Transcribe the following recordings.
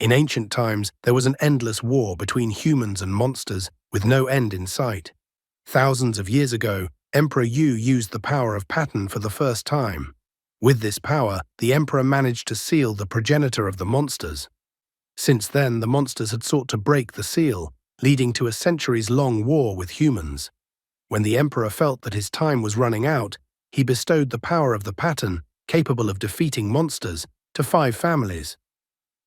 In ancient times, there was an endless war between humans and monsters, with no end in sight. Thousands of years ago, Emperor Yu used the power of pattern for the first time. With this power, the emperor managed to seal the progenitor of the monsters. Since then, the monsters had sought to break the seal, leading to a centuries-long war with humans. When the emperor felt that his time was running out, he bestowed the power of the pattern, capable of defeating monsters, to 5 families.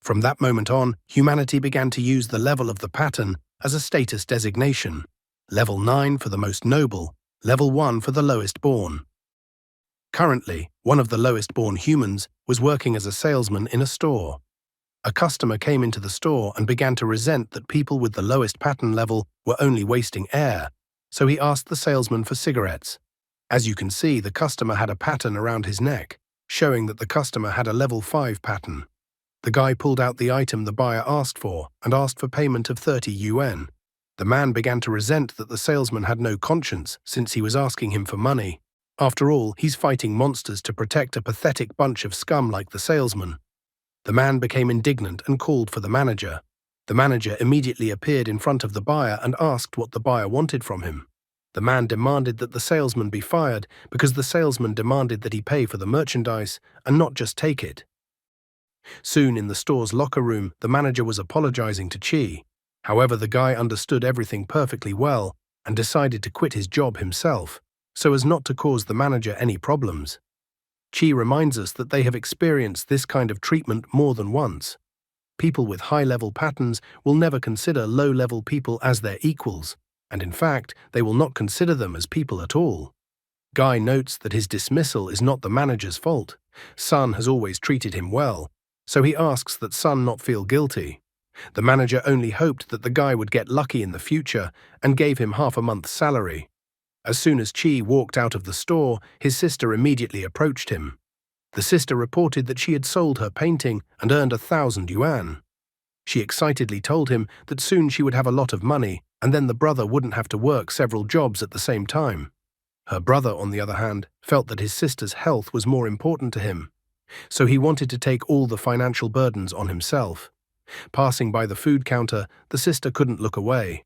From that moment on, humanity began to use the level of the pattern as a status designation. Level 9 for the most noble, Level 1 for the lowest born. Currently, one of the lowest born humans was working as a salesman in a store. A customer came into the store and began to resent that people with the lowest pattern level were only wasting air, so he asked the salesman for cigarettes. As you can see, the customer had a pattern around his neck, showing that the customer had a level 5 pattern. The guy pulled out the item the buyer asked for and asked for payment of 30 yuan. The man began to resent that the salesman had no conscience since he was asking him for money. After all, he's fighting monsters to protect a pathetic bunch of scum like the salesman. The man became indignant and called for the manager. The manager immediately appeared in front of the buyer and asked what the buyer wanted from him. The man demanded that the salesman be fired because the salesman demanded that he pay for the merchandise and not just take it. Soon in the store's locker room, the manager was apologizing to Chi. However, the guy understood everything perfectly well and decided to quit his job himself, so as not to cause the manager any problems. Chi reminds us that they have experienced this kind of treatment more than once. People with high-level patterns will never consider low-level people as their equals, and in fact, they will not consider them as people at all. Guy notes that his dismissal is not the manager's fault. Sun has always treated him well, so he asks that Sun not feel guilty. The manager only hoped that the guy would get lucky in the future and gave him half a month's salary. As soon as Chi walked out of the store, his sister immediately approached him. The sister reported that she had sold her painting and earned 1,000 yuan. She excitedly told him that soon she would have a lot of money and then the brother wouldn't have to work several jobs at the same time. Her brother, on the other hand, felt that his sister's health was more important to him, so he wanted to take all the financial burdens on himself. Passing by the food counter, the sister couldn't look away.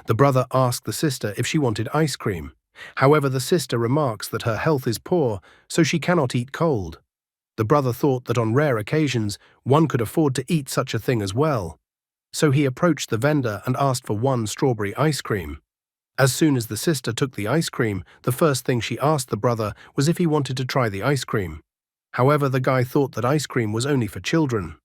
The brother asked the sister if she wanted ice cream. However, the sister remarks that her health is poor, so she cannot eat cold. The brother thought that on rare occasions, one could afford to eat such a thing as well. So he approached the vendor and asked for 1 strawberry ice cream. As soon as the sister took the ice cream, the first thing she asked the brother was if he wanted to try the ice cream. However, the guy thought that ice cream was only for children.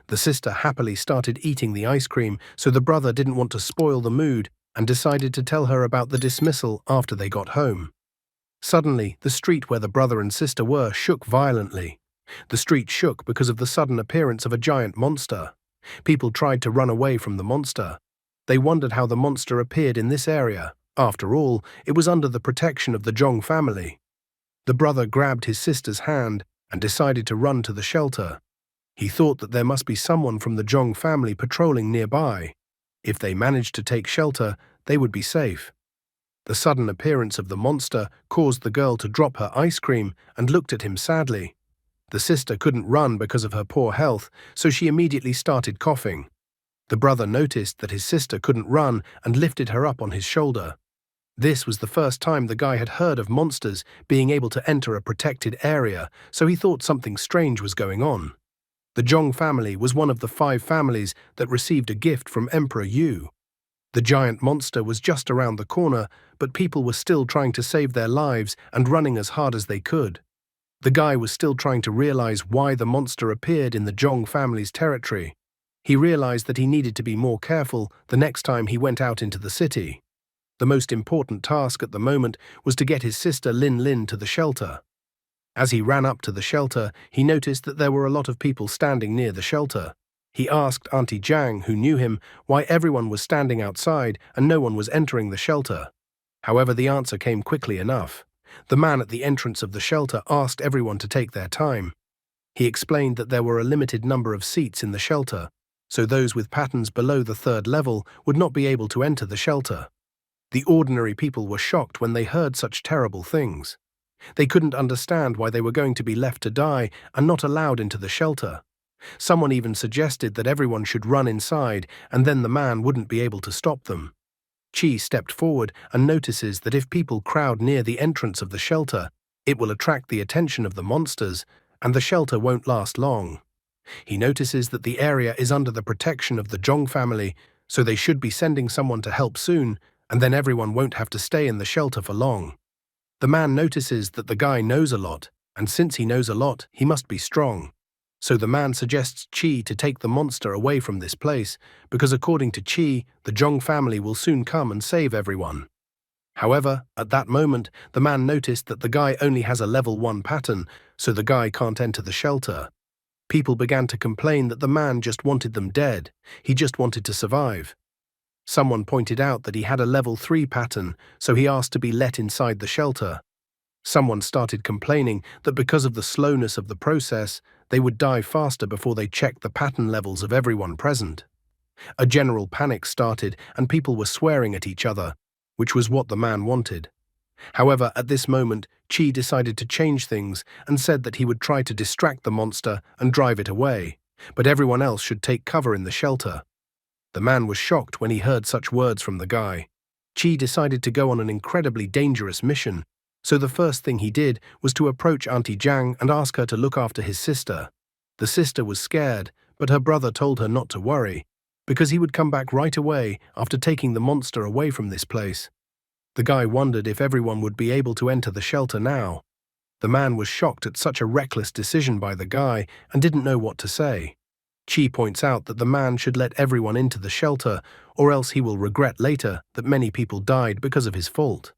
The sister happily started eating the ice cream, so the brother didn't want to spoil the mood and decided to tell her about the dismissal after they got home. Suddenly, the street where the brother and sister were shook violently. The street shook because of the sudden appearance of a giant monster. People tried to run away from the monster. They wondered how the monster appeared in this area. After all, it was under the protection of the Zhong family. The brother grabbed his sister's hand and decided to run to the shelter. He thought that there must be someone from the Zhong family patrolling nearby. If they managed to take shelter, they would be safe. The sudden appearance of the monster caused the girl to drop her ice cream and looked at him sadly. The sister couldn't run because of her poor health, so she immediately started coughing. The brother noticed that his sister couldn't run and lifted her up on his shoulder. This was the first time the guy had heard of monsters being able to enter a protected area, so he thought something strange was going on. The Zhong family was one of the 5 families that received a gift from Emperor Yu. The giant monster was just around the corner, but people were still trying to save their lives and running as hard as they could. The guy was still trying to realize why the monster appeared in the Zhong family's territory. He realized that he needed to be more careful the next time he went out into the city. The most important task at the moment was to get his sister Lin Lin to the shelter. As he ran up to the shelter, he noticed that there were a lot of people standing near the shelter. He asked Auntie Jiang, who knew him, why everyone was standing outside and no one was entering the shelter. However, the answer came quickly enough. The man at the entrance of the shelter asked everyone to take their time. He explained that there were a limited number of seats in the shelter, so those with patterns below the 3rd level would not be able to enter the shelter. The ordinary people were shocked when they heard such terrible things. They couldn't understand why they were going to be left to die and not allowed into the shelter. Someone even suggested that everyone should run inside and then the man wouldn't be able to stop them. Chi stepped forward and notices that if people crowd near the entrance of the shelter, it will attract the attention of the monsters, and the shelter won't last long. He notices that the area is under the protection of the Zhong family, so they should be sending someone to help soon, and then everyone won't have to stay in the shelter for long. The man notices that the guy knows a lot, and since he knows a lot, he must be strong. So the man suggests Chi to take the monster away from this place, because according to Chi, the Zhong family will soon come and save everyone. However, at that moment, the man noticed that the guy only has a level 1 pattern, so the guy can't enter the shelter. People began to complain that the man just wanted them dead, he just wanted to survive. Someone pointed out that he had a level 3 pattern, so he asked to be let inside the shelter. Someone started complaining that because of the slowness of the process, they would die faster before they checked the pattern levels of everyone present. A general panic started and people were swearing at each other, which was what the man wanted. However, at this moment, Chi decided to change things and said that he would try to distract the monster and drive it away, but everyone else should take cover in the shelter. The man was shocked when he heard such words from the guy. Chi decided to go on an incredibly dangerous mission, so the first thing he did was to approach Auntie Jiang and ask her to look after his sister. The sister was scared, but her brother told her not to worry, because he would come back right away after taking the monster away from this place. The guy wondered if everyone would be able to enter the shelter now. The man was shocked at such a reckless decision by the guy and didn't know what to say. Chi points out that the man should let everyone into the shelter, or else he will regret later that many people died because of his fault.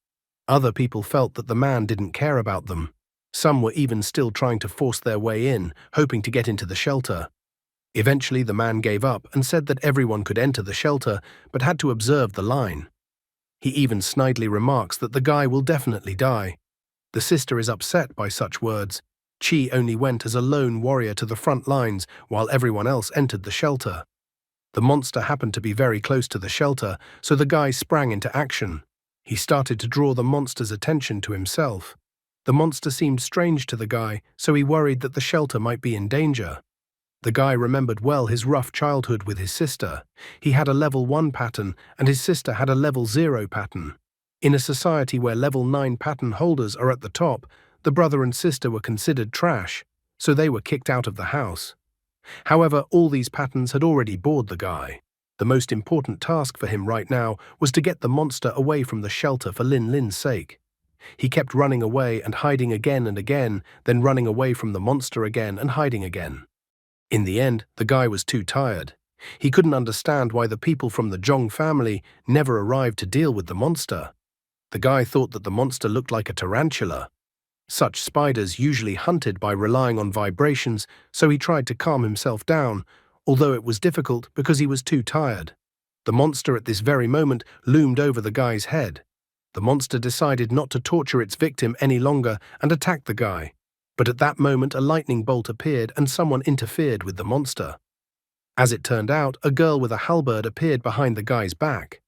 Other people felt that the man didn't care about them. Some were even still trying to force their way in, hoping to get into the shelter. Eventually the man gave up and said that everyone could enter the shelter but had to observe the line. He even snidely remarks that the guy will definitely die. The sister is upset by such words. Chi only went as a lone warrior to the front lines while everyone else entered the shelter. The monster happened to be very close to the shelter, so the guy sprang into action. He started to draw the monster's attention to himself. The monster seemed strange to the guy, so he worried that the shelter might be in danger. The guy remembered well his rough childhood with his sister. He had a level 1 pattern and his sister had a level 0 pattern. In a society where level 9 pattern holders are at the top, the brother and sister were considered trash, so they were kicked out of the house. However, all these patterns had already bored the guy. The most important task for him right now was to get the monster away from the shelter for Lin Lin's sake. He kept running away and hiding again and again, then running away from the monster again and hiding again. In the end, the guy was too tired. He couldn't understand why the people from the Zhong family never arrived to deal with the monster. The guy thought that the monster looked like a tarantula. Such spiders usually hunted by relying on vibrations, so he tried to calm himself down, although it was difficult because he was too tired. The monster at this very moment loomed over the guy's head. The monster decided not to torture its victim any longer and attacked the guy. But at that moment a lightning bolt appeared and someone interfered with the monster. As it turned out, a girl with a halberd appeared behind the guy's back.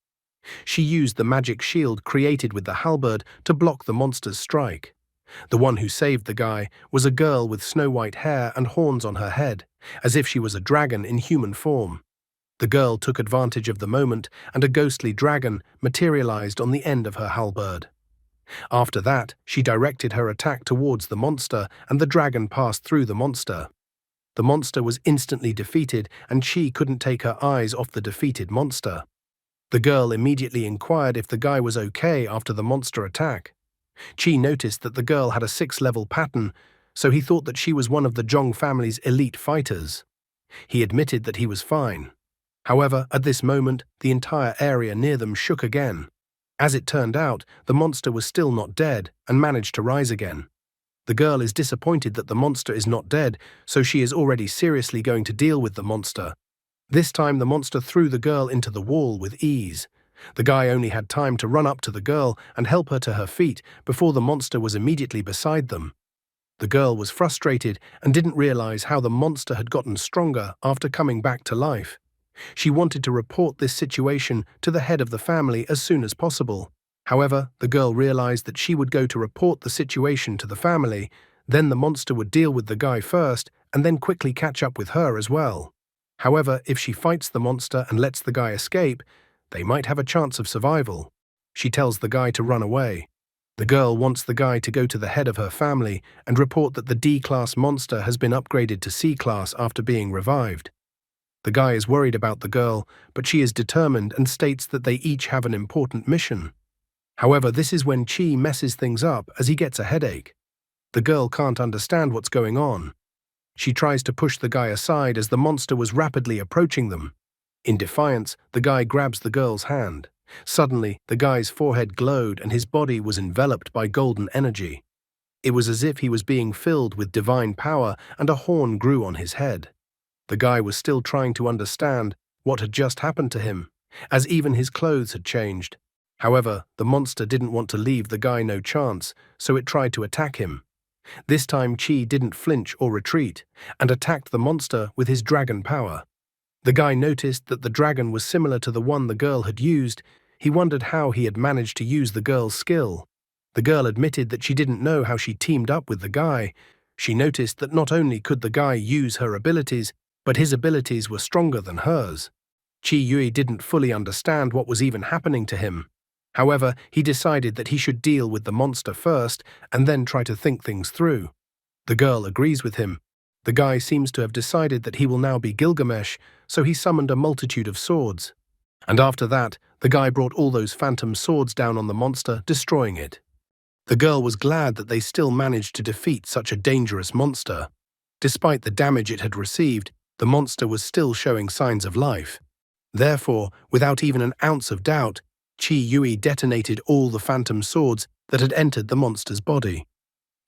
She used the magic shield created with the halberd to block the monster's strike. The one who saved the guy was a girl with snow-white hair and horns on her head, as if she was a dragon in human form. The girl took advantage of the moment, and a ghostly dragon materialized on the end of her halberd. After that, she directed her attack towards the monster, and the dragon passed through the monster. The monster was instantly defeated, and she couldn't take her eyes off the defeated monster. The girl immediately inquired if the guy was okay after the monster attack. Chi noticed that the girl had a 6-level pattern, so he thought that she was one of the Zhong family's elite fighters. He admitted that he was fine. However, at this moment, the entire area near them shook again. As it turned out, the monster was still not dead and managed to rise again. The girl is disappointed that the monster is not dead, so she is already seriously going to deal with the monster. This time the monster threw the girl into the wall with ease. The guy only had time to run up to the girl and help her to her feet before the monster was immediately beside them. The girl was frustrated and didn't realize how the monster had gotten stronger after coming back to life. She wanted to report this situation to the head of the family as soon as possible. However, the girl realized that she would go to report the situation to the family, then the monster would deal with the guy first, and then quickly catch up with her as well. However, if she fights the monster and lets the guy escape, they might have a chance of survival. She tells the guy to run away. The girl wants the guy to go to the head of her family and report that the D-class monster has been upgraded to C-class after being revived. The guy is worried about the girl, but she is determined and states that they each have an important mission. However, this is when Chi messes things up as he gets a headache. The girl can't understand what's going on. She tries to push the guy aside as the monster was rapidly approaching them. In defiance, the guy grabs the girl's hand. Suddenly, the guy's forehead glowed and his body was enveloped by golden energy. It was as if he was being filled with divine power and a horn grew on his head. The guy was still trying to understand what had just happened to him, as even his clothes had changed. However, the monster didn't want to leave the guy no chance, so it tried to attack him. This time Chi didn't flinch or retreat, and attacked the monster with his dragon power. The guy noticed that the dragon was similar to the one the girl had used. He wondered how he had managed to use the girl's skill. The girl admitted that she didn't know how she teamed up with the guy. She noticed that not only could the guy use her abilities, but his abilities were stronger than hers. Chi Yui didn't fully understand what was even happening to him. However, he decided that he should deal with the monster first and then try to think things through. The girl agrees with him. The guy seems to have decided that he will now be Gilgamesh, so he summoned a multitude of swords. And after that, the guy brought all those phantom swords down on the monster, destroying it. The girl was glad that they still managed to defeat such a dangerous monster. Despite the damage it had received, the monster was still showing signs of life. Therefore, without even an ounce of doubt, Chi Yui detonated all the phantom swords that had entered the monster's body.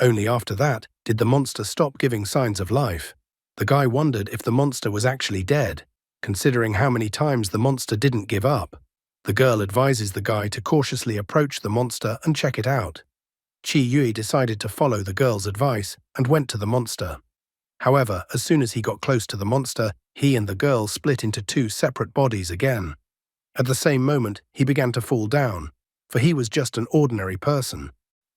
Only after that did the monster stop giving signs of life. The guy wondered if the monster was actually dead, considering how many times the monster didn't give up. The girl advises the guy to cautiously approach the monster and check it out. Chi Yui decided to follow the girl's advice and went to the monster. However, as soon as he got close to the monster, he and the girl split into two separate bodies again. At the same moment, he began to fall down, for he was just an ordinary person.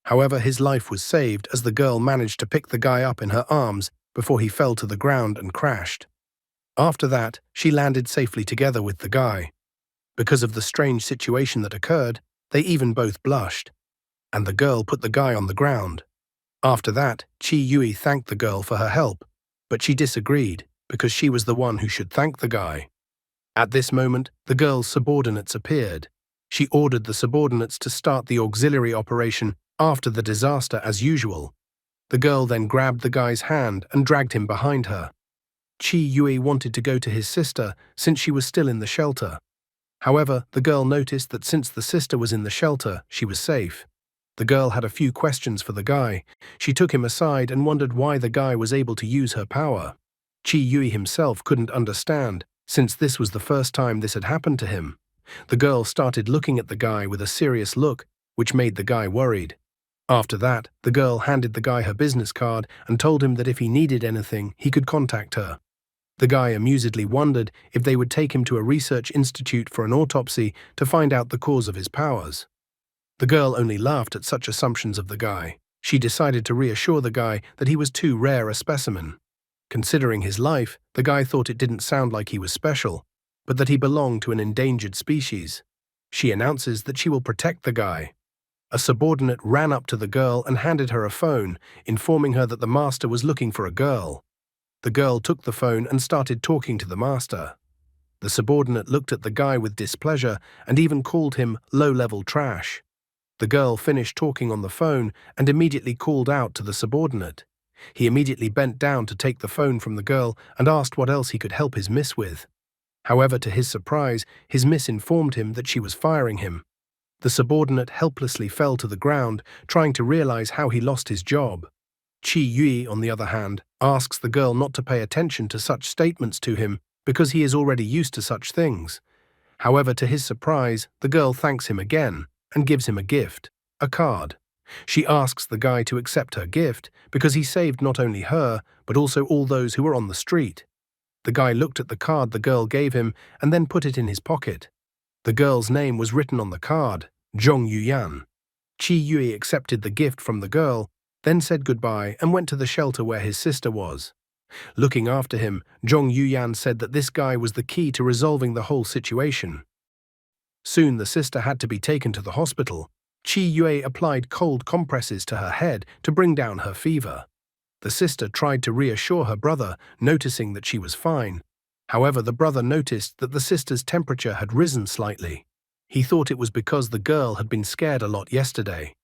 However, his life was saved as the girl managed to pick the guy up in her arms before he fell to the ground and crashed. After that, she landed safely together with the guy. Because of the strange situation that occurred, they even both blushed, and the girl put the guy on the ground. After that, Chi Yui thanked the girl for her help, but she disagreed because she was the one who should thank the guy. At this moment, the girl's subordinates appeared. She ordered the subordinates to start the auxiliary operation after the disaster as usual. The girl then grabbed the guy's hand and dragged him behind her. Chi Yui wanted to go to his sister since she was still in the shelter. However, the girl noticed that since the sister was in the shelter, she was safe. The girl had a few questions for the guy. She took him aside and wondered why the guy was able to use her power. Chi Yui himself couldn't understand, since this was the first time this had happened to him. The girl started looking at the guy with a serious look, which made the guy worried. After that, the girl handed the guy her business card and told him that if he needed anything, he could contact her. The guy amusedly wondered if they would take him to a research institute for an autopsy to find out the cause of his powers. The girl only laughed at such assumptions of the guy. She decided to reassure the guy that he was too rare a specimen. Considering his life, the guy thought it didn't sound like he was special, but that he belonged to an endangered species. She announces that she will protect the guy. A subordinate ran up to the girl and handed her a phone, informing her that the master was looking for a girl. The girl took the phone and started talking to the master. The subordinate looked at the guy with displeasure and even called him low-level trash. The girl finished talking on the phone and immediately called out to the subordinate. He immediately bent down to take the phone from the girl and asked what else he could help his miss with. However, to his surprise, his miss informed him that she was firing him. The subordinate helplessly fell to the ground, trying to realize how he lost his job. Chi Yui, on the other hand, asks the girl not to pay attention to such statements to him because he is already used to such things. However, to his surprise, the girl thanks him again and gives him a gift, a card. She asks the guy to accept her gift because he saved not only her, but also all those who were on the street. The guy looked at the card the girl gave him and then put it in his pocket. The girl's name was written on the card, Zhong Yuyan. Chi Yui accepted the gift from the girl, then said goodbye and went to the shelter where his sister was. Looking after him, Zhong Yuyan said that this guy was the key to resolving the whole situation. Soon the sister had to be taken to the hospital. Qi Yue applied cold compresses to her head to bring down her fever. The sister tried to reassure her brother, noticing that she was fine. However, the brother noticed that the sister's temperature had risen slightly. He thought it was because the girl had been scared a lot yesterday.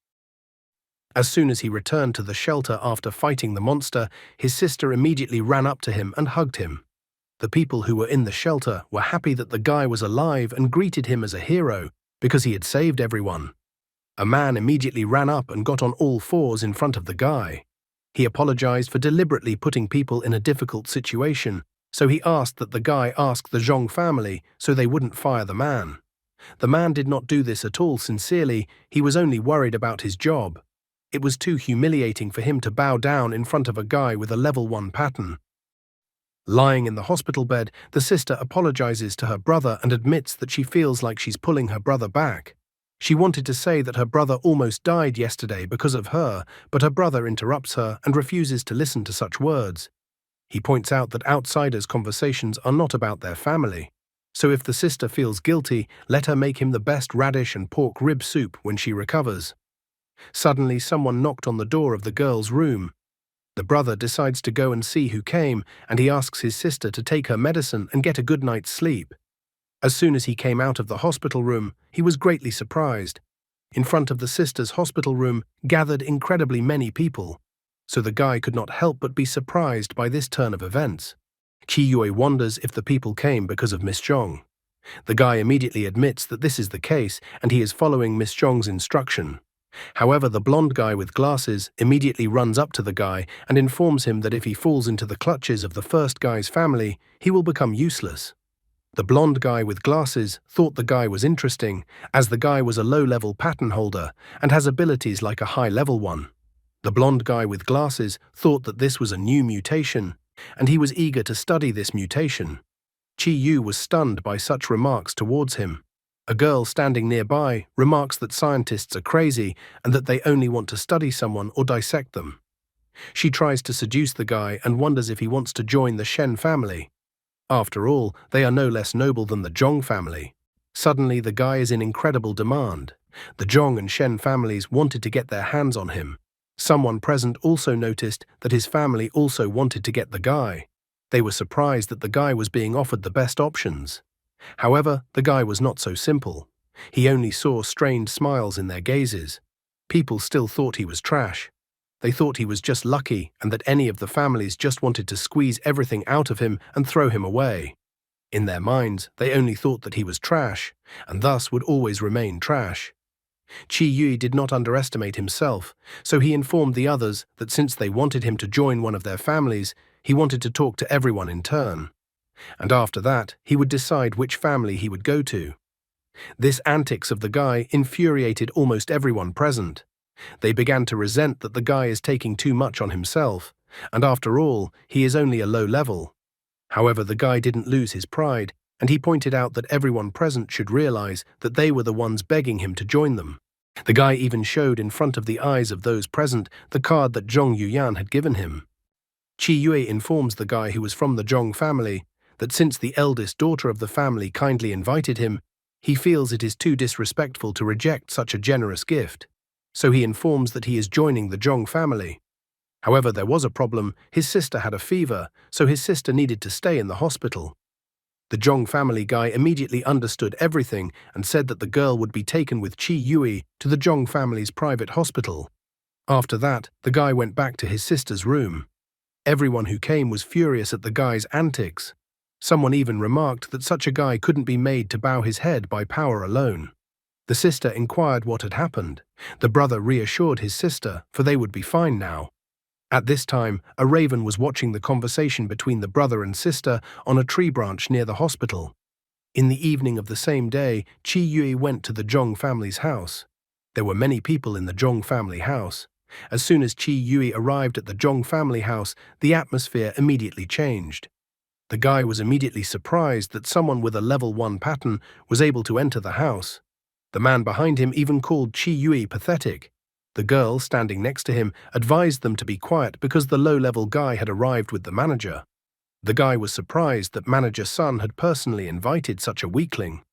As soon as he returned to the shelter after fighting the monster, his sister immediately ran up to him and hugged him. The people who were in the shelter were happy that the guy was alive and greeted him as a hero because he had saved everyone. A man immediately ran up and got on all fours in front of the guy. He apologized for deliberately putting people in a difficult situation, so he asked that the guy ask the Zhong family so they wouldn't fire the man. The man did not do this at all sincerely, he was only worried about his job. It was too humiliating for him to bow down in front of a guy with a level 1 pattern. Lying in the hospital bed, the sister apologizes to her brother and admits that she feels like she's pulling her brother back. She wanted to say that her brother almost died yesterday because of her, but her brother interrupts her and refuses to listen to such words. He points out that outsiders' conversations are not about their family. So if the sister feels guilty, let her make him the best radish and pork rib soup when she recovers. Suddenly, someone knocked on the door of the girl's room. The brother decides to go and see who came, and he asks his sister to take her medicine and get a good night's sleep. As soon as he came out of the hospital room, he was greatly surprised. In front of the sister's hospital room gathered incredibly many people, so the guy could not help but be surprised by this turn of events. Qi Yue wonders if the people came because of Miss Zhong. The guy immediately admits that this is the case and he is following Miss Zhong's instruction. However, the blonde guy with glasses immediately runs up to the guy and informs him that if he falls into the clutches of the first guy's family, he will become useless. The blonde guy with glasses thought the guy was interesting, as the guy was a low-level pattern holder and has abilities like a high-level one. The blonde guy with glasses thought that this was a new mutation, and he was eager to study this mutation. Qi Yu was stunned by such remarks towards him. A girl standing nearby remarks that scientists are crazy and that they only want to study someone or dissect them. She tries to seduce the guy and wonders if he wants to join the Shen family. After all, they are no less noble than the Zhong family. Suddenly, the guy is in incredible demand. The Zhong and Shen families wanted to get their hands on him. Someone present also noticed that his family also wanted to get the guy. They were surprised that the guy was being offered the best options. However, the guy was not so simple. He only saw strained smiles in their gazes. People still thought he was trash. They thought he was just lucky and that any of the families just wanted to squeeze everything out of him and throw him away. In their minds, they only thought that he was trash, and thus would always remain trash. Qi Yue did not underestimate himself, so he informed the others that since they wanted him to join one of their families, he wanted to talk to everyone in turn. And after that, he would decide which family he would go to. This antics of the guy infuriated almost everyone present. They began to resent that the guy is taking too much on himself, and after all, he is only a low level. However, the guy didn't lose his pride, and he pointed out that everyone present should realize that they were the ones begging him to join them. The guy even showed in front of the eyes of those present the card that Zhong Yuyan had given him. Qi Yue informs the guy who was from the Zhong family that since the eldest daughter of the family kindly invited him, he feels it is too disrespectful to reject such a generous gift. So he informs that he is joining the Zhong family. However, there was a problem. His sister had a fever, so his sister needed to stay in the hospital. The Zhong family guy immediately understood everything and said that the girl would be taken with Qi Yue to the Zhong family's private hospital. After that, the guy went back to his sister's room. Everyone who came was furious at the guy's antics. Someone even remarked that such a guy couldn't be made to bow his head by power alone. The sister inquired what had happened. The brother reassured his sister, for they would be fine now. At this time, a raven was watching the conversation between the brother and sister on a tree branch near the hospital. In the evening of the same day, Qi Yue went to the Zhong family's house. There were many people in the Zhong family house. As soon as Qi Yue arrived at the Zhong family house, the atmosphere immediately changed. The guy was immediately surprised that someone with a level 1 pattern was able to enter the house. The man behind him even called Qi Yue pathetic. The girl, standing next to him, advised them to be quiet because the low-level guy had arrived with the manager. The guy was surprised that Manager Sun had personally invited such a weakling.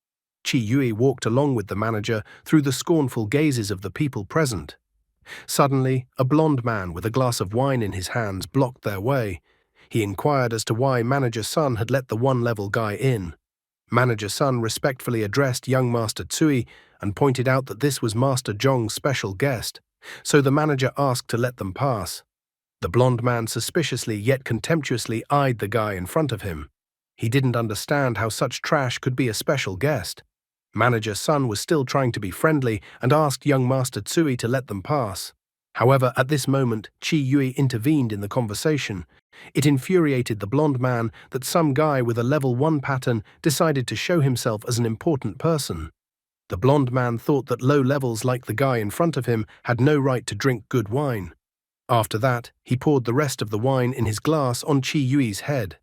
Chi Yui walked along with the manager through the scornful gazes of the people present. Suddenly, a blond man with a glass of wine in his hands blocked their way. He inquired as to why Manager Sun had let the one-level guy in. Manager Sun respectfully addressed young Master Tsui and pointed out that this was Master Zhong's special guest, so the manager asked to let them pass. The blond man suspiciously yet contemptuously eyed the guy in front of him. He didn't understand how such trash could be a special guest. Manager Sun was still trying to be friendly and asked young Master Tsui to let them pass. However, at this moment, Chi Yui intervened in the conversation. It infuriated the blond man that some guy with a level 1 pattern decided to show himself as an important person. The blond man thought that low levels like the guy in front of him had no right to drink good wine. After that, he poured the rest of the wine in his glass on Chi Yui's head.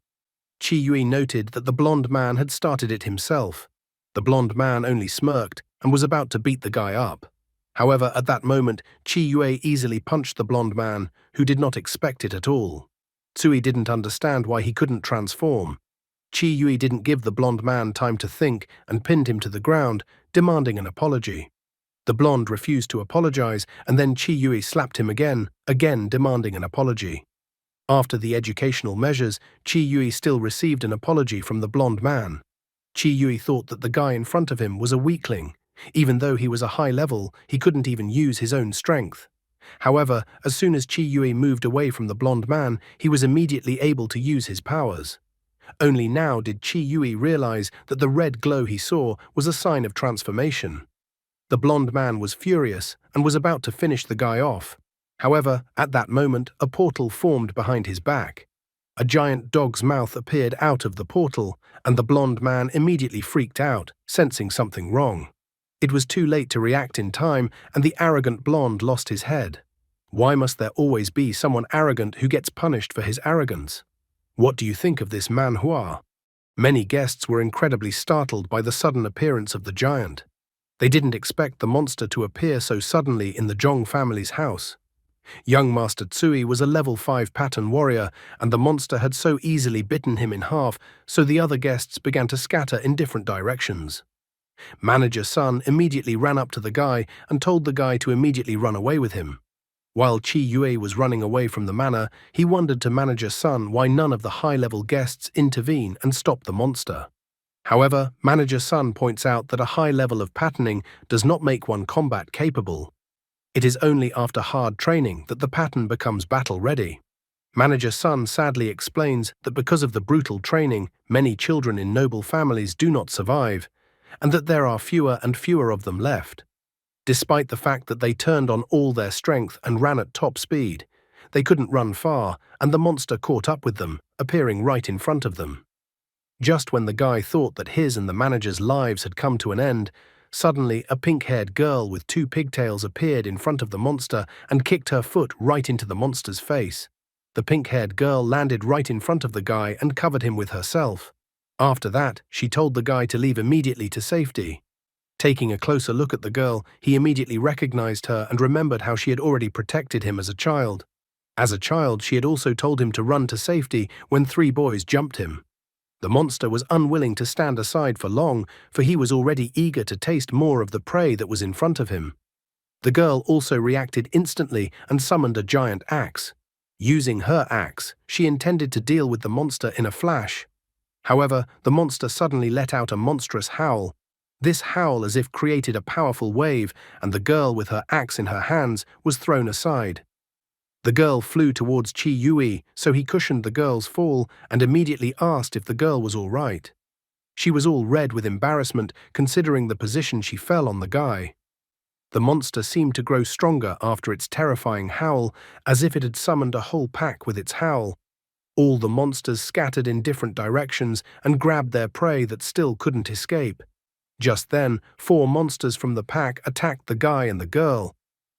Chi Yui noted that the blond man had started it himself. The blond man only smirked and was about to beat the guy up. However, at that moment, Chi Yui easily punched the blond man, who did not expect it at all. Tsui didn't understand why he couldn't transform. Chi Yui didn't give the blond man time to think and pinned him to the ground, demanding an apology. The blonde refused to apologize, and then Chi Yui slapped him again demanding an apology. After the educational measures, Chi Yui still received an apology from the blond man. Chi Yui thought that the guy in front of him was a weakling. Even though he was a high level, he couldn't even use his own strength. However, as soon as Chi Yui moved away from the blond man, he was immediately able to use his powers. Only now did Chi Yui realize that the red glow he saw was a sign of transformation. The blond man was furious and was about to finish the guy off. However, at that moment, a portal formed behind his back. A giant dog's mouth appeared out of the portal, and the blond man immediately freaked out, sensing something wrong. It was too late to react in time, and the arrogant blonde lost his head. Why must there always be someone arrogant who gets punished for his arrogance? What do you think of this manhwa? Many guests were incredibly startled by the sudden appearance of the giant. They didn't expect the monster to appear so suddenly in the Zhong family's house. Young Master Tsui was a level 5 pattern warrior, and the monster had so easily bitten him in half, so the other guests began to scatter in different directions. Manager Sun immediately ran up to the guy and told the guy to immediately run away with him. While Chi Yui was running away from the manor, he wondered to Manager Sun why none of the high-level guests intervene and stop the monster. However, Manager Sun points out that a high level of patterning does not make one combat capable. It is only after hard training that the pattern becomes battle-ready. Manager Sun sadly explains that because of the brutal training, many children in noble families do not survive, and that there are fewer and fewer of them left. Despite the fact that they turned on all their strength and ran at top speed, they couldn't run far, and the monster caught up with them, appearing right in front of them. Just when the guy thought that his and the manager's lives had come to an end, suddenly a pink-haired girl with 2 pigtails appeared in front of the monster and kicked her foot right into the monster's face. The pink-haired girl landed right in front of the guy and covered him with herself. After that, she told the guy to leave immediately to safety. Taking a closer look at the girl, he immediately recognized her and remembered how she had already protected him as a child. As a child, she had also told him to run to safety when 3 boys jumped him. The monster was unwilling to stand aside for long, for he was already eager to taste more of the prey that was in front of him. The girl also reacted instantly and summoned a giant axe. Using her axe, she intended to deal with the monster in a flash. However, the monster suddenly let out a monstrous howl. This howl as if created a powerful wave, and the girl with her axe in her hands was thrown aside. The girl flew towards Chi Yui, so he cushioned the girl's fall and immediately asked if the girl was all right. She was all red with embarrassment, considering the position she fell on the guy. The monster seemed to grow stronger after its terrifying howl, as if it had summoned a whole pack with its howl. All the monsters scattered in different directions and grabbed their prey that still couldn't escape. Just then, 4 monsters from the pack attacked the guy and the girl.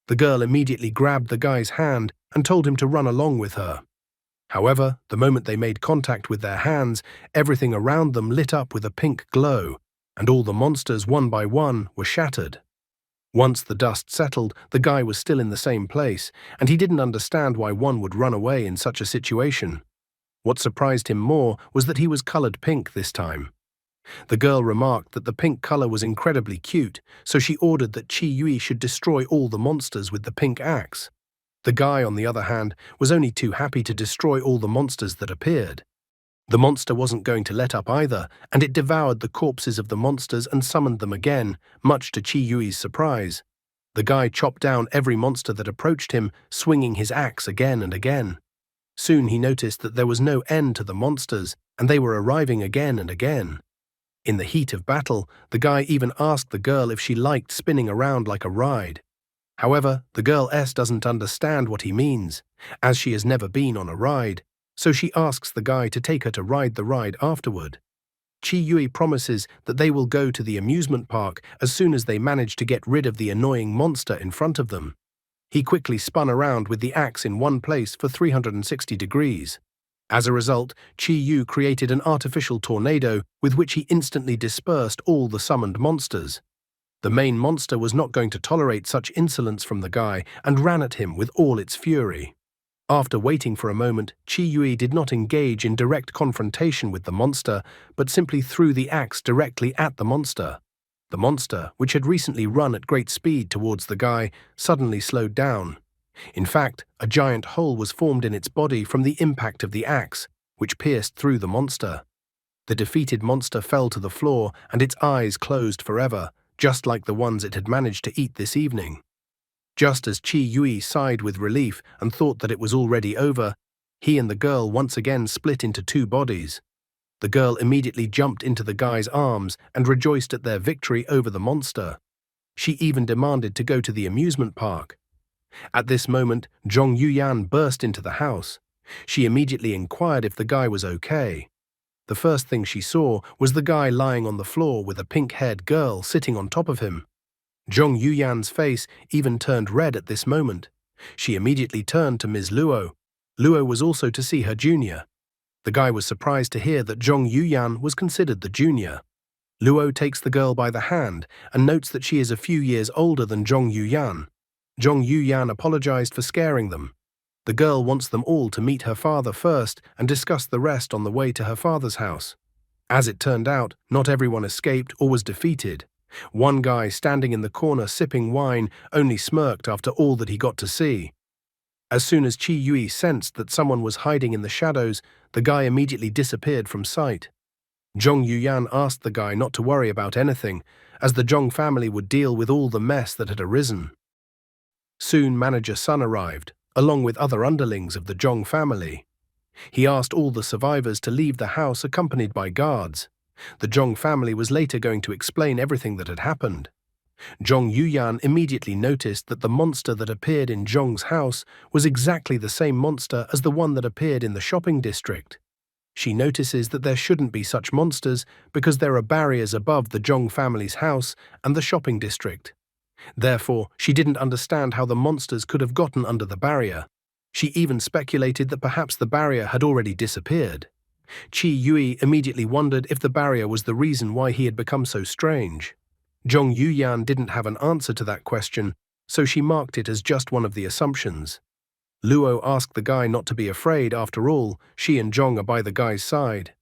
The girl immediately grabbed the guy's hand and told him to run along with her. However, the moment they made contact with their hands, everything around them lit up with a pink glow, and all the monsters one by one were shattered. Once the dust settled, the guy was still in the same place, and he didn't understand why one would run away in such a situation. What surprised him more was that he was colored pink this time. The girl remarked that the pink color was incredibly cute, so she ordered that Chi Yui should destroy all the monsters with the pink axe. The guy, on the other hand, was only too happy to destroy all the monsters that appeared. The monster wasn't going to let up either, and it devoured the corpses of the monsters and summoned them again, much to Chi Yui's surprise. The guy chopped down every monster that approached him, swinging his axe again and again. Soon he noticed that there was no end to the monsters, and they were arriving again and again. In the heat of battle, the guy even asked the girl if she liked spinning around like a ride. However, the girl doesn't understand what he means, as she has never been on a ride, so she asks the guy to take her to ride the ride afterward. Chi Yui promises that they will go to the amusement park as soon as they manage to get rid of the annoying monster in front of them. He quickly spun around with the axe in one place for 360 degrees. As a result, Chi Yu created an artificial tornado with which he instantly dispersed all the summoned monsters. The main monster was not going to tolerate such insolence from the guy and ran at him with all its fury. After waiting for a moment, Chi Yui did not engage in direct confrontation with the monster, but simply threw the axe directly at the monster. The monster, which had recently run at great speed towards the guy, suddenly slowed down. In fact, a giant hole was formed in its body from the impact of the axe, which pierced through the monster. The defeated monster fell to the floor and its eyes closed forever, just like the ones it had managed to eat this evening. Just as Chi Yui sighed with relief and thought that it was already over, he and the girl once again split into two bodies. The girl immediately jumped into the guy's arms and rejoiced at their victory over the monster. She even demanded to go to the amusement park. At this moment, Zhong Yuyan burst into the house. She immediately inquired if the guy was okay. The first thing she saw was the guy lying on the floor with a pink-haired girl sitting on top of him. Zhong Yuyan's face even turned red at this moment. She immediately turned to Ms. Luo. Luo was also to see her junior. The guy was surprised to hear that Zhong Yuyan was considered the junior. Luo takes the girl by the hand and notes that she is a few years older than Zhong Yuyan. Zhong Yuyan apologized for scaring them. The girl wants them all to meet her father first and discuss the rest on the way to her father's house. As it turned out, not everyone escaped or was defeated. One guy standing in the corner sipping wine only smirked after all that he got to see. As soon as Chi Yui sensed that someone was hiding in the shadows, the guy immediately disappeared from sight. Zhong Yuyan asked the guy not to worry about anything, as the Zhong family would deal with all the mess that had arisen. Soon Manager Sun arrived, along with other underlings of the Zhong family. He asked all the survivors to leave the house accompanied by guards. The Zhong family was later going to explain everything that had happened. Zhong Yuyan immediately noticed that the monster that appeared in Zhong's house was exactly the same monster as the one that appeared in the shopping district. She notices that there shouldn't be such monsters because there are barriers above the Zhong family's house and the shopping district. Therefore, she didn't understand how the monsters could have gotten under the barrier. She even speculated that perhaps the barrier had already disappeared. Chi Yui immediately wondered if the barrier was the reason why he had become so strange. Zhong Yuyan didn't have an answer to that question, so she marked it as just one of the assumptions. Luo asked the guy not to be afraid. After all, she and Zhong are by the guy's side.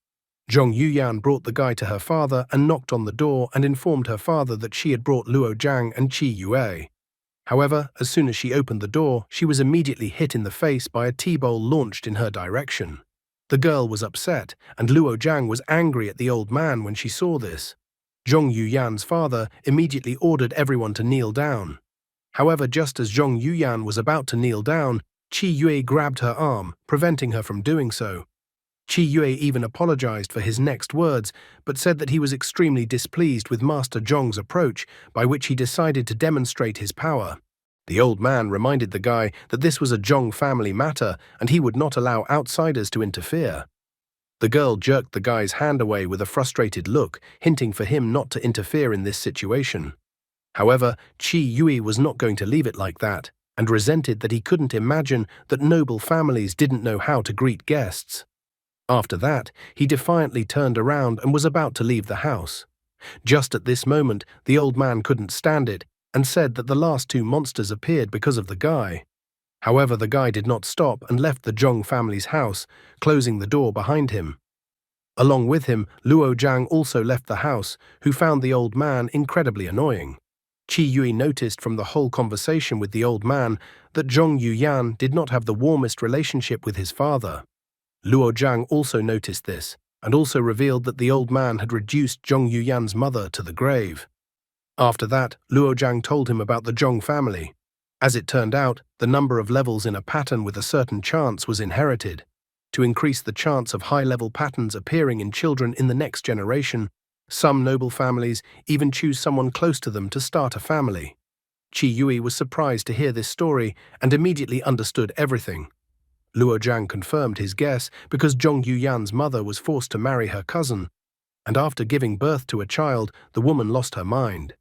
Zhong Yuyan brought the guy to her father and knocked on the door and informed her father that she had brought Luo Zhang and Chi Yue. However, as soon as she opened the door, she was immediately hit in the face by a tea bowl launched in her direction. The girl was upset, and Luo Zhang was angry at the old man when she saw this. Zhong Yuyan's father immediately ordered everyone to kneel down. However, just as Zhong Yuyan was about to kneel down, Chi Yue grabbed her arm, preventing her from doing so. Chi Yue even apologized for his next words, but said that he was extremely displeased with Master Zhong's approach, by which he decided to demonstrate his power. The old man reminded the guy that this was a Zhong family matter and he would not allow outsiders to interfere. The girl jerked the guy's hand away with a frustrated look, hinting for him not to interfere in this situation. However, Chi Yui was not going to leave it like that, and resented that he couldn't imagine that noble families didn't know how to greet guests. After that, he defiantly turned around and was about to leave the house. Just at this moment, the old man couldn't stand it. and said that the last two monsters appeared because of the guy. However, the guy did not stop and left the Zhong family's house, closing the door behind him. Along with him, Luo Zhang also left the house, who found the old man incredibly annoying. Qi Yui noticed from the whole conversation with the old man that Zhong Yuyan did not have the warmest relationship with his father. Luo Zhang also noticed this, and also revealed that the old man had reduced Zhong Yuyan's mother to the grave. After that, Luo Zhang told him about the Zhong family. As it turned out, the number of levels in a pattern with a certain chance was inherited. To increase the chance of high-level patterns appearing in children in the next generation, some noble families even choose someone close to them to start a family. Qi Yui was surprised to hear this story and immediately understood everything. Luo Zhang confirmed his guess because Zhong Yuyan's mother was forced to marry her cousin, and after giving birth to a child, the woman lost her mind.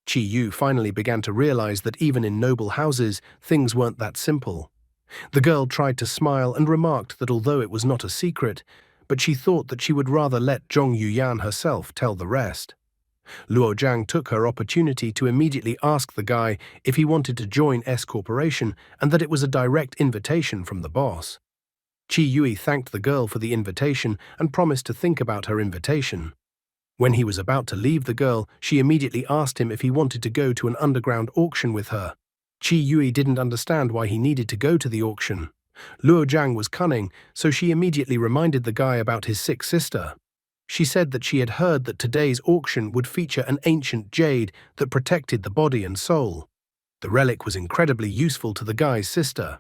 Qi Yu finally began to realize that even in noble houses, things weren't that simple. The girl tried to smile and remarked that although it was not a secret, but she thought that she would rather let Zhong Yuyan herself tell the rest. Luo Zhang took her opportunity to immediately ask the guy if he wanted to join S Corporation and that it was a direct invitation from the boss. Qi Yui thanked the girl for the invitation and promised to think about her invitation. When he was about to leave the girl, she immediately asked him if he wanted to go to an underground auction with her. Qi Yui didn't understand why he needed to go to the auction. Luo Zhang was cunning, so she immediately reminded the guy about his sick sister. She said that she had heard that today's auction would feature an ancient jade that protected the body and soul. The relic was incredibly useful to the guy's sister.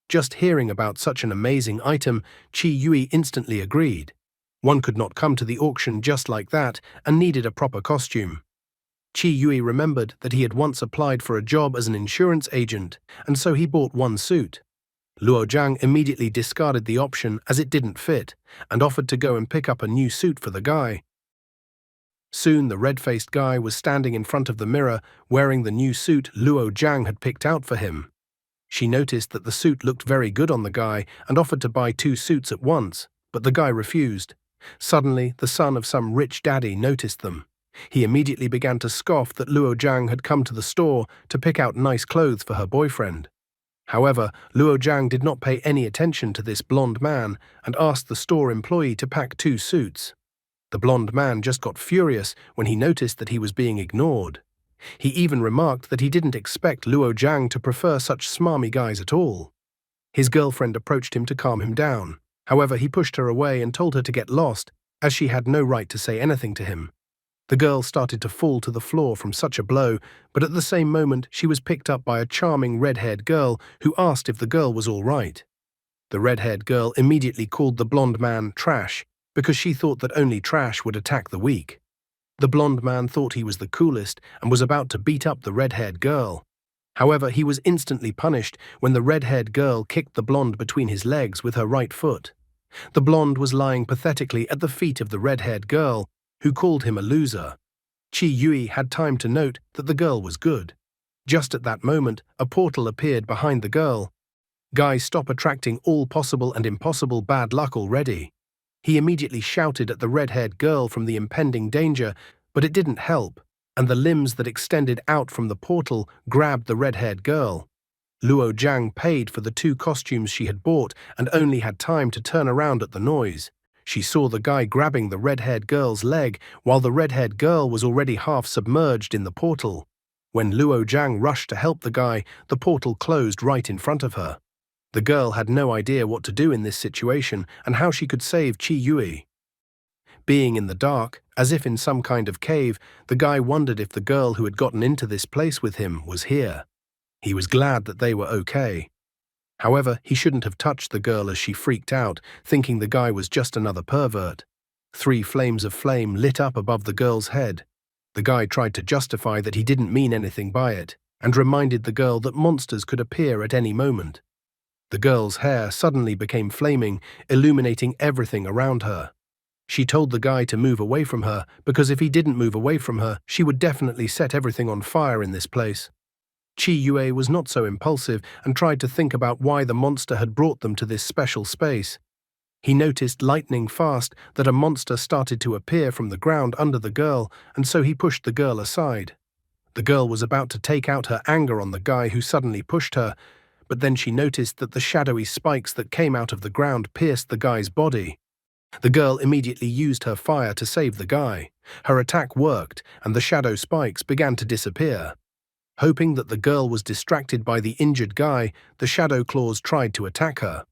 Just hearing about such an amazing item, Qi Yui instantly agreed. One could not come to the auction just like that and needed a proper costume. Qi Yui remembered that he had once applied for a job as an insurance agent, and so he bought one suit. Luo Zhang immediately discarded the option as it didn't fit, and offered to go and pick up a new suit for the guy. Soon the red-faced guy was standing in front of the mirror wearing the new suit Luo Zhang had picked out for him. She noticed that the suit looked very good on the guy and offered to buy two suits at once, but the guy refused. Suddenly, the son of some rich daddy noticed them. He immediately began to scoff that Luo Zhang had come to the store to pick out nice clothes for her boyfriend. However, Luo Zhang did not pay any attention to this blonde man and asked the store employee to pack two suits. The blonde man just got furious when he noticed that he was being ignored. He even remarked that he didn't expect Luo Zhang to prefer such smarmy guys at all. His girlfriend approached him to calm him down. However, he pushed her away and told her to get lost, as she had no right to say anything to him. The girl started to fall to the floor from such a blow, but at the same moment she was picked up by a charming red-haired girl who asked if the girl was all right. The red-haired girl immediately called the blonde man trash, because she thought that only trash would attack the weak. The blonde man thought he was the coolest and was about to beat up the red-haired girl. However, he was instantly punished when the red-haired girl kicked the blonde between his legs with her right foot. The blonde was lying pathetically at the feet of the red-haired girl, who called him a loser. Qi Yui had time to note that the girl was good. Just at that moment, a portal appeared behind the girl. Guy, stop attracting all possible and impossible bad luck already. He immediately shouted at the red-haired girl from the impending danger, but it didn't help, and the limbs that extended out from the portal grabbed the red-haired girl. Luo Zhang paid for the two costumes she had bought and only had time to turn around at the noise. She saw the guy grabbing the red-haired girl's leg while the red-haired girl was already half submerged in the portal. When Luo Zhang rushed to help the guy, the portal closed right in front of her. The girl had no idea what to do in this situation and how she could save Qi Yui. Being in the dark, as if in some kind of cave, the guy wondered if the girl who had gotten into this place with him was here. He was glad that they were okay. However, he shouldn't have touched the girl as she freaked out, thinking the guy was just another pervert. 3 flames of flame lit up above the girl's head. The guy tried to justify that he didn't mean anything by it, and reminded the girl that monsters could appear at any moment. The girl's hair suddenly became flaming, illuminating everything around her. She told the guy to move away from her, because if he didn't move away from her, she would definitely set everything on fire in this place. Qi Yue was not so impulsive and tried to think about why the monster had brought them to this special space. He noticed lightning fast that a monster started to appear from the ground under the girl, and so he pushed the girl aside. The girl was about to take out her anger on the guy who suddenly pushed her, but then she noticed that the shadowy spikes that came out of the ground pierced the guy's body. The girl immediately used her fire to save the guy. Her attack worked, and the shadow spikes began to disappear. Hoping that the girl was distracted by the injured guy, the shadow claws tried to attack her.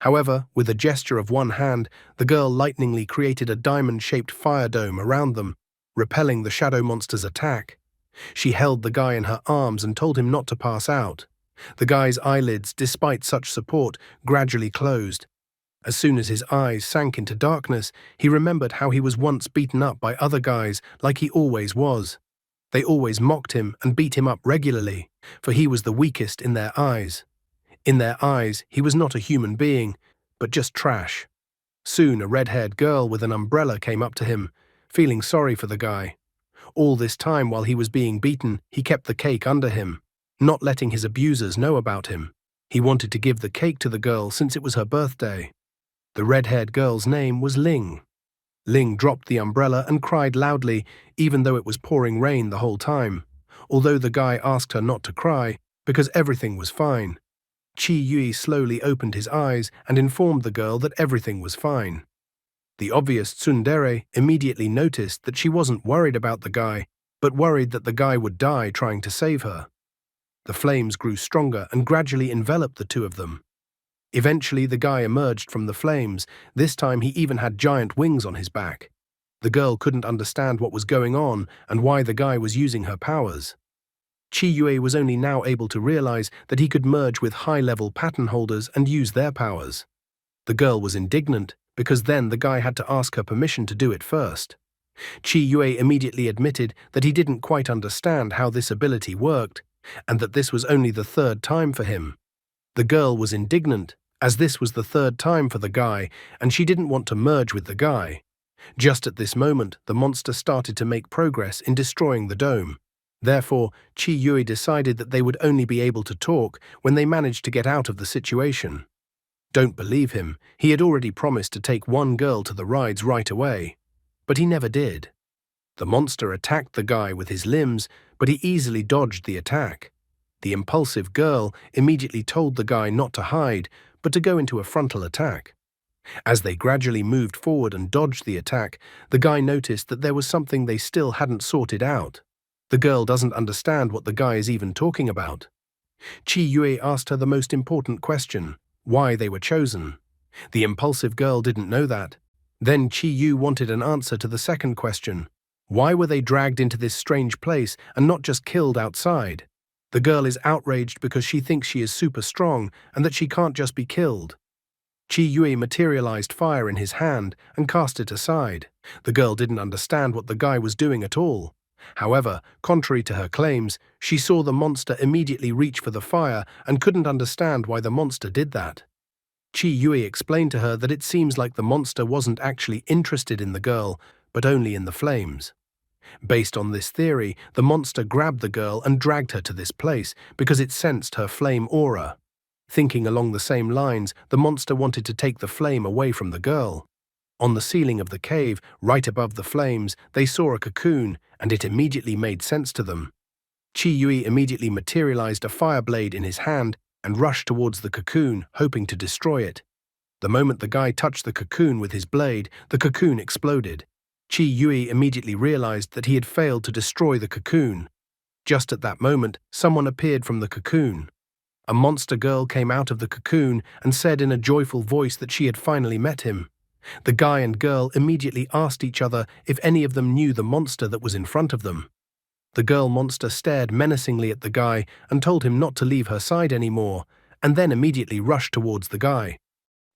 However, with a gesture of one hand, the girl lightningly created a diamond-shaped fire dome around them, repelling the shadow monster's attack. She held the guy in her arms and told him not to pass out. The guy's eyelids, despite such support, gradually closed. As soon as his eyes sank into darkness, he remembered how he was once beaten up by other guys like he always was. They always mocked him and beat him up regularly, for he was the weakest in their eyes. In their eyes, he was not a human being, but just trash. Soon a red-haired girl with an umbrella came up to him, feeling sorry for the guy. All this time while he was being beaten, he kept the cake under him, not letting his abusers know about him. He wanted to give the cake to the girl since it was her birthday. The red-haired girl's name was Ling. Ling dropped the umbrella and cried loudly, even though it was pouring rain the whole time, although the guy asked her not to cry because everything was fine. Chi Yui slowly opened his eyes and informed the girl that everything was fine. The obvious tsundere immediately noticed that she wasn't worried about the guy, but worried that the guy would die trying to save her. The flames grew stronger and gradually enveloped the two of them. Eventually, the guy emerged from the flames. This time he even had giant wings on his back. The girl couldn't understand what was going on and why the guy was using her powers. Chi Yue was only now able to realize that he could merge with high-level pattern holders and use their powers. The girl was indignant, because then the guy had to ask her permission to do it first. Chi Yue immediately admitted that he didn't quite understand how this ability worked, and that this was only the third time for him. The girl was indignant, as this was the third time for the guy, and she didn't want to merge with the guy. Just at this moment, the monster started to make progress in destroying the dome. Therefore, Chi Yui decided that they would only be able to talk when they managed to get out of the situation. Don't believe him, he had already promised to take one girl to the rides right away. But he never did. The monster attacked the guy with his limbs, but he easily dodged the attack. The impulsive girl immediately told the guy not to hide, but to go into a frontal attack. As they gradually moved forward and dodged the attack, the guy noticed that there was something they still hadn't sorted out. The girl doesn't understand what the guy is even talking about. Chi Yue asked her the most important question, why they were chosen. The impulsive girl didn't know that. Then Chi Yu wanted an answer to the second question. Why were they dragged into this strange place and not just killed outside? The girl is outraged because she thinks she is super strong and that she can't just be killed. Chi Yue materialized fire in his hand and cast it aside. The girl didn't understand what the guy was doing at all. However, contrary to her claims, she saw the monster immediately reach for the fire and couldn't understand why the monster did that. Chi Yue explained to her that it seems like the monster wasn't actually interested in the girl, but only in the flames. Based on this theory, the monster grabbed the girl and dragged her to this place because it sensed her flame aura. Thinking along the same lines, the monster wanted to take the flame away from the girl. On the ceiling of the cave, right above the flames, they saw a cocoon, and it immediately made sense to them. Chi Yui immediately materialized a fire blade in his hand and rushed towards the cocoon, hoping to destroy it. The moment the guy touched the cocoon with his blade, the cocoon exploded. Chi Yui immediately realized that he had failed to destroy the cocoon. Just at that moment, someone appeared from the cocoon. A monster girl came out of the cocoon and said in a joyful voice that she had finally met him. The guy and girl immediately asked each other if any of them knew the monster that was in front of them. The girl monster stared menacingly at the guy and told him not to leave her side anymore, and then immediately rushed towards the guy.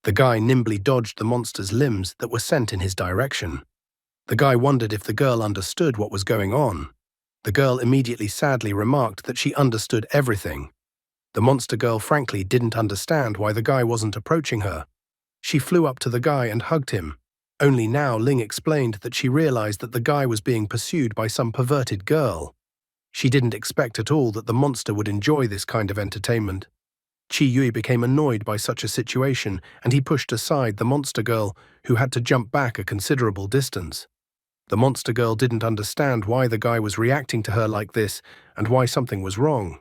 The guy nimbly dodged the monster's limbs that were sent in his direction. The guy wondered if the girl understood what was going on. The girl immediately sadly remarked that she understood everything. The monster girl frankly didn't understand why the guy wasn't approaching her. She flew up to the guy and hugged him. Only now Ling explained that she realized that the guy was being pursued by some perverted girl. She didn't expect at all that the monster would enjoy this kind of entertainment. Chi Yui became annoyed by such a situation and he pushed aside the monster girl, who had to jump back a considerable distance. The monster girl didn't understand why the guy was reacting to her like this and why something was wrong.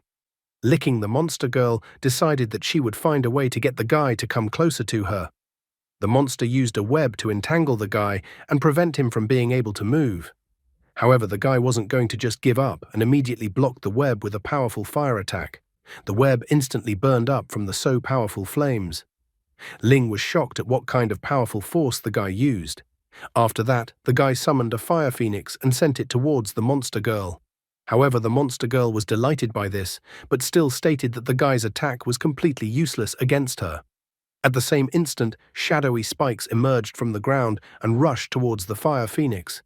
Licking the monster girl decided that she would find a way to get the guy to come closer to her. The monster used a web to entangle the guy and prevent him from being able to move. However, the guy wasn't going to just give up and immediately blocked the web with a powerful fire attack. The web instantly burned up from the so powerful flames. Ling was shocked at what kind of powerful force the guy used. After that, the guy summoned a fire phoenix and sent it towards the monster girl. However, the monster girl was delighted by this, but still stated that the guy's attack was completely useless against her. At the same instant, shadowy spikes emerged from the ground and rushed towards the fire phoenix.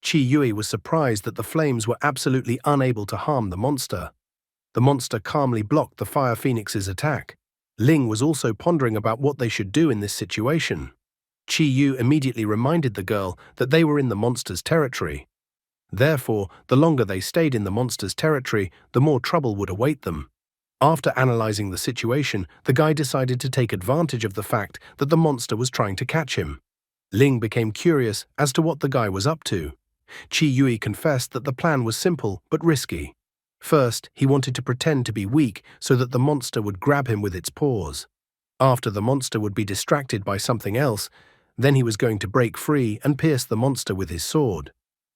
Qi Yui was surprised that the flames were absolutely unable to harm the monster. The monster calmly blocked the fire phoenix's attack. Ling was also pondering about what they should do in this situation. Qi Yu immediately reminded the girl that they were in the monster's territory. Therefore, the longer they stayed in the monster's territory, the more trouble would await them. After analyzing the situation, the guy decided to take advantage of the fact that the monster was trying to catch him. Ling became curious as to what the guy was up to. Qi Yui confessed that the plan was simple but risky. First, he wanted to pretend to be weak so that the monster would grab him with its paws. After the monster would be distracted by something else, then he was going to break free and pierce the monster with his sword.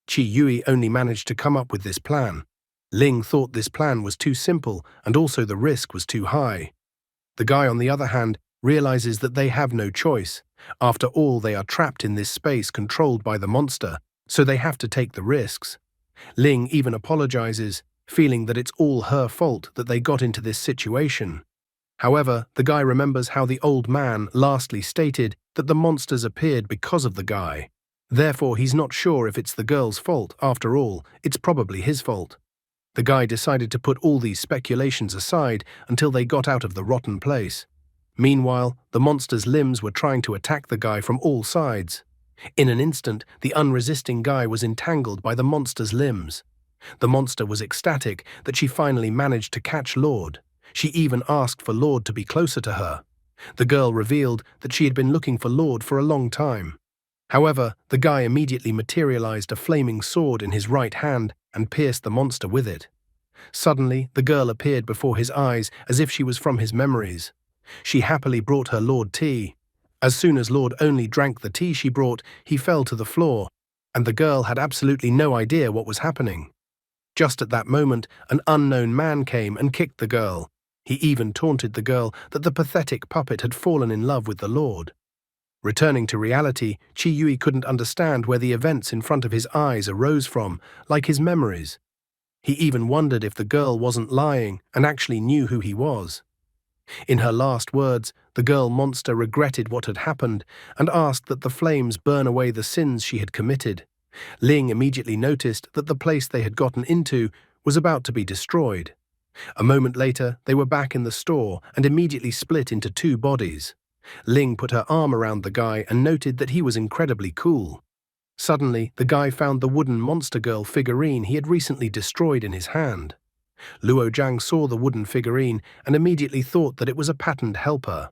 Qi Yui only managed to come up with this plan. Ling thought this plan was too simple and also the risk was too high. The guy, on the other hand, realizes that they have no choice. After all, they are trapped in this space controlled by the monster, so they have to take the risks. Ling even apologizes, feeling that it's all her fault that they got into this situation. However, the guy remembers how the old man lastly stated that the monsters appeared because of the guy. Therefore, he's not sure if it's the girl's fault. After all, it's probably his fault. The guy decided to put all these speculations aside until they got out of the rotten place. Meanwhile, the monster's limbs were trying to attack the guy from all sides. In an instant, the unresisting guy was entangled by the monster's limbs. The monster was ecstatic that she finally managed to catch Lord. She even asked for Lord to be closer to her. The girl revealed that she had been looking for Lord for a long time. However, the guy immediately materialized a flaming sword in his right hand and pierced the monster with it. Suddenly, the girl appeared before his eyes as if she was from his memories. She happily brought her Lord tea. As soon as Lord only drank the tea she brought, he fell to the floor, and the girl had absolutely no idea what was happening. Just at that moment, an unknown man came and kicked the girl. He even taunted the girl that the pathetic puppet had fallen in love with the Lord. Returning to reality, Qi Yui couldn't understand where the events in front of his eyes arose from, like his memories. He even wondered if the girl wasn't lying and actually knew who he was. In her last words, the girl monster regretted what had happened and asked that the flames burn away the sins she had committed. Ling immediately noticed that the place they had gotten into was about to be destroyed. A moment later, they were back in the store and immediately split into two bodies. Ling put her arm around the guy and noted that he was incredibly cool. Suddenly, the guy found the wooden monster girl figurine he had recently destroyed in his hand. Luo Zhang saw the wooden figurine and immediately thought that it was a patterned helper.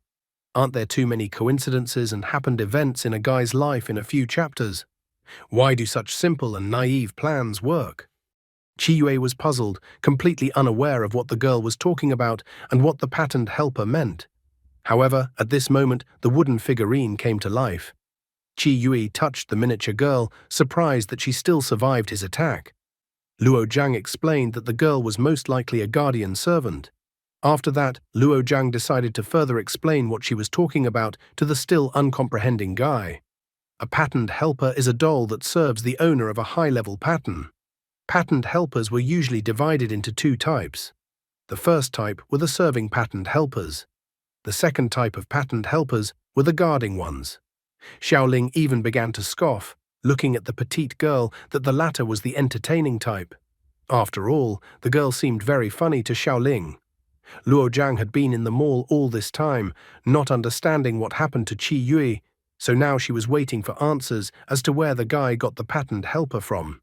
Aren't there too many coincidences and happened events in a guy's life in a few chapters? Why do such simple and naive plans work? Qi Yui was puzzled, completely unaware of what the girl was talking about and what the patterned helper meant. However, at this moment, the wooden figurine came to life. Qi Yui touched the miniature girl, surprised that she still survived his attack. Luo Zhang explained that the girl was most likely a guardian servant. After that, Luo Zhang decided to further explain what she was talking about to the still uncomprehending guy. A patterned helper is a doll that serves the owner of a high-level pattern. Patterned helpers were usually divided into two types. The first type were the serving patterned helpers. The second type of patterned helpers were the guarding ones. Xiaoling even began to scoff, looking at the petite girl, that the latter was the entertaining type. After all, the girl seemed very funny to Xiaoling. Luo Zhang had been in the mall all this time, not understanding what happened to Qi Yui, so now she was waiting for answers as to where the guy got the patterned helper from.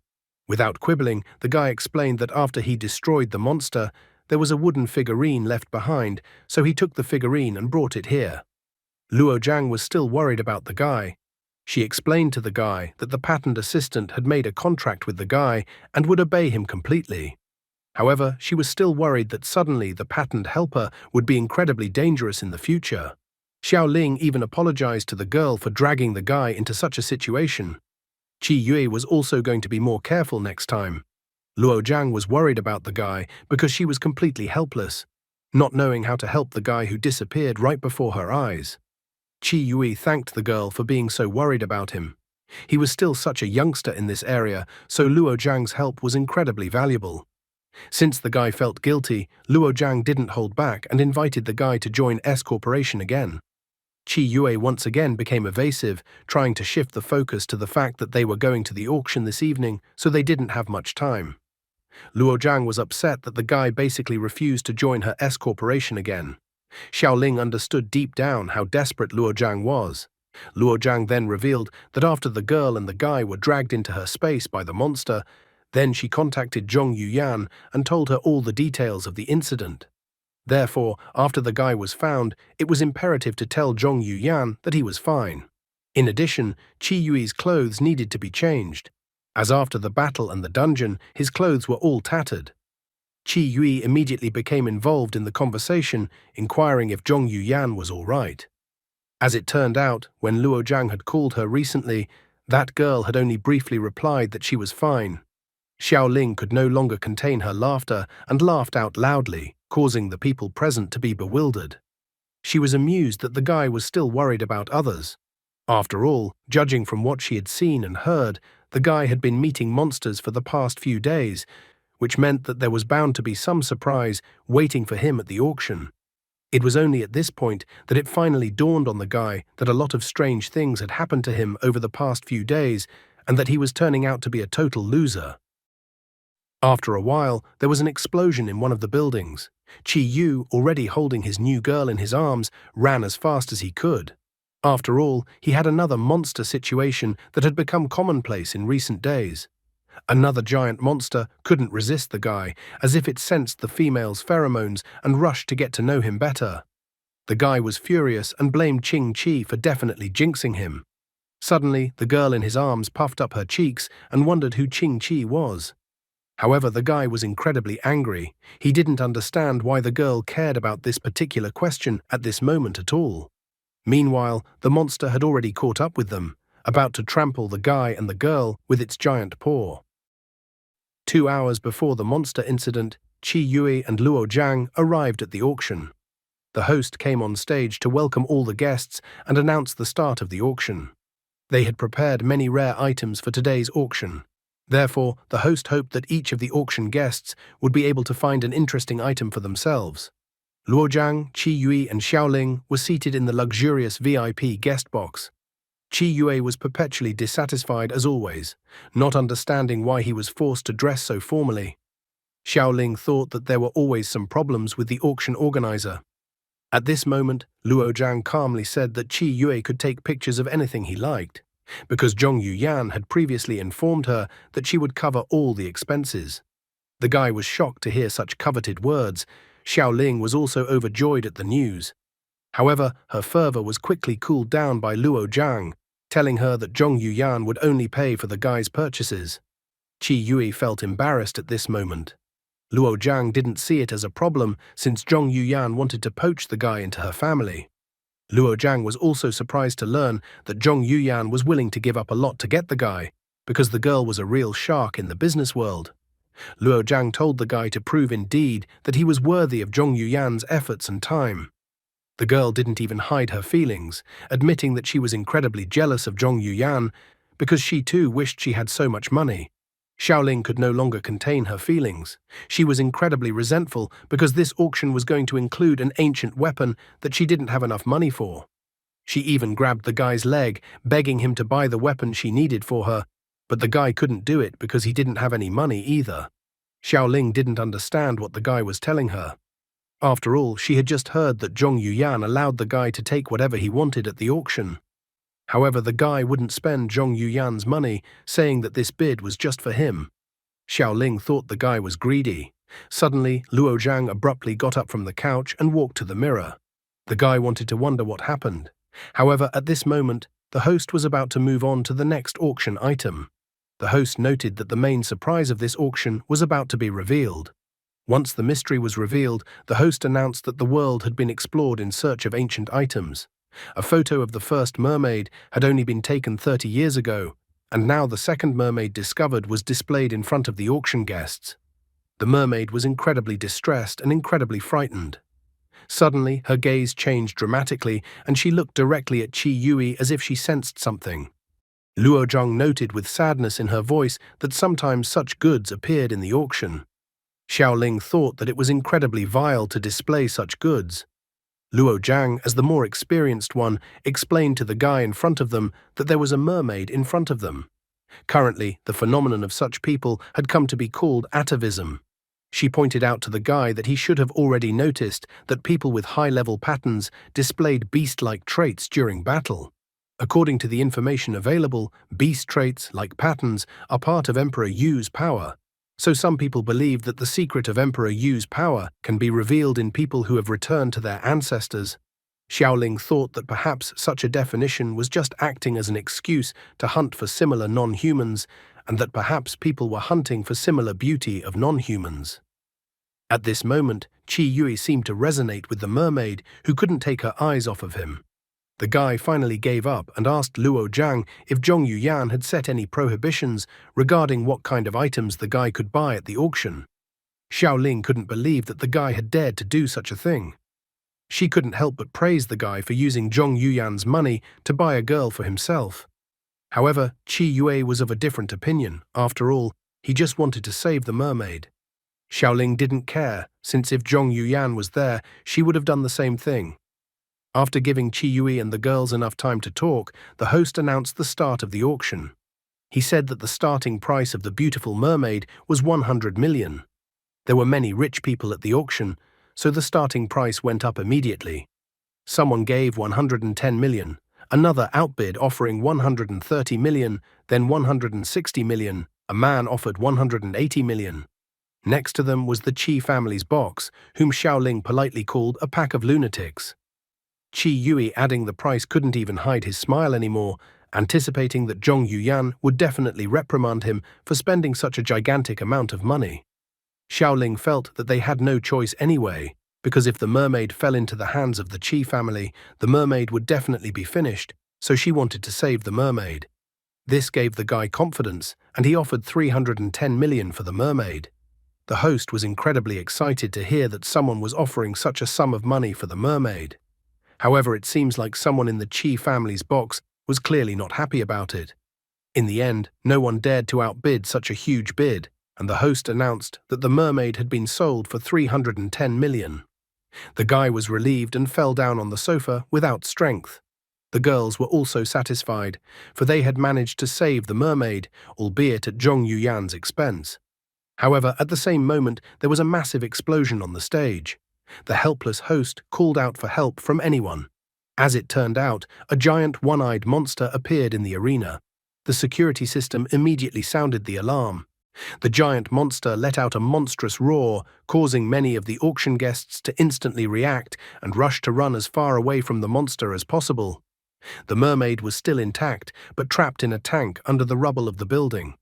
Without quibbling, the guy explained that after he destroyed the monster, there was a wooden figurine left behind, so he took the figurine and brought it here. Luo Zhang was still worried about the guy. She explained to the guy that the patent assistant had made a contract with the guy and would obey him completely. However, she was still worried that suddenly the patent helper would be incredibly dangerous in the future. Xiaoling even apologized to the girl for dragging the guy into such a situation. Qi Yue was also going to be more careful next time. Luo Zhang was worried about the guy because she was completely helpless, not knowing how to help the guy who disappeared right before her eyes. Qi Yue thanked the girl for being so worried about him. He was still such a youngster in this area, so Luo Zhang's help was incredibly valuable. Since the guy felt guilty, Luo Zhang didn't hold back and invited the guy to join S Corporation again. Qi Yue once again became evasive, trying to shift the focus to the fact that they were going to the auction this evening, so they didn't have much time. Luo Zhang was upset that the guy basically refused to join her S Corporation again. Xiaoling understood deep down how desperate Luo Zhang was. Luo Zhang then revealed that after the girl and the guy were dragged into her space by the monster, then she contacted Zhong Yuyan and told her all the details of the incident. Therefore, after the guy was found, it was imperative to tell Zhong Yuyan that he was fine. In addition, Qi Yue's clothes needed to be changed, as after the battle and the dungeon, his clothes were all tattered. Qi Yue immediately became involved in the conversation, inquiring if Zhong Yuyan was all right. As it turned out, when Luo Zhang had called her recently, that girl had only briefly replied that she was fine. Xiaoling could no longer contain her laughter and laughed out loudly, causing the people present to be bewildered. She was amused that the guy was still worried about others. After all, judging from what she had seen and heard, the guy had been meeting monsters for the past few days, which meant that there was bound to be some surprise waiting for him at the auction. It was only at this point that it finally dawned on the guy that a lot of strange things had happened to him over the past few days and that he was turning out to be a total loser. After a while, there was an explosion in one of the buildings. Qi Yu, already holding his new girl in his arms, ran as fast as he could. After all, he had another monster situation that had become commonplace in recent days. Another giant monster couldn't resist the guy, as if it sensed the female's pheromones and rushed to get to know him better. The guy was furious and blamed Qing Qi for definitely jinxing him. Suddenly, the girl in his arms puffed up her cheeks and wondered who Qing Qi was. However, the guy was incredibly angry. He didn't understand why the girl cared about this particular question at this moment at all. Meanwhile, the monster had already caught up with them, about to trample the guy and the girl with its giant paw. 2 hours before the monster incident, Qi Yue and Luo Zhang arrived at the auction. The host came on stage to welcome all the guests and announce the start of the auction. They had prepared many rare items for today's auction. Therefore, the host hoped that each of the auction guests would be able to find an interesting item for themselves. Luo Zhang, Qi Yue, and Xiaoling were seated in the luxurious VIP guest box. Qi Yue was perpetually dissatisfied as always, not understanding why he was forced to dress so formally. Xiaoling thought that there were always some problems with the auction organizer. At this moment, Luo Zhang calmly said that Qi Yue could take pictures of anything he liked, because Zhong Yuyan had previously informed her that she would cover all the expenses. The guy was shocked to hear such coveted words. Xiaoling was also overjoyed at the news. However, her fervor was quickly cooled down by Luo Zhang, telling her that Zhong Yuyan would only pay for the guy's purchases. Qi Yue felt embarrassed at this moment. Luo Zhang didn't see it as a problem since Zhong Yuyan wanted to poach the guy into her family. Luo Zhang was also surprised to learn that Zhong Yuyan was willing to give up a lot to get the guy, because the girl was a real shark in the business world. Luo Zhang told the guy to prove indeed that he was worthy of Zhong Yuyan's efforts and time. The girl didn't even hide her feelings, admitting that she was incredibly jealous of Zhong Yuyan because she too wished she had so much money. Xiaoling could no longer contain her feelings. She was incredibly resentful because this auction was going to include an ancient weapon that she didn't have enough money for. She even grabbed the guy's leg, begging him to buy the weapon she needed for her, but the guy couldn't do it because he didn't have any money either. Xiaoling didn't understand what the guy was telling her. After all, she had just heard that Zhong Yuyan allowed the guy to take whatever he wanted at the auction. However, the guy wouldn't spend Zhong Yuyan's money, saying that this bid was just for him. Xiaoling thought the guy was greedy. Suddenly, Luo Zhang abruptly got up from the couch and walked to the mirror. The guy wanted to wonder what happened. However, at this moment, the host was about to move on to the next auction item. The host noted that the main surprise of this auction was about to be revealed. Once the mystery was revealed, the host announced that the world had been explored in search of ancient items. A photo of the first mermaid had only been taken 30 years ago, and now the second mermaid discovered was displayed in front of the auction guests. The mermaid was incredibly distressed and incredibly frightened. Suddenly, her gaze changed dramatically, and she looked directly at Qi Yui as if she sensed something. Luo Zhang noted with sadness in her voice that sometimes such goods appeared in the auction. Xiaoling thought that it was incredibly vile to display such goods. Luo Zhang, as the more experienced one, explained to the guy in front of them that there was a mermaid in front of them. Currently, the phenomenon of such people had come to be called atavism. She pointed out to the guy that he should have already noticed that people with high-level patterns displayed beast-like traits during battle. According to the information available, beast traits, like patterns, are part of Emperor Yu's power. So some people believe that the secret of Emperor Yu's power can be revealed in people who have returned to their ancestors. Xiaoling thought that perhaps such a definition was just acting as an excuse to hunt for similar non-humans, and that perhaps people were hunting for similar beauty of non-humans. At this moment, Qi Yui seemed to resonate with the mermaid, who couldn't take her eyes off of him. The guy finally gave up and asked Luo Zhang if Zhong Yuyan had set any prohibitions regarding what kind of items the guy could buy at the auction. Xiaoling couldn't believe that the guy had dared to do such a thing. She couldn't help but praise the guy for using Zhong Yuyan's money to buy a girl for himself. However, Qi Yui was of a different opinion. After all, he just wanted to save the mermaid. Xiaoling didn't care, since if Zhong Yuyan was there, she would have done the same thing. After giving Qi Yui and the girls enough time to talk, the host announced the start of the auction. He said that the starting price of the beautiful mermaid was 100 million. There were many rich people at the auction, so the starting price went up immediately. Someone gave 110 million, another outbid offering 130 million, then 160 million, a man offered 180 million. Next to them was the Qi family's box, whom Xiaoling politely called a pack of lunatics. Qi Yui, adding the price, couldn't even hide his smile anymore, anticipating that Zhong Yuyan would definitely reprimand him for spending such a gigantic amount of money. Xiaoling felt that they had no choice anyway, because if the mermaid fell into the hands of the Qi family, the mermaid would definitely be finished, so she wanted to save the mermaid. This gave the guy confidence, and he offered 310 million for the mermaid. The host was incredibly excited to hear that someone was offering such a sum of money for the mermaid. However, it seems like someone in the Qi family's box was clearly not happy about it. In the end, no one dared to outbid such a huge bid, and the host announced that the mermaid had been sold for 310 million. The guy was relieved and fell down on the sofa without strength. The girls were also satisfied, for they had managed to save the mermaid, albeit at Zhong Yuyan's expense. However, at the same moment, there was a massive explosion on the stage. The helpless host called out for help from anyone. As it turned out, a giant one-eyed monster appeared in the arena. The security system immediately sounded the alarm. The giant monster let out a monstrous roar, causing many of the auction guests to instantly react and rush to run as far away from the monster as possible. The mermaid was still intact, but trapped in a tank under the rubble of the building.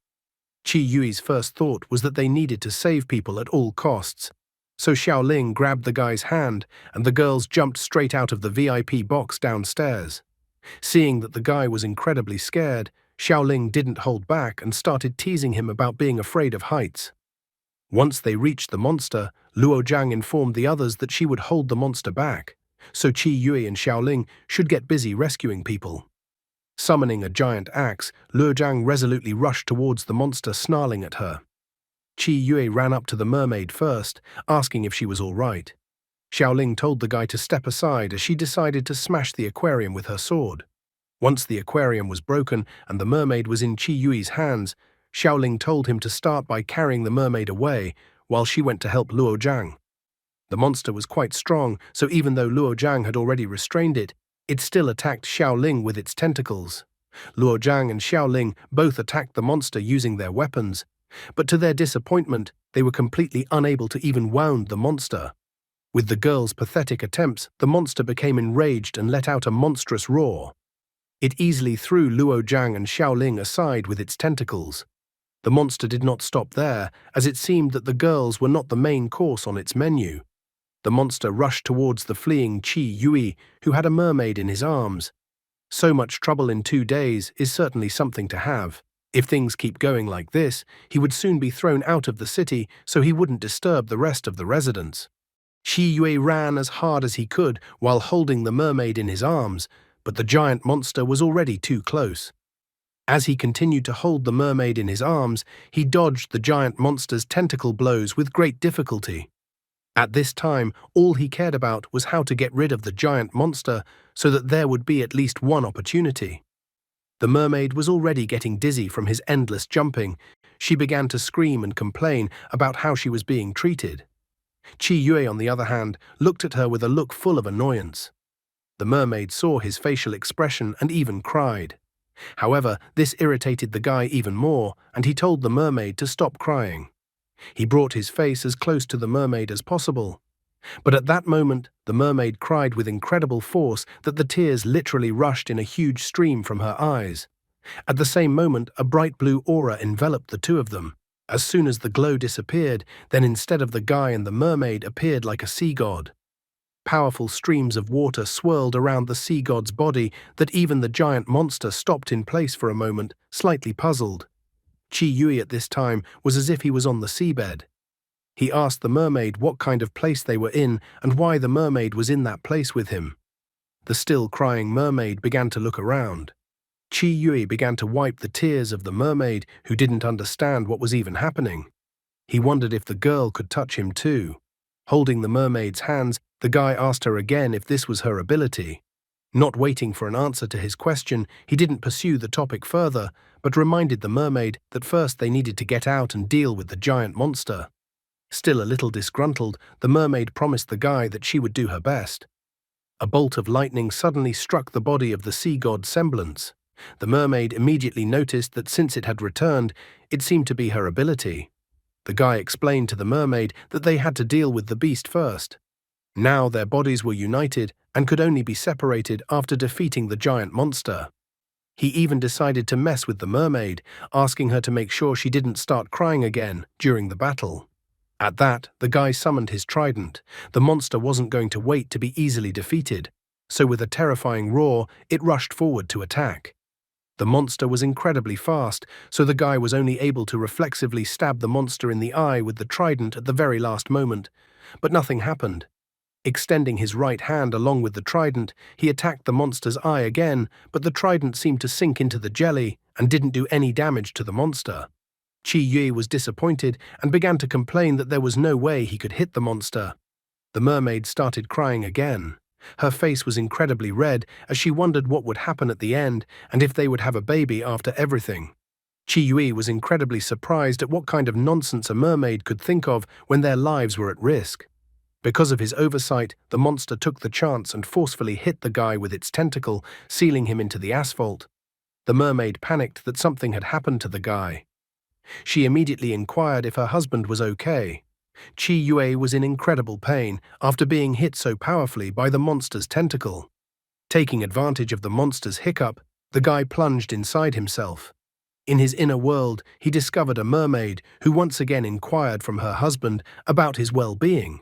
Qi Yui's first thought was that they needed to save people at all costs. So Xiaoling grabbed the guy's hand, and the girls jumped straight out of the VIP box downstairs. Seeing that the guy was incredibly scared, Xiaoling didn't hold back and started teasing him about being afraid of heights. Once they reached the monster, Luo Zhang informed the others that she would hold the monster back, so Qi Yui and Xiaoling should get busy rescuing people. Summoning a giant axe, Luo Zhang resolutely rushed towards the monster, snarling at her. Qi Yui ran up to the mermaid first, asking if she was all right. Xiaoling told the guy to step aside as she decided to smash the aquarium with her sword. Once the aquarium was broken and the mermaid was in Qi Yui's hands, Xiaoling told him to start by carrying the mermaid away while she went to help Luo Zhang. The monster was quite strong, so even though Luo Zhang had already restrained it, it still attacked Xiaoling with its tentacles. Luo Zhang and Xiaoling both attacked the monster using their weapons, but to their disappointment, they were completely unable to even wound the monster. With the girls' pathetic attempts, the monster became enraged and let out a monstrous roar. It easily threw Luo Jiang and Xiaoling aside with its tentacles. The monster did not stop there, as it seemed that the girls were not the main course on its menu. The monster rushed towards the fleeing Qi Yui, who had a mermaid in his arms. So much trouble in 2 days is certainly something to have. If things keep going like this, he would soon be thrown out of the city so he wouldn't disturb the rest of the residents. Qi Yui ran as hard as he could while holding the mermaid in his arms, but the giant monster was already too close. As he continued to hold the mermaid in his arms, he dodged the giant monster's tentacle blows with great difficulty. At this time, all he cared about was how to get rid of the giant monster so that there would be at least one opportunity. The mermaid was already getting dizzy from his endless jumping. She began to scream and complain about how she was being treated. Qi Yue, on the other hand, looked at her with a look full of annoyance. The mermaid saw his facial expression and even cried. However, this irritated the guy even more, and he told the mermaid to stop crying. He brought his face as close to the mermaid as possible. But at that moment, the mermaid cried with incredible force that the tears literally rushed in a huge stream from her eyes. At the same moment, a bright blue aura enveloped the two of them. As soon as the glow disappeared, then instead of the guy and the mermaid appeared like a sea god. Powerful streams of water swirled around the sea god's body that even the giant monster stopped in place for a moment, slightly puzzled. Qi Yui at this time was as if he was on the seabed. He asked the mermaid what kind of place they were in and why the mermaid was in that place with him. The still crying mermaid began to look around. Qi Yui began to wipe the tears of the mermaid, who didn't understand what was even happening. He wondered if the girl could touch him too. Holding the mermaid's hands, the guy asked her again if this was her ability. Not waiting for an answer to his question, he didn't pursue the topic further, but reminded the mermaid that first they needed to get out and deal with the giant monster. Still a little disgruntled, the mermaid promised the guy that she would do her best. A bolt of lightning suddenly struck the body of the sea god's semblance. The mermaid immediately noticed that since it had returned, it seemed to be her ability. The guy explained to the mermaid that they had to deal with the beast first. Now their bodies were united and could only be separated after defeating the giant monster. He even decided to mess with the mermaid, asking her to make sure she didn't start crying again during the battle. At that, the guy summoned his trident. The monster wasn't going to wait to be easily defeated, so with a terrifying roar, it rushed forward to attack. The monster was incredibly fast, so the guy was only able to reflexively stab the monster in the eye with the trident at the very last moment, but nothing happened. Extending his right hand along with the trident, he attacked the monster's eye again, but the trident seemed to sink into the jelly and didn't do any damage to the monster. Qi Yui was disappointed and began to complain that there was no way he could hit the monster. The mermaid started crying again. Her face was incredibly red as she wondered what would happen at the end and if they would have a baby after everything. Qi Yui was incredibly surprised at what kind of nonsense a mermaid could think of when their lives were at risk. Because of his oversight, the monster took the chance and forcefully hit the guy with its tentacle, sealing him into the asphalt. The mermaid panicked that something had happened to the guy. She immediately inquired if her husband was okay. Qi Yue was in incredible pain after being hit so powerfully by the monster's tentacle. Taking advantage of the monster's hiccup, the guy plunged inside himself. In his inner world, he discovered a mermaid who once again inquired from her husband about his well-being.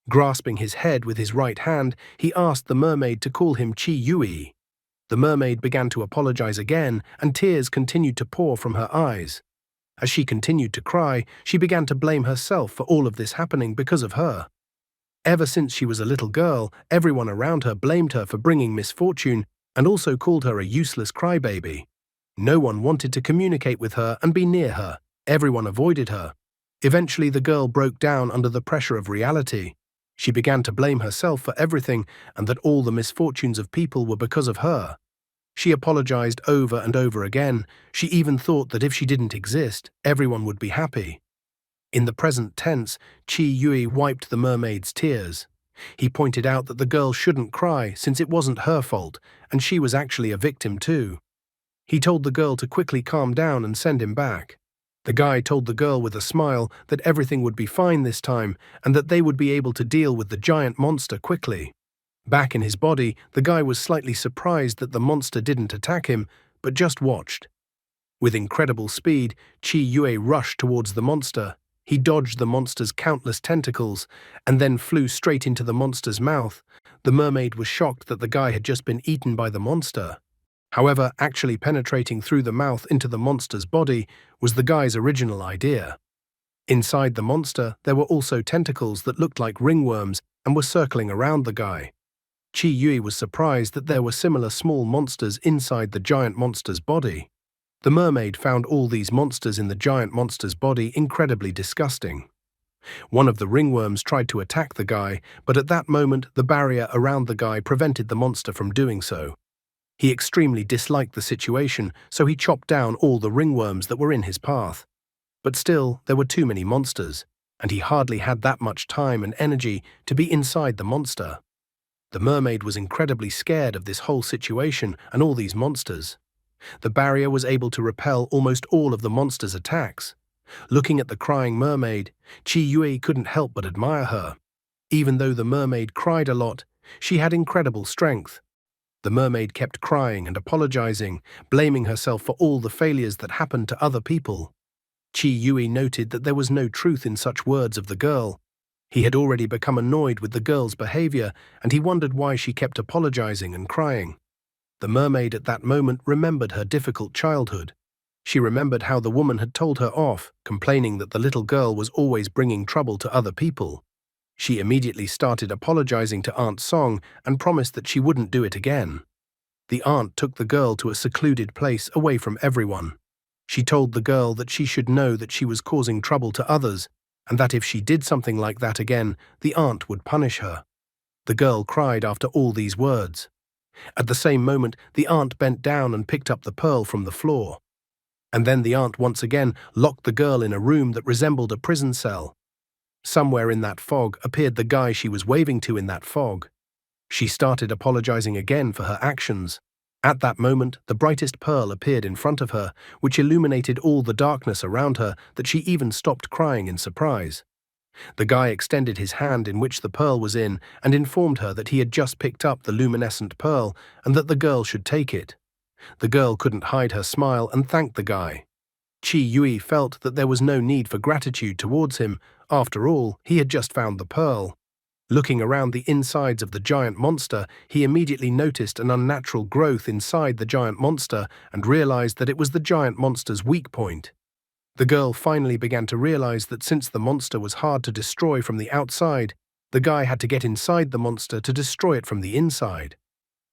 Grasping his head with his right hand, he asked the mermaid to call him Qi Yui. The mermaid began to apologize again, and tears continued to pour from her eyes. As she continued to cry, she began to blame herself for all of this happening because of her. Ever since she was a little girl, everyone around her blamed her for bringing misfortune and also called her a useless crybaby. No one wanted to communicate with her and be near her. Everyone avoided her. Eventually, the girl broke down under the pressure of reality. She began to blame herself for everything and that all the misfortunes of people were because of her. She apologized over and over again. She even thought that if she didn't exist, everyone would be happy. In the present tense, Qi Yui wiped the mermaid's tears. He pointed out that the girl shouldn't cry since it wasn't her fault, and she was actually a victim too. He told the girl to quickly calm down and send him back. The guy told the girl with a smile that everything would be fine this time and that they would be able to deal with the giant monster quickly. Back in his body, the guy was slightly surprised that the monster didn't attack him, but just watched. With incredible speed, Chi Yue rushed towards the monster. He dodged the monster's countless tentacles and then flew straight into the monster's mouth. The mermaid was shocked that the guy had just been eaten by the monster. However, actually penetrating through the mouth into the monster's body was the guy's original idea. Inside the monster, there were also tentacles that looked like ringworms and were circling around the guy. Chi Yue was surprised that there were similar small monsters inside the giant monster's body. The mermaid found all these monsters in the giant monster's body incredibly disgusting. One of the ringworms tried to attack the guy, but at that moment the barrier around the guy prevented the monster from doing so. He extremely disliked the situation, so he chopped down all the ringworms that were in his path. But still, there were too many monsters, and he hardly had that much time and energy to be inside the monster. The mermaid was incredibly scared of this whole situation and all these monsters. The barrier was able to repel almost all of the monster's attacks. Looking at the crying mermaid, Chi Yue couldn't help but admire her. Even though the mermaid cried a lot, she had incredible strength. The mermaid kept crying and apologizing, blaming herself for all the failures that happened to other people. Chi Yue noted that there was no truth in such words of the girl. He had already become annoyed with the girl's behavior, and he wondered why she kept apologizing and crying. The mermaid at that moment remembered her difficult childhood. She remembered how the woman had told her off, complaining that the little girl was always bringing trouble to other people. She immediately started apologizing to Aunt Song and promised that she wouldn't do it again. The aunt took the girl to a secluded place away from everyone. She told the girl that she should know that she was causing trouble to others, and that if she did something like that again, the aunt would punish her. The girl cried after all these words. At the same moment, the aunt bent down and picked up the pearl from the floor. And then the aunt once again locked the girl in a room that resembled a prison cell. Somewhere in that fog appeared the guy she was waving to in that fog. She started apologizing again for her actions. At that moment, the brightest pearl appeared in front of her, which illuminated all the darkness around her that she even stopped crying in surprise. The guy extended his hand in which the pearl was in and informed her that he had just picked up the luminescent pearl and that the girl should take it. The girl couldn't hide her smile and thanked the guy. Chi Yue felt that there was no need for gratitude towards him. After all, he had just found the pearl. Looking around the insides of the giant monster, he immediately noticed an unnatural growth inside the giant monster and realized that it was the giant monster's weak point. The girl finally began to realize that since the monster was hard to destroy from the outside, the guy had to get inside the monster to destroy it from the inside.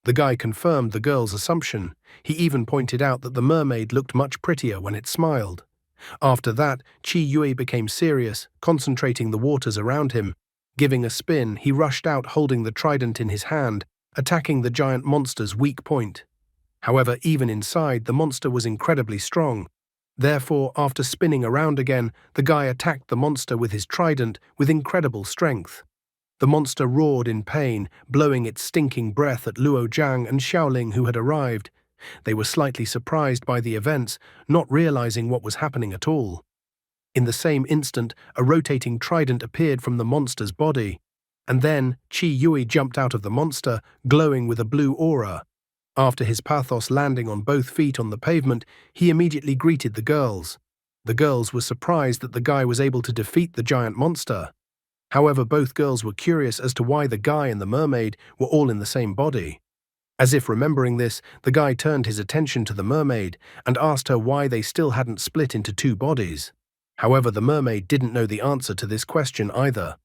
The guy confirmed the girl's assumption. He even pointed out that the mermaid looked much prettier when it smiled. After that, Chi Yue became serious, concentrating the waters around him. Giving a spin, he rushed out holding the trident in his hand, attacking the giant monster's weak point. However, even inside, the monster was incredibly strong. Therefore, after spinning around again, the guy attacked the monster with his trident with incredible strength. The monster roared in pain, blowing its stinking breath at Luo Jiang and Xiaoling who had arrived. They were slightly surprised by the events, not realizing what was happening at all. In the same instant, a rotating trident appeared from the monster's body. And then, Chi Yue jumped out of the monster, glowing with a blue aura. After his pathos landing on both feet on the pavement, he immediately greeted the girls. The girls were surprised that the guy was able to defeat the giant monster. However, both girls were curious as to why the guy and the mermaid were all in the same body. As if remembering this, the guy turned his attention to the mermaid and asked her why they still hadn't split into two bodies. However, the mermaid didn't know the answer to this question either.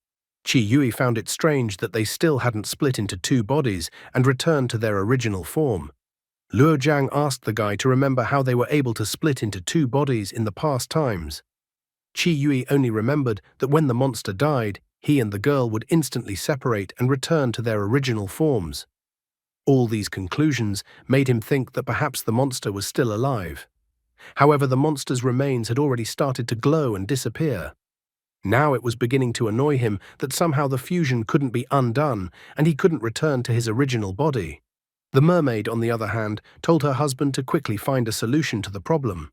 Chi Yue found it strange that they still hadn't split into two bodies and returned to their original form. Luo Jiang asked the guy to remember how they were able to split into two bodies in the past times. Chi Yue only remembered that when the monster died, he and the girl would instantly separate and return to their original forms. All these conclusions made him think that perhaps the monster was still alive. However, the monster's remains had already started to glow and disappear. Now it was beginning to annoy him that somehow the fusion couldn't be undone and he couldn't return to his original body. The mermaid, on the other hand, told her husband to quickly find a solution to the problem.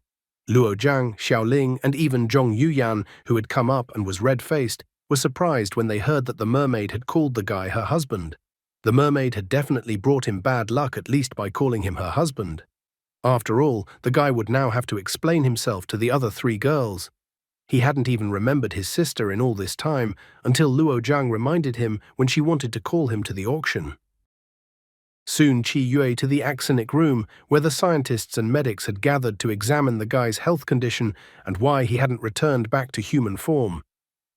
Luo Jiang, Xiaoling, and even Zhong Yuyan, who had come up and was red-faced, were surprised when they heard that the mermaid had called the guy her husband. The mermaid had definitely brought him bad luck, at least by calling him her husband. After all, the guy would now have to explain himself to the other three girls. He hadn't even remembered his sister in all this time until Luo Zhang reminded him when she wanted to call him to the auction. Soon Qi Yue to the axonic room, where the scientists and medics had gathered to examine the guy's health condition and why he hadn't returned back to human form.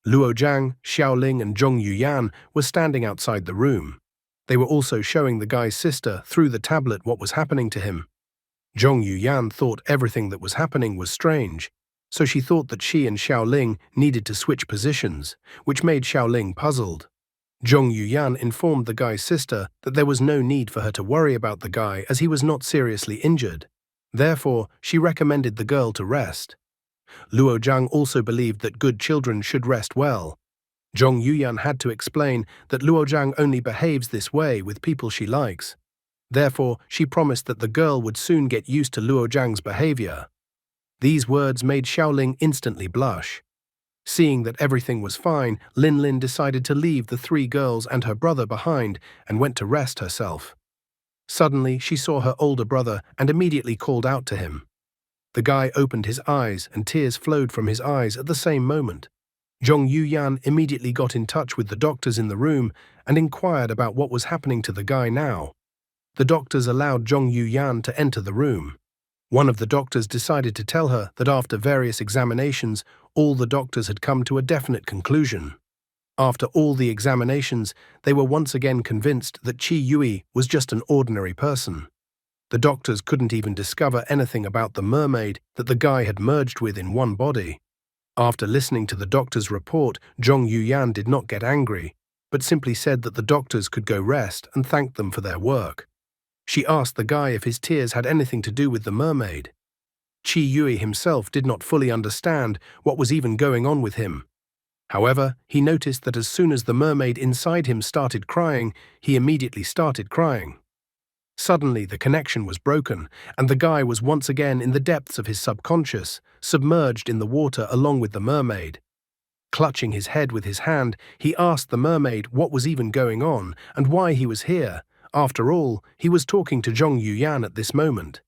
Luo Zhang, Xiaoling and Zhong Yuyan were standing outside the room. They were also showing the guy's sister through the tablet what was happening to him. Zhong Yuyan thought everything that was happening was strange, so she thought that she and Xiaoling needed to switch positions, which made Xiaoling puzzled. Zhong Yuyan informed the guy's sister that there was no need for her to worry about the guy as he was not seriously injured. Therefore, she recommended the girl to rest. Luo Zhang also believed that good children should rest well. Zhong Yuyan had to explain that Luo Zhang only behaves this way with people she likes. Therefore, she promised that the girl would soon get used to Luo Zhang's behavior. These words made Xiaoling instantly blush. Seeing that everything was fine, Lin Lin decided to leave the three girls and her brother behind and went to rest herself. Suddenly, she saw her older brother and immediately called out to him. The guy opened his eyes and tears flowed from his eyes at the same moment. Zhong Yuyan immediately got in touch with the doctors in the room and inquired about what was happening to the guy now. The doctors allowed Zhong Yuyan to enter the room. One of the doctors decided to tell her that after various examinations, all the doctors had come to a definite conclusion. After all the examinations, they were once again convinced that Qi Yue was just an ordinary person. The doctors couldn't even discover anything about the mermaid that the guy had merged with in one body. After listening to the doctor's report, Zhong Yuyan did not get angry, but simply said that the doctors could go rest and thanked them for their work. She asked the guy if his tears had anything to do with the mermaid. Qi Yue himself did not fully understand what was even going on with him. However, he noticed that as soon as the mermaid inside him started crying, he immediately started crying. Suddenly, the connection was broken, and the guy was once again in the depths of his subconscious, submerged in the water along with the mermaid. Clutching his head with his hand, he asked the mermaid what was even going on and why he was here. After all, he was talking to Zhong Yuyan at this moment.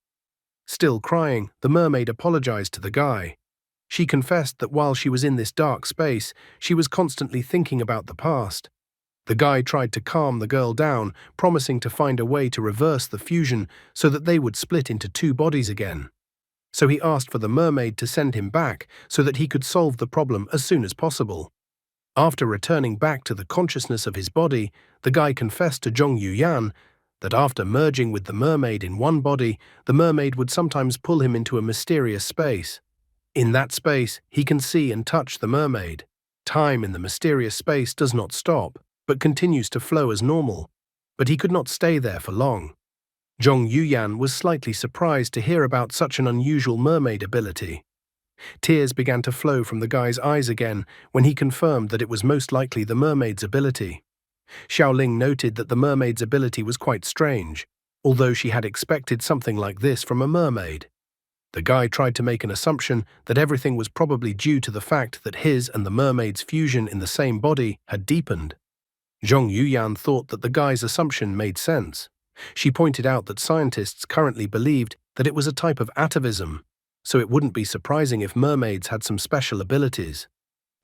Still crying, the mermaid apologized to the guy. She confessed that while she was in this dark space, she was constantly thinking about the past. The guy tried to calm the girl down, promising to find a way to reverse the fusion so that they would split into two bodies again. So he asked for the mermaid to send him back so that he could solve the problem as soon as possible. After returning back to the consciousness of his body, the guy confessed to Zhong Yuyan that after merging with the mermaid in one body, the mermaid would sometimes pull him into a mysterious space. In that space, he can see and touch the mermaid. Time in the mysterious space does not stop, but continues to flow as normal. But he could not stay there for long. Zhong Yuyan was slightly surprised to hear about such an unusual mermaid ability. Tears began to flow from the guy's eyes again when he confirmed that it was most likely the mermaid's ability. Xiaoling noted that the mermaid's ability was quite strange, although she had expected something like this from a mermaid. The guy tried to make an assumption that everything was probably due to the fact that his and the mermaid's fusion in the same body had deepened. Zhong Yuyan thought that the guy's assumption made sense. She pointed out that scientists currently believed that it was a type of atavism, so it wouldn't be surprising if mermaids had some special abilities.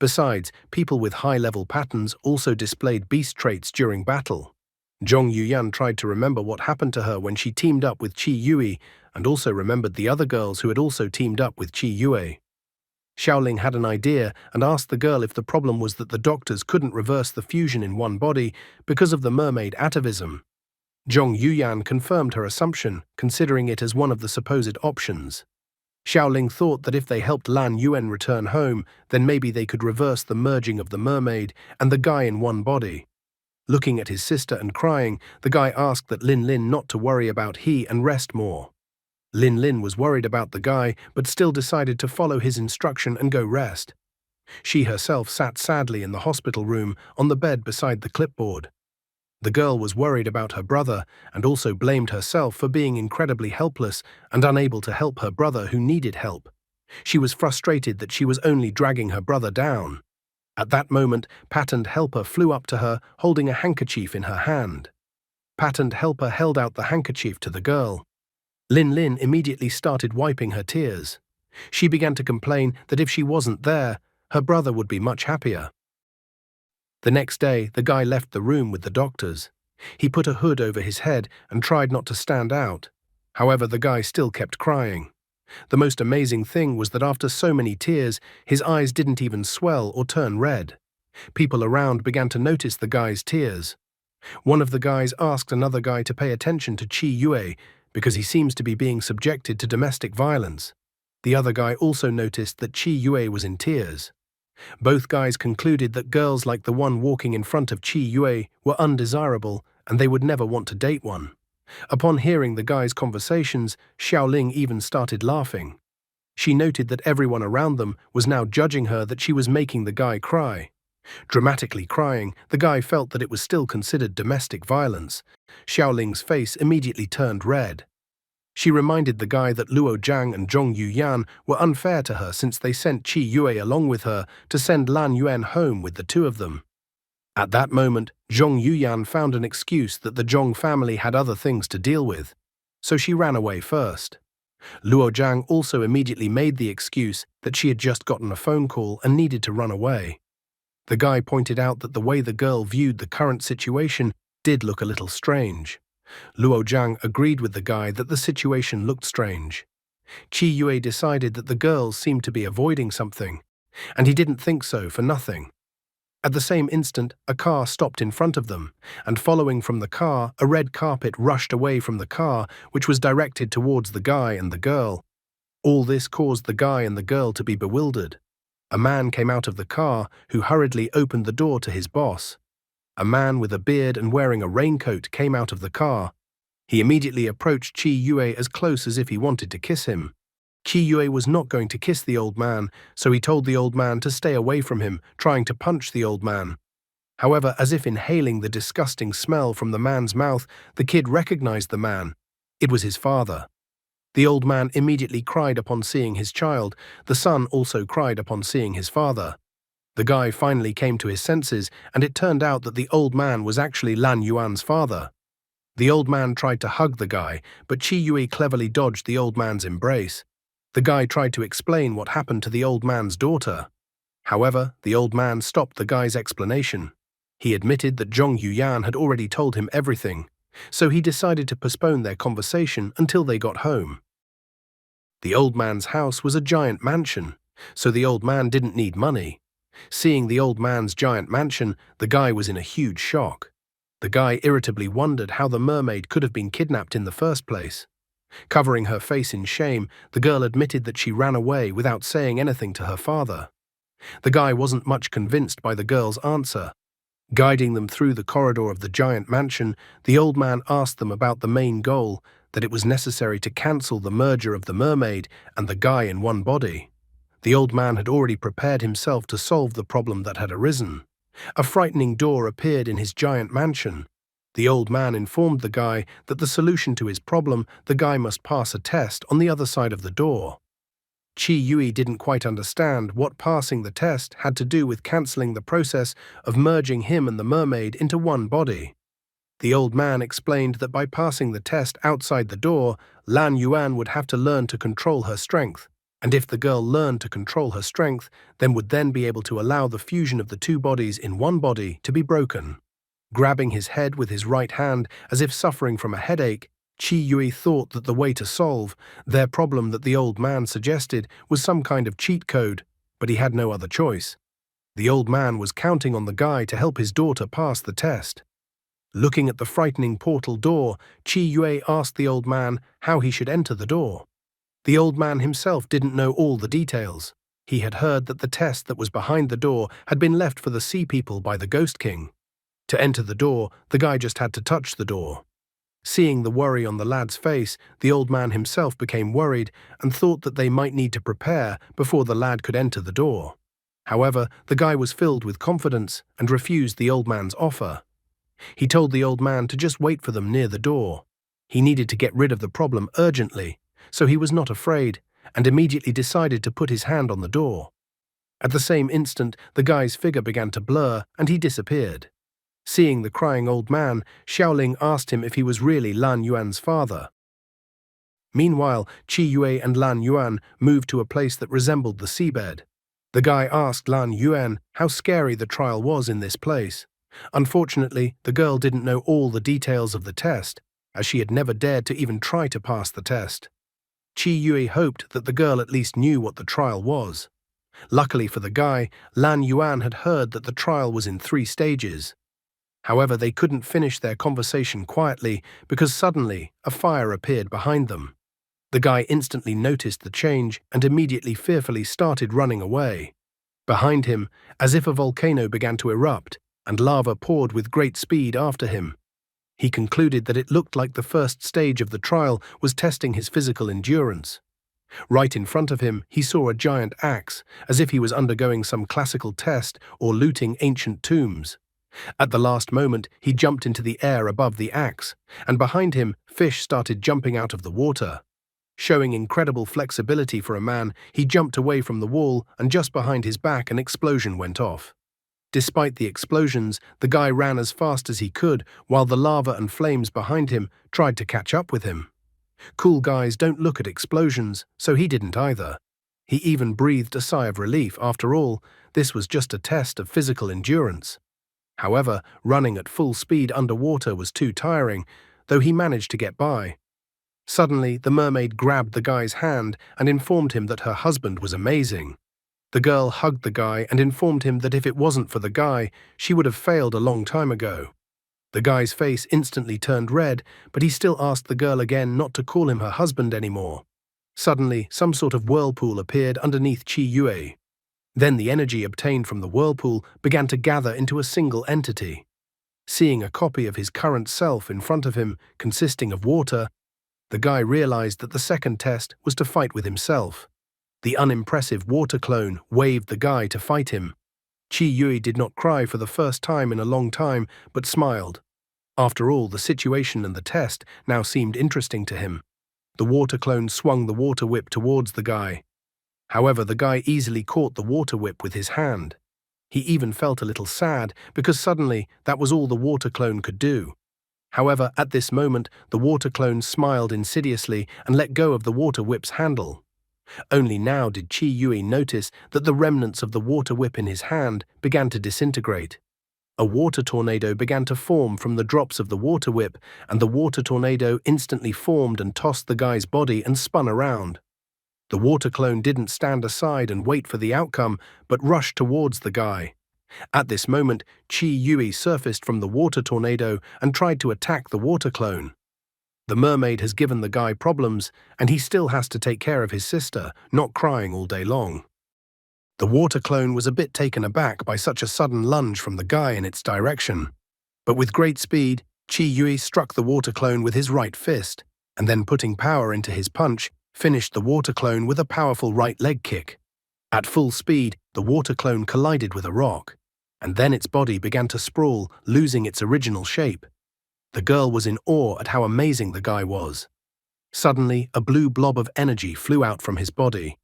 Besides, people with high-level patterns also displayed beast traits during battle. Zhong Yuyan tried to remember what happened to her when she teamed up with Qi Yue, and also remembered the other girls who had also teamed up with Qi Yue. Xiaoling had an idea and asked the girl if the problem was that the doctors couldn't reverse the fusion in one body because of the mermaid atavism. Zhong Yuyan confirmed her assumption, considering it as one of the supposed options. Xiaoling thought that if they helped Lan Yuan return home, then maybe they could reverse the merging of the mermaid and the guy in one body. Looking at his sister and crying, the guy asked that Lin Lin not to worry about he and rest more. Lin Lin was worried about the guy, but still decided to follow his instruction and go rest. She herself sat sadly in the hospital room on the bed beside the clipboard. The girl was worried about her brother and also blamed herself for being incredibly helpless and unable to help her brother who needed help. She was frustrated that she was only dragging her brother down. At that moment, Patterned Helper flew up to her, holding a handkerchief in her hand. Patent helper held out the handkerchief to the girl. Lin Lin immediately started wiping her tears. She began to complain that if she wasn't there, her brother would be much happier. The next day, the guy left the room with the doctors. He put a hood over his head and tried not to stand out. However, the guy still kept crying. The most amazing thing was that after so many tears, his eyes didn't even swell or turn red. People around began to notice the guy's tears. One of the guys asked another guy to pay attention to Qi Yue because he seems to be being subjected to domestic violence. The other guy also noticed that Qi Yue was in tears. Both guys concluded that girls like the one walking in front of Qi Yue were undesirable and they would never want to date one. Upon hearing the guys' conversations, Xiaoling even started laughing. She noted that everyone around them was now judging her that she was making the guy cry. Dramatically crying, the guy felt that it was still considered domestic violence. Xiaoling's face immediately turned red. She reminded the guy that Luo Zhang and Zhong Yuyan were unfair to her since they sent Qi Yue along with her to send Lan Yuan home with the two of them. At that moment, Zhong Yuyan found an excuse that the Zhong family had other things to deal with, so she ran away first. Luo Zhang also immediately made the excuse that she had just gotten a phone call and needed to run away. The guy pointed out that the way the girl viewed the current situation did look a little strange. Luo Zhang agreed with the guy that the situation looked strange. Qi Yue decided that the girls seemed to be avoiding something, and he didn't think so for nothing. At the same instant, a car stopped in front of them, and following from the car, a red carpet rushed away from the car, which was directed towards the guy and the girl. All this caused the guy and the girl to be bewildered. A man came out of the car, who hurriedly opened the door to his boss. A man with a beard and wearing a raincoat came out of the car. He immediately approached Qi Yue as close as if he wanted to kiss him. Qi Yue was not going to kiss the old man, so he told the old man to stay away from him, trying to punch the old man. However, as if inhaling the disgusting smell from the man's mouth, the kid recognized the man. It was his father. The old man immediately cried upon seeing his child. The son also cried upon seeing his father. The guy finally came to his senses, and it turned out that the old man was actually Lan Yuan's father. The old man tried to hug the guy, but Qi Yue cleverly dodged the old man's embrace. The guy tried to explain what happened to the old man's daughter. However, the old man stopped the guy's explanation. He admitted that Zhong Yuyan had already told him everything, so he decided to postpone their conversation until they got home. The old man's house was a giant mansion, so the old man didn't need money. Seeing the old man's giant mansion, the guy was in a huge shock. The guy irritably wondered how the mermaid could have been kidnapped in the first place. Covering her face in shame, the girl admitted that she ran away without saying anything to her father. The guy wasn't much convinced by the girl's answer. Guiding them through the corridor of the giant mansion, the old man asked them about the main goal, that it was necessary to cancel the merger of the mermaid and the guy in one body. The old man had already prepared himself to solve the problem that had arisen. A frightening door appeared in his giant mansion. The old man informed the guy that the solution to his problem, the guy must pass a test on the other side of the door. Qi Yue didn't quite understand what passing the test had to do with cancelling the process of merging him and the mermaid into one body. The old man explained that by passing the test outside the door, Lan Yuan would have to learn to control her strength, and if the girl learned to control her strength, then would then be able to allow the fusion of the two bodies in one body to be broken. Grabbing his head with his right hand as if suffering from a headache, Qi Yue thought that the way to solve their problem that the old man suggested was some kind of cheat code, but he had no other choice. The old man was counting on the guy to help his daughter pass the test. Looking at the frightening portal door, Qi Yue asked the old man how he should enter the door. The old man himself didn't know all the details. He had heard that the test that was behind the door had been left for the sea people by the Ghost King. To enter the door, the guy just had to touch the door. Seeing the worry on the lad's face, the old man himself became worried and thought that they might need to prepare before the lad could enter the door. However, the guy was filled with confidence and refused the old man's offer. He told the old man to just wait for them near the door. He needed to get rid of the problem urgently, so he was not afraid and immediately decided to put his hand on the door. At the same instant, the guy's figure began to blur and he disappeared. Seeing the crying old man, Xiaoling asked him if he was really Lan Yuan's father. Meanwhile, Qi Yue and Lan Yuan moved to a place that resembled the seabed. The guy asked Lan Yuan how scary the trial was in this place. Unfortunately, the girl didn't know all the details of the test, as she had never dared to even try to pass the test. Qi Yue hoped that the girl at least knew what the trial was. Luckily for the guy, Lan Yuan had heard that the trial was in 3 stages. However, they couldn't finish their conversation quietly because suddenly a fire appeared behind them. The guy instantly noticed the change and immediately fearfully started running away. Behind him, as if a volcano began to erupt, and lava poured with great speed after him. He concluded that it looked like the first stage of the trial was testing his physical endurance. Right in front of him, he saw a giant axe, as if he was undergoing some classical test or looting ancient tombs. At the last moment, he jumped into the air above the axe, and behind him, fish started jumping out of the water. Showing incredible flexibility for a man, he jumped away from the wall, and just behind his back an explosion went off. Despite the explosions, the guy ran as fast as he could, while the lava and flames behind him tried to catch up with him. Cool guys don't look at explosions, so he didn't either. He even breathed a sigh of relief. After all, this was just a test of physical endurance. However, running at full speed underwater was too tiring, though he managed to get by. Suddenly, the mermaid grabbed the guy's hand and informed him that her husband was amazing. The girl hugged the guy and informed him that if it wasn't for the guy, she would have failed a long time ago. The guy's face instantly turned red, but he still asked the girl again not to call him her husband anymore. Suddenly, some sort of whirlpool appeared underneath Qi Yue. Then the energy obtained from the whirlpool began to gather into a single entity. Seeing a copy of his current self in front of him, consisting of water, the guy realized that the second test was to fight with himself. The unimpressive water clone waved the guy to fight him. Qi Yue did not cry for the first time in a long time, but smiled. After all, the situation and the test now seemed interesting to him. The water clone swung the water whip towards the guy. However, the guy easily caught the water whip with his hand. He even felt a little sad because suddenly that was all the water clone could do. However, at this moment, the water clone smiled insidiously and let go of the water whip's handle. Only now did Qi Yue notice that the remnants of the water whip in his hand began to disintegrate. A water tornado began to form from the drops of the water whip, and the water tornado instantly formed and tossed the guy's body and spun around. The water clone didn't stand aside and wait for the outcome, but rushed towards the guy. At this moment, Qi Yue surfaced from the water tornado and tried to attack the water clone. The mermaid has given the guy problems, and he still has to take care of his sister, not crying all day long. The water clone was a bit taken aback by such a sudden lunge from the guy in its direction. But with great speed, Qi Yue struck the water clone with his right fist, and then putting power into his punch, finished the water clone with a powerful right leg kick. At full speed, the water clone collided with a rock, and then its body began to sprawl, losing its original shape. The girl was in awe at how amazing the guy was. Suddenly, a blue blob of energy flew out from his body.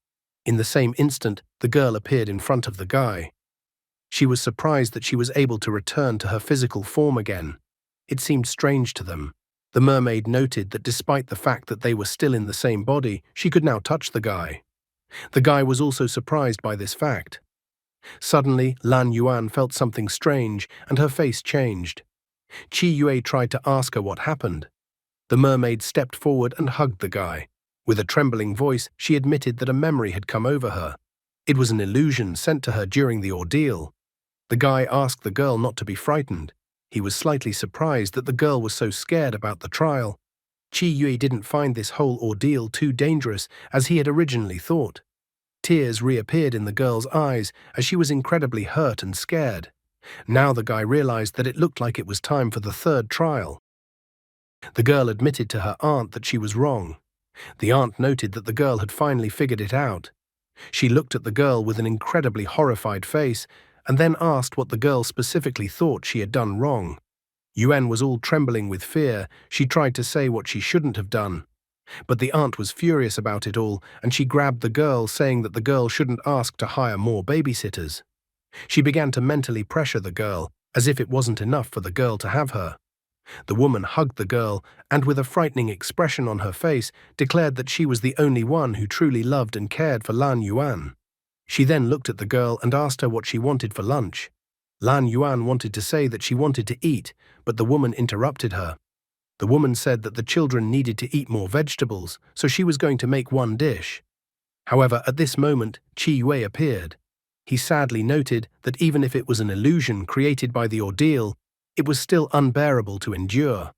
In the same instant, the girl appeared in front of the guy. She was surprised that she was able to return to her physical form again. It seemed strange to them. The mermaid noted that despite the fact that they were still in the same body, she could now touch the guy. The guy was also surprised by this fact. Suddenly, Lan Yuan felt something strange, and her face changed. Qi Yue tried to ask her what happened. The mermaid stepped forward and hugged the guy. With a trembling voice, she admitted that a memory had come over her. It was an illusion sent to her during the ordeal. The guy asked the girl not to be frightened. He was slightly surprised that the girl was so scared about the trial. Qi Yue didn't find this whole ordeal too dangerous as he had originally thought. Tears reappeared in the girl's eyes as she was incredibly hurt and scared. Now the guy realized that it looked like it was time for the third trial. The girl admitted to her aunt that she was wrong. The aunt noted that the girl had finally figured it out. She looked at the girl with an incredibly horrified face and then asked what the girl specifically thought she had done wrong. Yuan was all trembling with fear. She tried to say what she shouldn't have done. But the aunt was furious about it all, and she grabbed the girl, saying that the girl shouldn't ask to hire more babysitters. She began to mentally pressure the girl, As if it wasn't enough for the girl to have her, the woman hugged the girl and, with a frightening expression on her face, declared that she was the only one who truly loved and cared for Lan Yuan. She then looked at the girl and asked her what she wanted for lunch. Lan Yuan wanted to say that she wanted to eat, but the woman interrupted her. The woman said that the children needed to eat more vegetables, so she was going to make one dish. However, at this moment, Qi Yue appeared. He sadly noted that even if it was an illusion created by the ordeal, it was still unbearable to endure.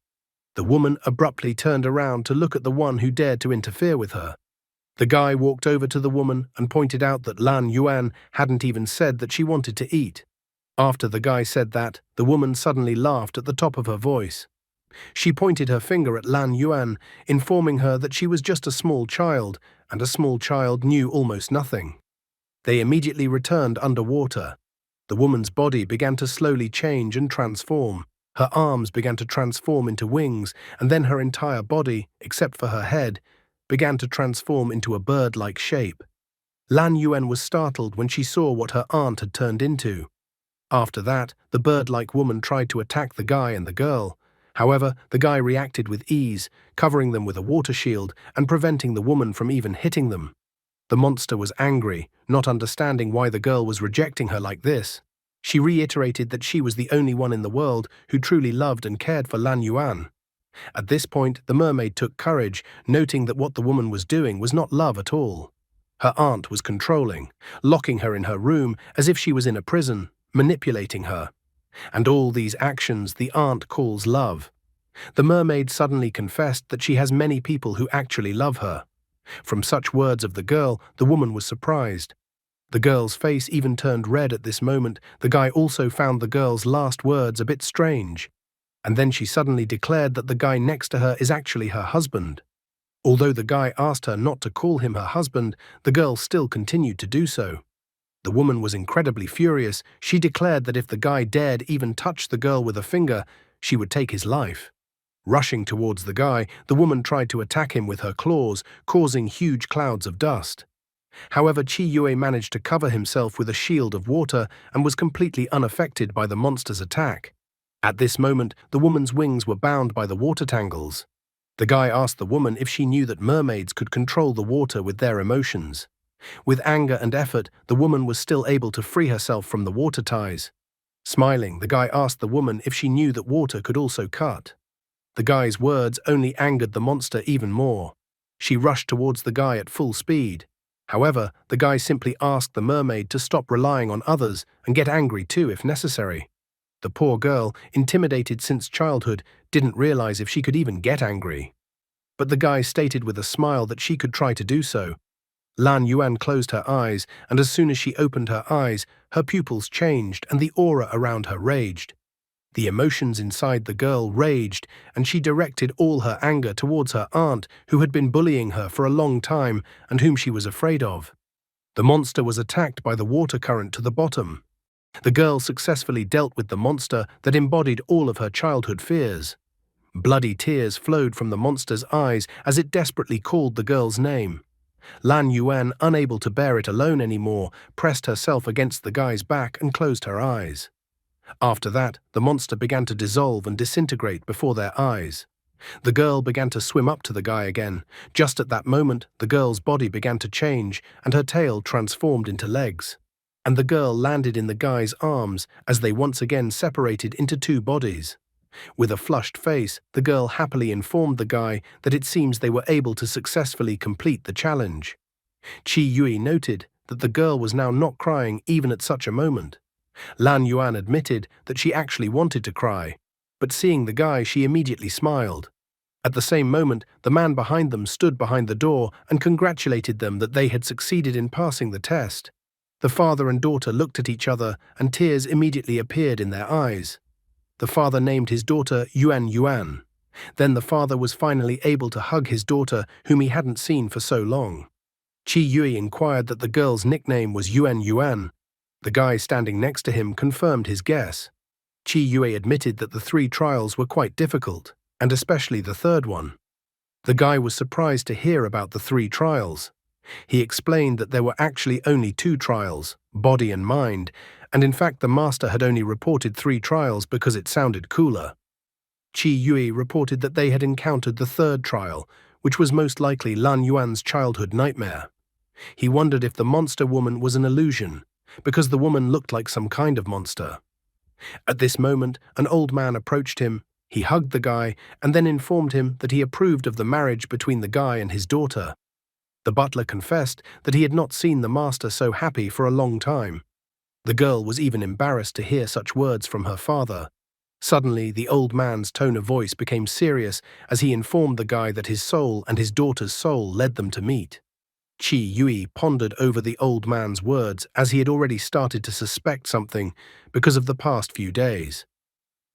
The woman abruptly turned around to look at the one who dared to interfere with her. The guy walked over to the woman and pointed out that Lan Yuan hadn't even said that she wanted to eat. After the guy said that, the woman suddenly laughed at the top of her voice. She pointed her finger at Lan Yuan, informing her that she was just a small child, and a small child knew almost nothing. They immediately returned underwater. The woman's body began to slowly change and transform. Her arms began to transform into wings, and then her entire body, except for her head, began to transform into a bird-like shape. Lan Yuan was startled when she saw what her aunt had turned into. After that, the bird-like woman tried to attack the guy and the girl. However, the guy reacted with ease, covering them with a water shield and preventing the woman from even hitting them. The monster was angry, not understanding why the girl was rejecting her like this. She reiterated that she was the only one in the world who truly loved and cared for Lan Yuan. At this point, the mermaid took courage, noting that what the woman was doing was not love at all. Her aunt was controlling, locking her in her room as if she was in a prison, manipulating her. And all these actions the aunt calls love. The mermaid suddenly confessed that she has many people who actually love her. From such words of the girl, the woman was surprised. The girl's face even turned red at this moment. The guy also found the girl's last words a bit strange. And then she suddenly declared that the guy next to her is actually her husband. Although the guy asked her not to call him her husband, the girl still continued to do so. The woman was incredibly furious. She declared that if the guy dared even touch the girl with a finger, she would take his life. Rushing towards the guy, the woman tried to attack him with her claws, causing huge clouds of dust. However, Qi Yue managed to cover himself with a shield of water and was completely unaffected by the monster's attack. At this moment, the woman's wings were bound by the water tangles. The guy asked the woman if she knew that mermaids could control the water with their emotions. With anger and effort, the woman was still able to free herself from the water ties. Smiling, the guy asked the woman if she knew that water could also cut. The guy's words only angered the monster even more. She rushed towards the guy at full speed. However, the guy simply asked the mermaid to stop relying on others and get angry too if necessary. The poor girl, intimidated since childhood, didn't realize if she could even get angry. But the guy stated with a smile that she could try to do so. Lan Yuan closed her eyes, and as soon as she opened her eyes, her pupils changed and the aura around her raged. The emotions inside the girl raged, and she directed all her anger towards her aunt, who had been bullying her for a long time and whom she was afraid of. The monster was attacked by the water current to the bottom. The girl successfully dealt with the monster that embodied all of her childhood fears. Bloody tears flowed from the monster's eyes as it desperately called the girl's name. Lan Yuan, unable to bear it alone anymore, pressed herself against the guy's back and closed her eyes. After that, the monster began to dissolve and disintegrate before their eyes. The girl began to swim up to the guy again. Just at that moment, the girl's body began to change and her tail transformed into legs. And the girl landed in the guy's arms as they once again separated into two bodies. With a flushed face, the girl happily informed the guy that it seems they were able to successfully complete the challenge. Qi Yue noted that the girl was now not crying even at such a moment. Lan Yuan admitted that she actually wanted to cry, but seeing the guy, she immediately smiled. At the same moment, the man behind them stood behind the door and congratulated them that they had succeeded in passing the test. The father and daughter looked at each other, and tears immediately appeared in their eyes. The father named his daughter Yuan Yuan. Then the father was finally able to hug his daughter, whom he hadn't seen for so long. Qi Yue inquired that the girl's nickname was Yuan Yuan. The guy standing next to him confirmed his guess. Qi Yue admitted that the 3 trials were quite difficult, and especially the third one. The guy was surprised to hear about the 3 trials. He explained that there were actually only 2 trials, body and mind, And in fact, the master had only reported 3 trials because it sounded cooler. Qi Yui reported that they had encountered the 3rd trial, which was most likely Lan Yuan's childhood nightmare. He wondered if the monster woman was an illusion, because the woman looked like some kind of monster. At this moment, an old man approached him. He hugged the guy and then informed him that he approved of the marriage between the guy and his daughter. The butler confessed that he had not seen the master so happy for a long time. The girl was even embarrassed to hear such words from her father. Suddenly, the old man's tone of voice became serious as he informed the guy that his soul and his daughter's soul led them to meet. Qi Yui pondered over the old man's words as he had already started to suspect something because of the past few days.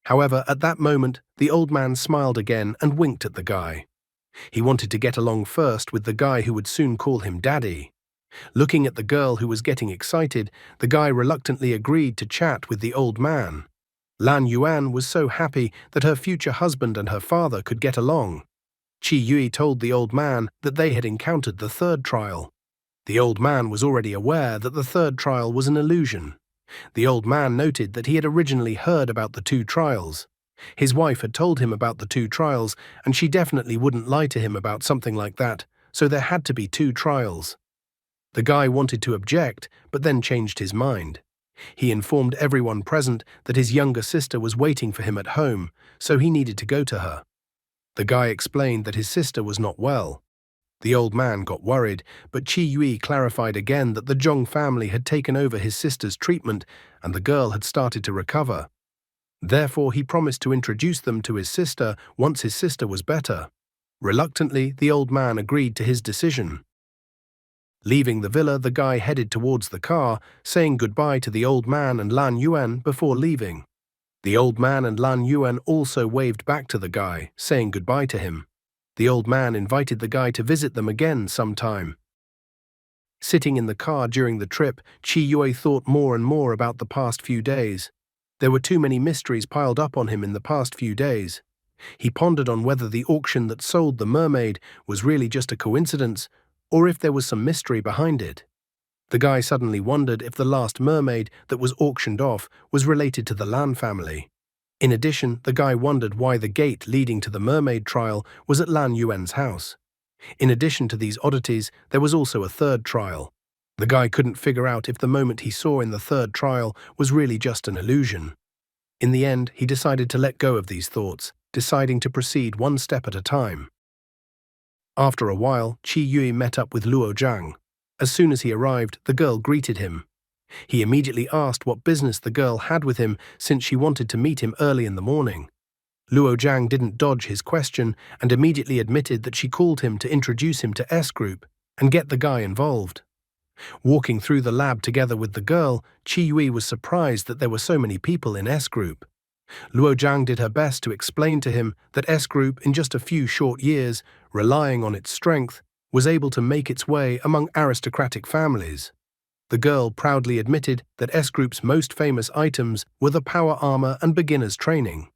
However, at that moment, the old man smiled again and winked at the guy. He wanted to get along first with the guy who would soon call him Daddy. Looking at the girl who was getting excited, the guy reluctantly agreed to chat with the old man. Lan Yuan was so happy that her future husband and her father could get along. Qi Yui told the old man that they had encountered the 3rd trial. The old man was already aware that the 3rd trial was an illusion. The old man noted that he had originally heard about the 2 trials. His wife had told him about the 2 trials, and she definitely wouldn't lie to him about something like that, so there had to be 2 trials. The guy wanted to object, but then changed his mind. He informed everyone present that his younger sister was waiting for him at home, so he needed to go to her. The guy explained that his sister was not well. The old man got worried, but Qi Yui clarified again that the Zhong family had taken over his sister's treatment and the girl had started to recover. Therefore, he promised to introduce them to his sister once his sister was better. Reluctantly, the old man agreed to his decision. Leaving the villa, the guy headed towards the car, saying goodbye to the old man and Lan Yuan before leaving. The old man and Lan Yuan also waved back to the guy, saying goodbye to him. The old man invited the guy to visit them again sometime. Sitting in the car during the trip, Qi Yui thought more and more about the past few days. There were too many mysteries piled up on him in the past few days. He pondered on whether the auction that sold the mermaid was really just a coincidence, or if there was some mystery behind it. The guy suddenly wondered if the last mermaid that was auctioned off was related to the Lan family. In addition, the guy wondered why the gate leading to the mermaid trial was at Lan Yuan's house. In addition to these oddities, there was also a 3rd trial. The guy couldn't figure out if the moment he saw in the 3rd trial was really just an illusion. In the end, he decided to let go of these thoughts, deciding to proceed one step at a time. After a while, Qi Yui met up with Luo Zhang. As soon as he arrived, the girl greeted him. He immediately asked what business the girl had with him since she wanted to meet him early in the morning. Luo Zhang didn't dodge his question and immediately admitted that she called him to introduce him to S Group and get the guy involved. Walking through the lab together with the girl, Qi Yui was surprised that there were so many people in S Group. Luo Zhang did her best to explain to him that S Group, in just a few short years, relying on its strength, was able to make its way among aristocratic families. The girl proudly admitted that S Group's most famous items were the power armor and beginner's training.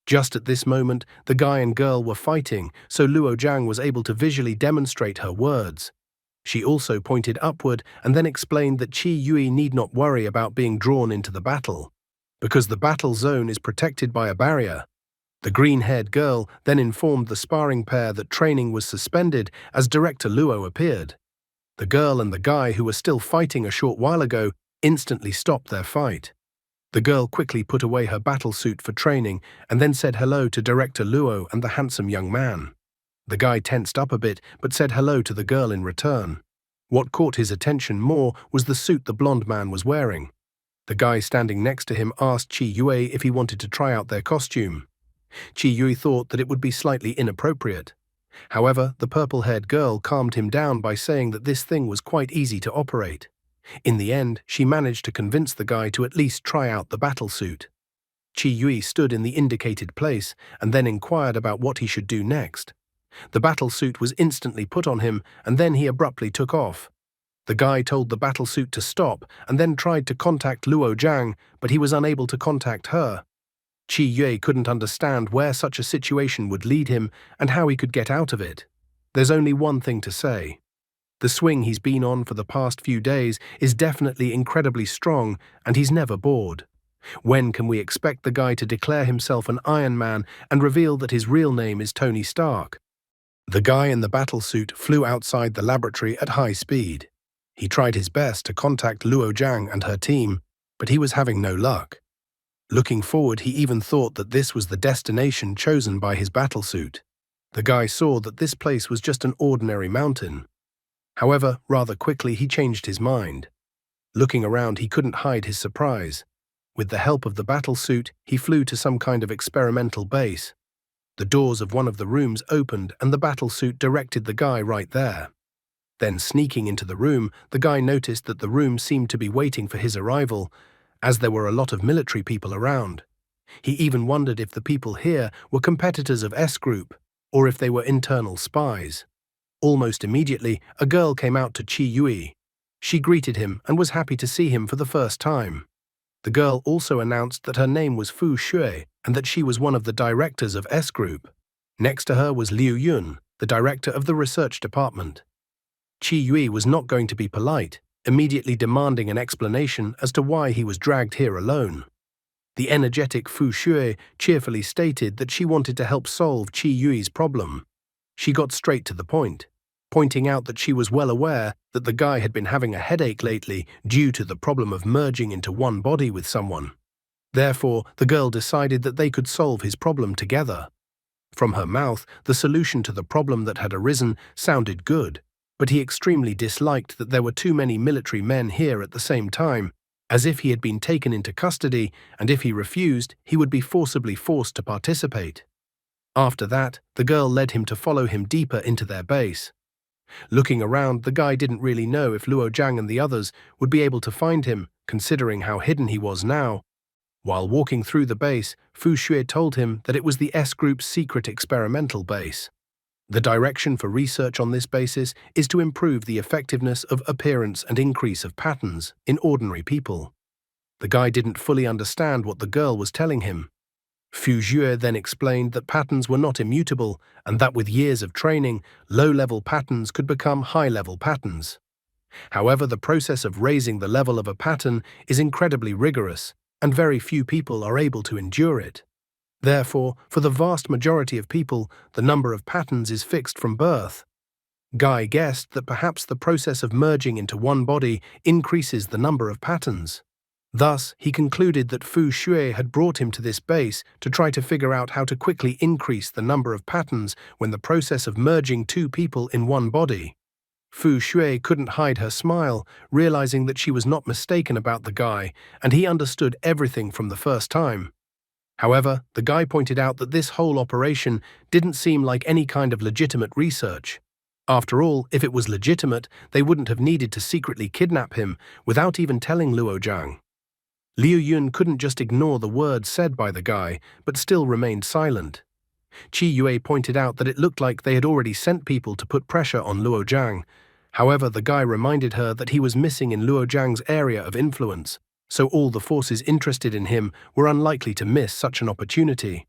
Just at this moment, the guy and girl were fighting, so Luo Zhang was able to visually demonstrate her words. She also pointed upward and then explained that Qi Yui need not worry about being drawn into the battle, because the battle zone is protected by a barrier. The green-haired girl then informed the sparring pair that training was suspended as Director Luo appeared. The girl and the guy who were still fighting a short while ago instantly stopped their fight. The girl quickly put away her battle suit for training and then said hello to Director Luo and the handsome young man. The guy tensed up a bit but said hello to the girl in return. What caught his attention more was the suit the blonde man was wearing. The guy standing next to him asked Qi Yui if he wanted to try out their costume. Qi Yui thought that it would be slightly inappropriate. However, the purple-haired girl calmed him down by saying that this thing was quite easy to operate. In the end, she managed to convince the guy to at least try out the battle suit. Qi Yui stood in the indicated place and then inquired about what he should do next. The battle suit was instantly put on him and then he abruptly took off. The guy told the battle suit to stop and then tried to contact Luo Zhang, but he was unable to contact her. Qi Yui couldn't understand where such a situation would lead him and how he could get out of it. There's only one thing to say. The swing he's been on for the past few days is definitely incredibly strong, and he's never bored. When can we expect the guy to declare himself an Iron Man and reveal that his real name is Tony Stark? The guy in the battlesuit flew outside the laboratory at high speed. He tried his best to contact Luo Jiang and her team, but he was having no luck. Looking forward, he even thought that this was the destination chosen by his battlesuit. The guy saw that this place was just an ordinary mountain. However, rather quickly he changed his mind. Looking around, he couldn't hide his surprise. With the help of the battlesuit, he flew to some kind of experimental base. The doors of one of the rooms opened and the battlesuit directed the guy right there. Then, sneaking into the room, the guy noticed that the room seemed to be waiting for his arrival, as there were a lot of military people around. He even wondered if the people here were competitors of S Group, or if they were internal spies. Almost immediately, a girl came out to Qi Yui. She greeted him and was happy to see him for the first time. The girl also announced that her name was Fu Shui and that she was one of the directors of S Group. Next to her was Liu Yun, the director of the research department. Qi Yui was not going to be polite, immediately demanding an explanation as to why he was dragged here alone. The energetic Fu Shui cheerfully stated that she wanted to help solve Qi Yui's problem. She got straight to the point, pointing out that she was well aware that the guy had been having a headache lately due to the problem of merging into one body with someone. Therefore, the girl decided that they could solve his problem together. From her mouth, the solution to the problem that had arisen sounded good, but he extremely disliked that there were too many military men here at the same time, as if he had been taken into custody, and if he refused, he would be forcibly forced to participate. After that, the girl led him to follow him deeper into their base. Looking around, the guy didn't really know if Luo Jiang and the others would be able to find him, considering how hidden he was now. While walking through the base, Fu Shui told him that it was the S Group's secret experimental base. The direction for research on this basis is to improve the effectiveness of appearance and increase of patterns in ordinary people. The guy didn't fully understand what the girl was telling him. Fu Shui then explained that patterns were not immutable and that with years of training, low-level patterns could become high-level patterns. However, the process of raising the level of a pattern is incredibly rigorous, and very few people are able to endure it. Therefore, for the vast majority of people, the number of patterns is fixed from birth. Guy guessed that perhaps the process of merging into one body increases the number of patterns. Thus, he concluded that Fu Shui had brought him to this base to try to figure out how to quickly increase the number of patterns when the process of merging two people in one body. Fu Shui couldn't hide her smile, realizing that she was not mistaken about the guy, and he understood everything from the first time. However, the guy pointed out that this whole operation didn't seem like any kind of legitimate research. After all, if it was legitimate, they wouldn't have needed to secretly kidnap him without even telling Luo Jiang. Liu Yun couldn't just ignore the words said by the guy, but still remained silent. Qi Yue pointed out that it looked like they had already sent people to put pressure on Luo Jiang. However, the guy reminded her that he was missing in Luo Jiang's area of influence, so all the forces interested in him were unlikely to miss such an opportunity.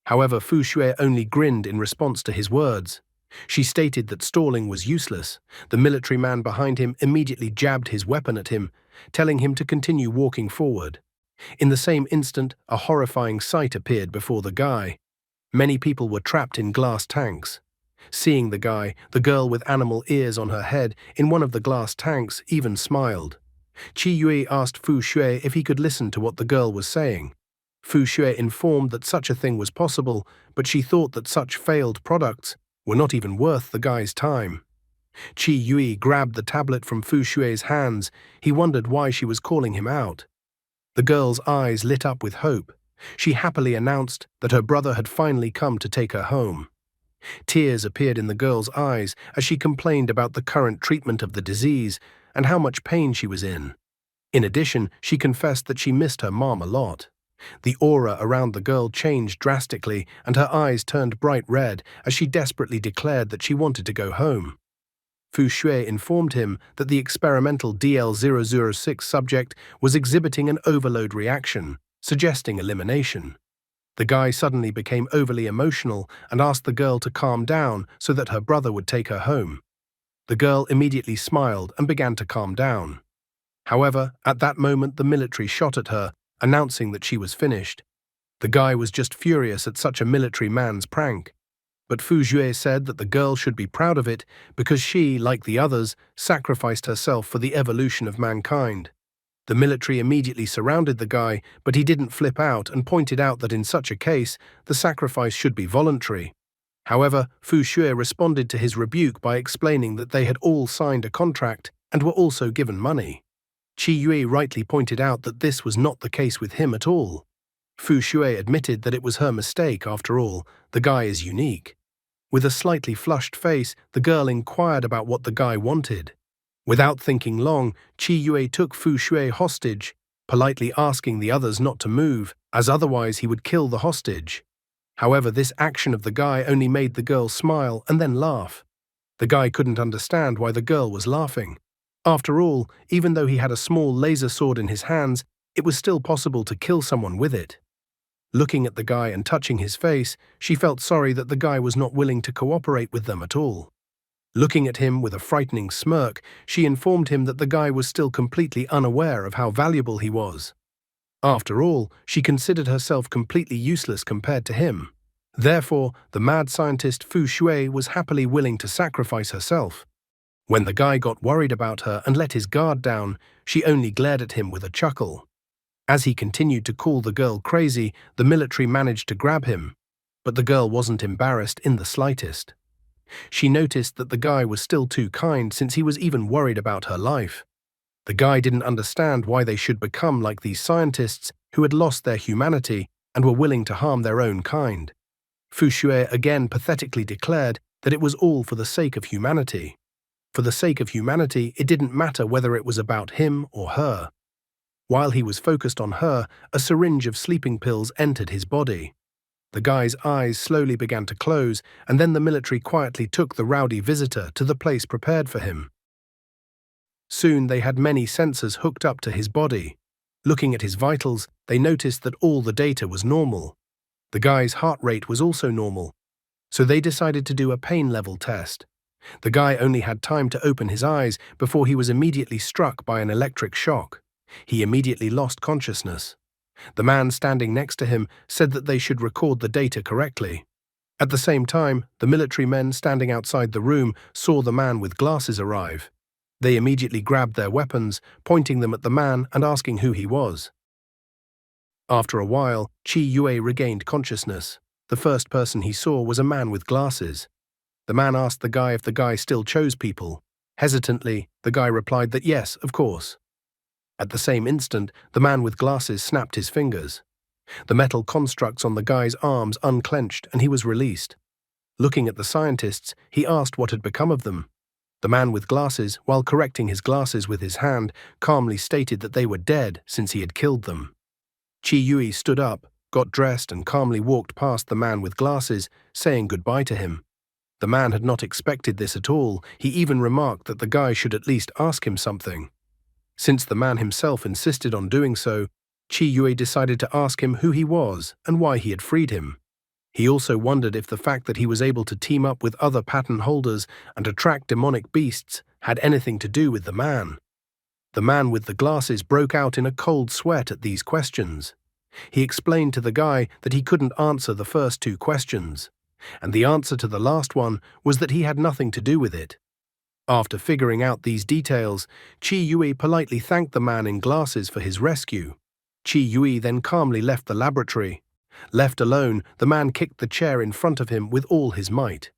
However, Fu Shui only grinned in response to his words. She stated that stalling was useless. The military man behind him immediately jabbed his weapon at him, telling him to continue walking forward. In the same instant, a horrifying sight appeared before the guy. Many people were trapped in glass tanks. Seeing the guy, the girl with animal ears on her head in one of the glass tanks even smiled. Qi Yui asked Fu Shui if he could listen to what the girl was saying. Fu Shui informed that such a thing was possible, but she thought that such failed products were not even worth the guy's time. Qi Yui grabbed the tablet from Fu Shui's hands. He wondered why she was calling him out. The girl's eyes lit up with hope. She happily announced that her brother had finally come to take her home. Tears appeared in the girl's eyes as she complained about the current treatment of the disease and how much pain she was in. In addition, she confessed that she missed her mom a lot. The aura around the girl changed drastically and her eyes turned bright red as she desperately declared that she wanted to go home. Fu Shui informed him that the experimental DL006 subject was exhibiting an overload reaction, suggesting elimination. The guy suddenly became overly emotional and asked the girl to calm down so that her brother would take her home. The girl immediately smiled and began to calm down. However, at that moment the military shot at her, announcing that she was finished. The guy was just furious at such a military man's prank. But Fu Jue said that the girl should be proud of it because she, like the others, sacrificed herself for the evolution of mankind. The military immediately surrounded the guy, but he didn't flip out and pointed out that in such a case, the sacrifice should be voluntary. However, Fu Xue responded to his rebuke by explaining that they had all signed a contract and were also given money. Qi Yue rightly pointed out that this was not the case with him at all. Fu Xue admitted that it was her mistake after all, the guy is unique. With a slightly flushed face, the girl inquired about what the guy wanted. Without thinking long, Qi Yue took Fu Xue hostage, politely asking the others not to move, as otherwise he would kill the hostage. However, this action of the guy only made the girl smile and then laugh. The guy couldn't understand why the girl was laughing. After all, even though he had a small laser sword in his hands, it was still possible to kill someone with it. Looking at the guy and touching his face, she felt sorry that the guy was not willing to cooperate with them at all. Looking at him with a frightening smirk, she informed him that the guy was still completely unaware of how valuable he was. After all, she considered herself completely useless compared to him. Therefore, the mad scientist Fu Xue was happily willing to sacrifice herself. When the guy got worried about her and let his guard down, she only glared at him with a chuckle. As he continued to call the girl crazy, the military managed to grab him. But the girl wasn't embarrassed in the slightest. She noticed that the guy was still too kind since he was even worried about her life. The guy didn't understand why they should become like these scientists who had lost their humanity and were willing to harm their own kind. Fu Xue again pathetically declared that it was all for the sake of humanity. For the sake of humanity, it didn't matter whether it was about him or her. While he was focused on her, a syringe of sleeping pills entered his body. The guy's eyes slowly began to close, and then the military quietly took the rowdy visitor to the place prepared for him. Soon they had many sensors hooked up to his body. Looking at his vitals, they noticed that all the data was normal. The guy's heart rate was also normal. So they decided to do a pain level test. The guy only had time to open his eyes before he was immediately struck by an electric shock. He immediately lost consciousness. The man standing next to him said that they should record the data correctly. At the same time, the military men standing outside the room saw the man with glasses arrive. They immediately grabbed their weapons, pointing them at the man and asking who he was. After a while, Qi Yue regained consciousness. The first person he saw was a man with glasses. The man asked the guy if the guy still chose people. Hesitantly, the guy replied that yes, of course. At the same instant, the man with glasses snapped his fingers. The metal constructs on the guy's arms unclenched and he was released. Looking at the scientists, he asked what had become of them. The man with glasses, while correcting his glasses with his hand, calmly stated that they were dead since he had killed them. Qi Yue stood up, got dressed and calmly walked past the man with glasses, saying goodbye to him. The man had not expected this at all. He even remarked that the guy should at least ask him something. Since the man himself insisted on doing so, Qi Yue decided to ask him who he was and why he had freed him. He also wondered if the fact that he was able to team up with other pattern holders and attract demonic beasts had anything to do with the man. The man with the glasses broke out in a cold sweat at these questions. He explained to the guy that he couldn't answer the first two questions, and the answer to the last one was that he had nothing to do with it. After figuring out these details, Qi Yue politely thanked the man in glasses for his rescue. Qi Yue then calmly left the laboratory. Left alone, the man kicked the chair in front of him with all his might.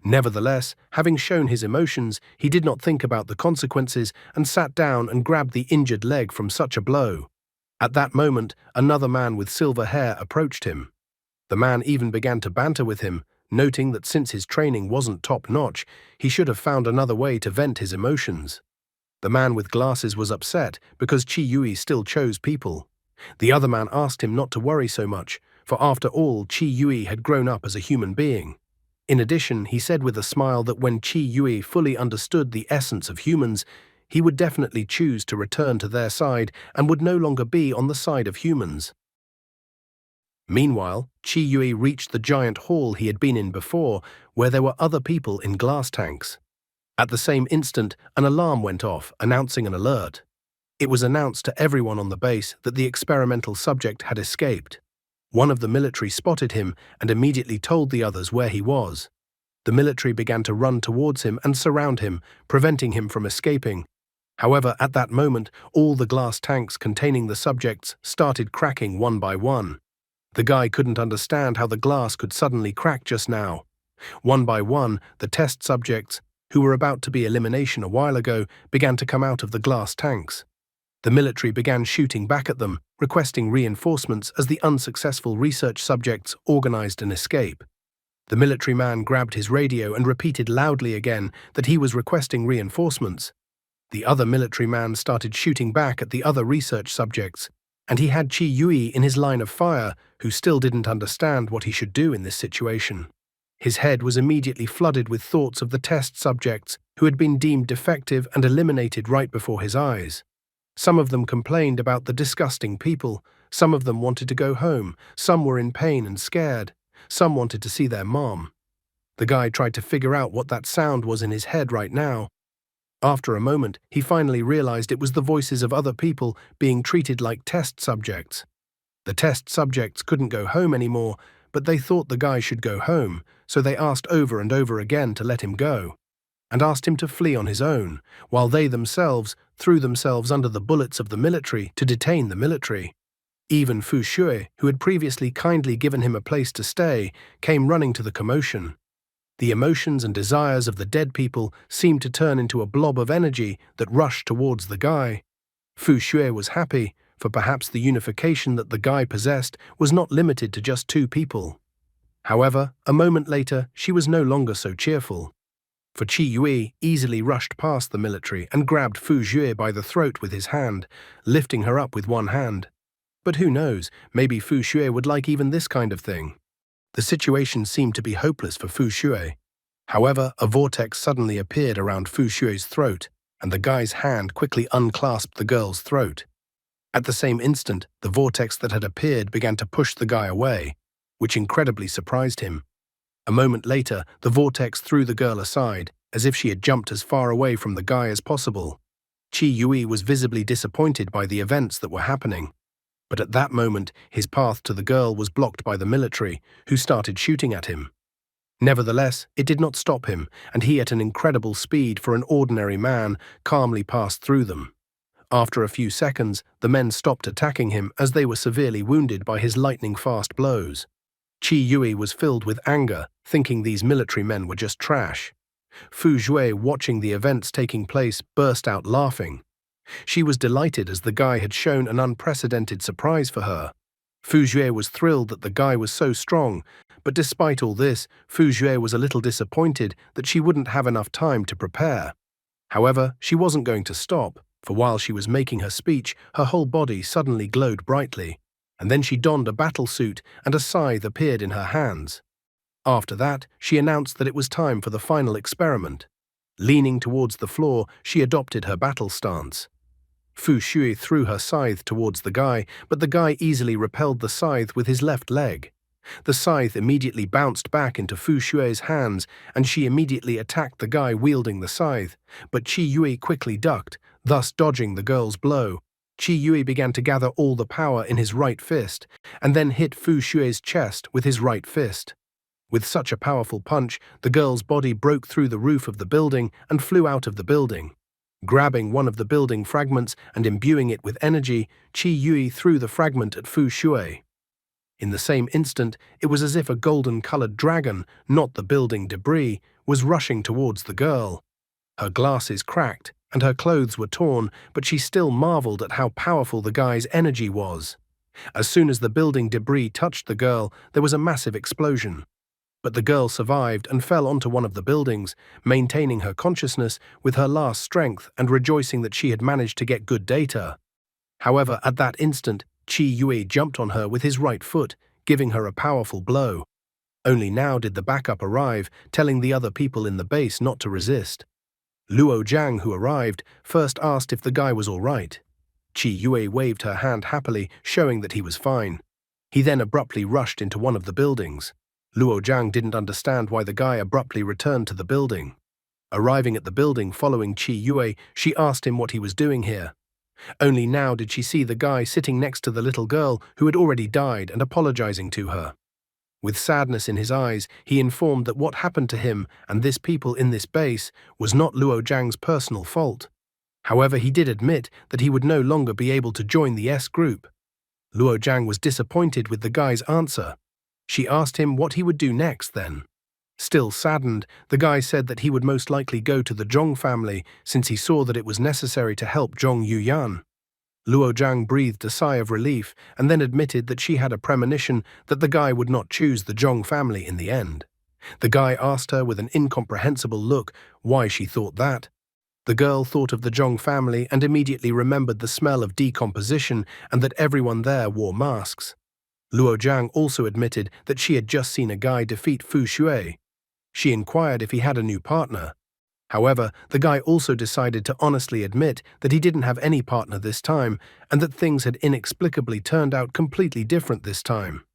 Nevertheless, having shown his emotions, he did not think about the consequences and sat down and grabbed the injured leg from such a blow. At that moment, another man with silver hair approached him. The man even began to banter with him, noting that since his training wasn't top-notch, he should have found another way to vent his emotions. The man with glasses was upset because Qi Yue still chose people. The other man asked him not to worry so much, for after all, Qi Yue had grown up as a human being. In addition, he said with a smile that when Qi Yue fully understood the essence of humans, he would definitely choose to return to their side and would no longer be on the side of humans. Meanwhile, Qi Yue reached the giant hall he had been in before, where there were other people in glass tanks. At the same instant, an alarm went off, announcing an alert. It was announced to everyone on the base that the experimental subject had escaped. One of the military spotted him and immediately told the others where he was. The military began to run towards him and surround him, preventing him from escaping. However, at that moment, all the glass tanks containing the subjects started cracking one by one. The guy couldn't understand how the glass could suddenly crack just now. One by one, the test subjects, who were about to be elimination a while ago, began to come out of the glass tanks. The military began shooting back at them, requesting reinforcements as the unsuccessful research subjects organized an escape. The military man grabbed his radio and repeated loudly again that he was requesting reinforcements. The other military man started shooting back at the other research subjects, and he had Qi Yui in his line of fire, who still didn't understand what he should do in this situation. His head was immediately flooded with thoughts of the test subjects who had been deemed defective and eliminated right before his eyes. Some of them complained about the disgusting people, some of them wanted to go home, some were in pain and scared, some wanted to see their mom. The guy tried to figure out what that sound was in his head right now. After a moment, he finally realized it was the voices of other people being treated like test subjects. The test subjects couldn't go home anymore, but they thought the guy should go home, so they asked over and over again to let him go, and asked him to flee on his own, while they themselves threw themselves under the bullets of the military to detain the military. Even Fu Shui, who had previously kindly given him a place to stay, came running to the commotion. The emotions and desires of the dead people seemed to turn into a blob of energy that rushed towards the guy. Fu Shui was happy, for perhaps the unification that the guy possessed was not limited to just two people. However, a moment later, she was no longer so cheerful. For Qi Yui easily rushed past the military and grabbed Fu Shui by the throat with his hand, lifting her up with one hand. But who knows, maybe Fu Shui would like even this kind of thing. The situation seemed to be hopeless for Fu Shui. However, a vortex suddenly appeared around Fu Shui's throat, and the guy's hand quickly unclasped the girl's throat. At the same instant, the vortex that had appeared began to push the guy away, which incredibly surprised him. A moment later, the vortex threw the girl aside, as if she had jumped as far away from the guy as possible. Qi Yui was visibly disappointed by the events that were happening. But at that moment, his path to the girl was blocked by the military, who started shooting at him. Nevertheless, it did not stop him, and he, at an incredible speed for an ordinary man, calmly passed through them. After a few seconds, the men stopped attacking him as they were severely wounded by his lightning-fast blows. Qi Yui was filled with anger, thinking these military men were just trash. Fu Shui, watching the events taking place, burst out laughing. She was delighted as the guy had shown an unprecedented surprise for her. Fu Shui was thrilled that the guy was so strong, but despite all this, Fu Shui was a little disappointed that she wouldn't have enough time to prepare. However, she wasn't going to stop, for while she was making her speech, her whole body suddenly glowed brightly, and then she donned a battle suit and a scythe appeared in her hands. After that, she announced that it was time for the final experiment. Leaning towards the floor, she adopted her battle stance. Fu Shui threw her scythe towards the guy, but the guy easily repelled the scythe with his left leg. The scythe immediately bounced back into Fu Shui's hands, and she immediately attacked the guy wielding the scythe, but Qi Yui quickly ducked, thus dodging the girl's blow. Qi Yui began to gather all the power in his right fist, and then hit Fu Shui's chest with his right fist. With such a powerful punch, the girl's body broke through the roof of the building and flew out of the building. Grabbing one of the building fragments and imbuing it with energy, Qi Yui threw the fragment at Fu Shui. In the same instant, it was as if a golden-colored dragon, not the building debris, was rushing towards the girl. Her glasses cracked, and her clothes were torn, but she still marveled at how powerful the guy's energy was. As soon as the building debris touched the girl, there was a massive explosion. But the girl survived and fell onto one of the buildings, maintaining her consciousness with her last strength and rejoicing that she had managed to get good data. However, at that instant, Qi Yui jumped on her with his right foot, giving her a powerful blow. Only now did the backup arrive, telling the other people in the base not to resist. Luo Jiang, who arrived, first asked if the guy was all right. Qi Yui waved her hand happily, showing that he was fine. He then abruptly rushed into one of the buildings. Luo Jiang didn't understand why the guy abruptly returned to the building. Arriving at the building following Qi Yue, she asked him what he was doing here. Only now did she see the guy sitting next to the little girl who had already died and apologizing to her. With sadness in his eyes, he informed that what happened to him and this people in this base was not Luo Zhang's personal fault. However, he did admit that he would no longer be able to join the S group. Luo Zhang was disappointed with the guy's answer. She asked him what he would do next then. Still saddened, the guy said that he would most likely go to the Zhong family since he saw that it was necessary to help Zhong Yuyan. Luo Zhang breathed a sigh of relief and then admitted that she had a premonition that the guy would not choose the Zhong family in the end. The guy asked her with an incomprehensible look why she thought that. The girl thought of the Zhong family and immediately remembered the smell of decomposition and that everyone there wore masks. Luo Zhang also admitted that she had just seen a guy defeat Fu Shui. She inquired if he had a new partner. However, the guy also decided to honestly admit that he didn't have any partner this time and that things had inexplicably turned out completely different this time.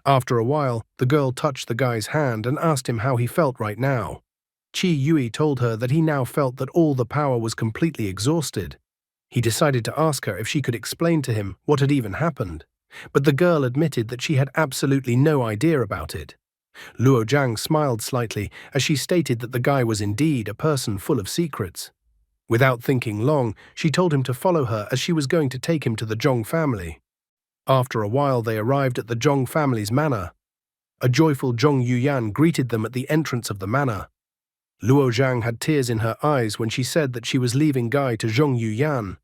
After a while, the girl touched the guy's hand and asked him how he felt right now. Qi Yue told her that he now felt that all the power was completely exhausted. He decided to ask her if she could explain to him what had even happened, but the girl admitted that she had absolutely no idea about it. Luo Zhang smiled slightly as she stated that the guy was indeed a person full of secrets. Without thinking long, she told him to follow her as she was going to take him to the Zhong family. After a while, they arrived at the Zhong family's manor. A joyful Zhong Yuyan greeted them at the entrance of the manor. Luo Zhang had tears in her eyes when she said that she was leaving Guy to Zhong Yuyan.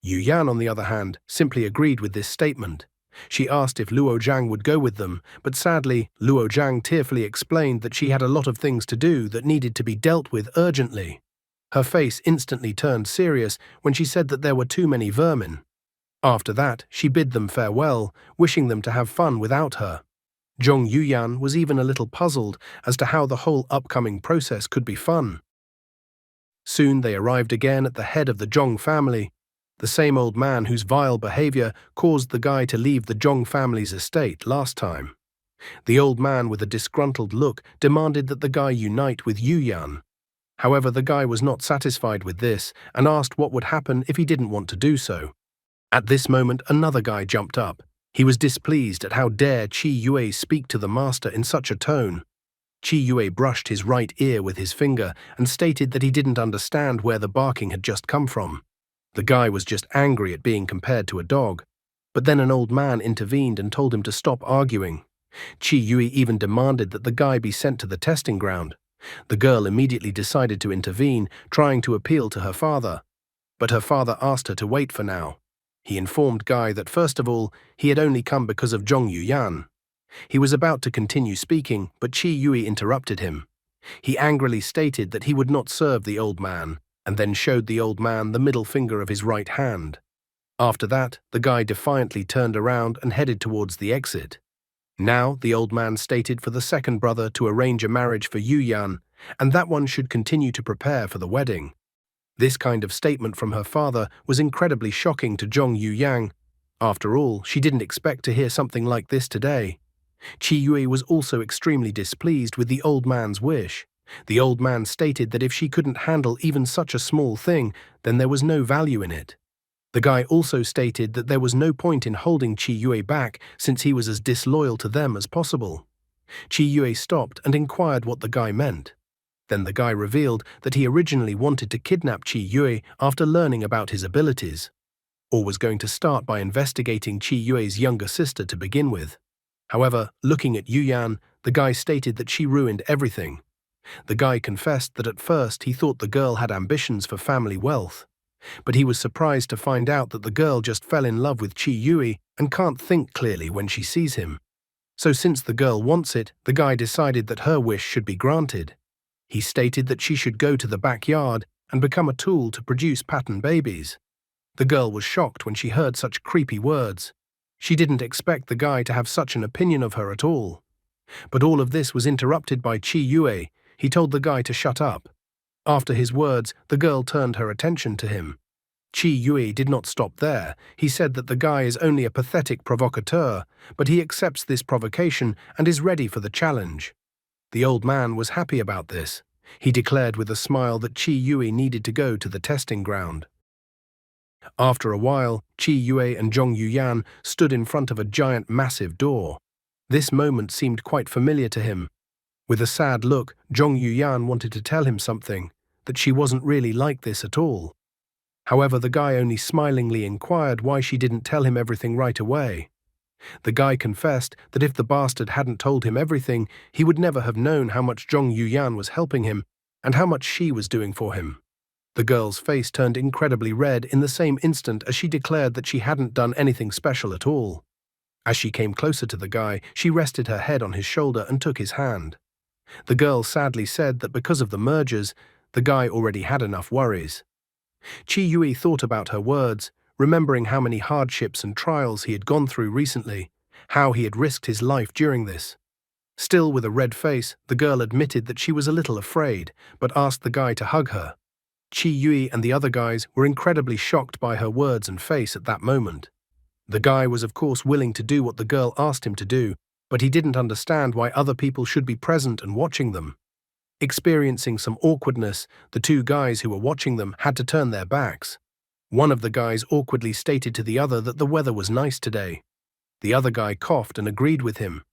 Yuyan, on the other hand, simply agreed with this statement. She asked if Luo Zhang would go with them, but sadly, Luo Zhang tearfully explained that she had a lot of things to do that needed to be dealt with urgently. Her face instantly turned serious when she said that there were too many vermin. After that, she bid them farewell, wishing them to have fun without her. Zhong Yuyan was even a little puzzled as to how the whole upcoming process could be fun. Soon they arrived again at the head of the Zhong family, the same old man whose vile behavior caused the guy to leave the Zhong family's estate last time. The old man with a disgruntled look demanded that the guy unite with Yuyan. However, the guy was not satisfied with this and asked what would happen if he didn't want to do so. At this moment, another guy jumped up. He was displeased at how dare Qi Yue speak to the master in such a tone. Qi Yue brushed his right ear with his finger and stated that he didn't understand where the barking had just come from. The guy was just angry at being compared to a dog. But then an old man intervened and told him to stop arguing. Qi Yue even demanded that the guy be sent to the testing ground. The girl immediately decided to intervene, trying to appeal to her father. But her father asked her to wait for now. He informed Guy that first of all, he had only come because of Zhong Yuyan. He was about to continue speaking, but Qi Yue interrupted him. He angrily stated that he would not serve the old man, and then showed the old man the middle finger of his right hand. After that, the guy defiantly turned around and headed towards the exit. Now, the old man stated for the second brother to arrange a marriage for Yuyan, and that one should continue to prepare for the wedding. This kind of statement from her father was incredibly shocking to Zhong Yuyan. After all, she didn't expect to hear something like this today. Qi Yue was also extremely displeased with the old man's wish. The old man stated that if she couldn't handle even such a small thing, then there was no value in it. The guy also stated that there was no point in holding Qi Yue back since he was as disloyal to them as possible. Qi Yue stopped and inquired what the guy meant. Then the guy revealed that he originally wanted to kidnap Qi Yue after learning about his abilities, or was going to start by investigating Qi Yue's younger sister to begin with. However, looking at Yuyan, the guy stated that she ruined everything. The guy confessed that at first he thought the girl had ambitions for family wealth, but he was surprised to find out that the girl just fell in love with Qi Yue and can't think clearly when she sees him. So since the girl wants it, the guy decided that her wish should be granted. He stated that she should go to the backyard and become a tool to produce pattern babies. The girl was shocked when she heard such creepy words. She didn't expect the guy to have such an opinion of her at all. But all of this was interrupted by Qi Yue. He told the guy to shut up. After his words, the girl turned her attention to him. Qi Yue did not stop there. He said that the guy is only a pathetic provocateur, but he accepts this provocation and is ready for the challenge. The old man was happy about this. He declared with a smile that Chi Yui needed to go to the testing ground. After a while, Chi Yue and Zhong Yuyan stood in front of a giant massive door. This moment seemed quite familiar to him. With a sad look, Zhong Yuyan wanted to tell him something, that she wasn't really like this at all. However, the guy only smilingly inquired why she didn't tell him everything right away. The guy confessed that if the bastard hadn't told him everything, he would never have known how much Zhong Yuyan was helping him and how much she was doing for him. The girl's face turned incredibly red in the same instant as she declared that she hadn't done anything special at all. As she came closer to the guy, she rested her head on his shoulder and took his hand. The girl sadly said that because of the mergers, the guy already had enough worries. Chi Yui thought about her words, remembering how many hardships and trials he had gone through recently, how he had risked his life during this. Still with a red face, the girl admitted that she was a little afraid, but asked the guy to hug her. Chi Yui and the other guys were incredibly shocked by her words and face at that moment. The guy was of course willing to do what the girl asked him to do, but he didn't understand why other people should be present and watching them. Experiencing some awkwardness, the two guys who were watching them had to turn their backs. One of the guys awkwardly stated to the other that the weather was nice today. The other guy coughed and agreed with him.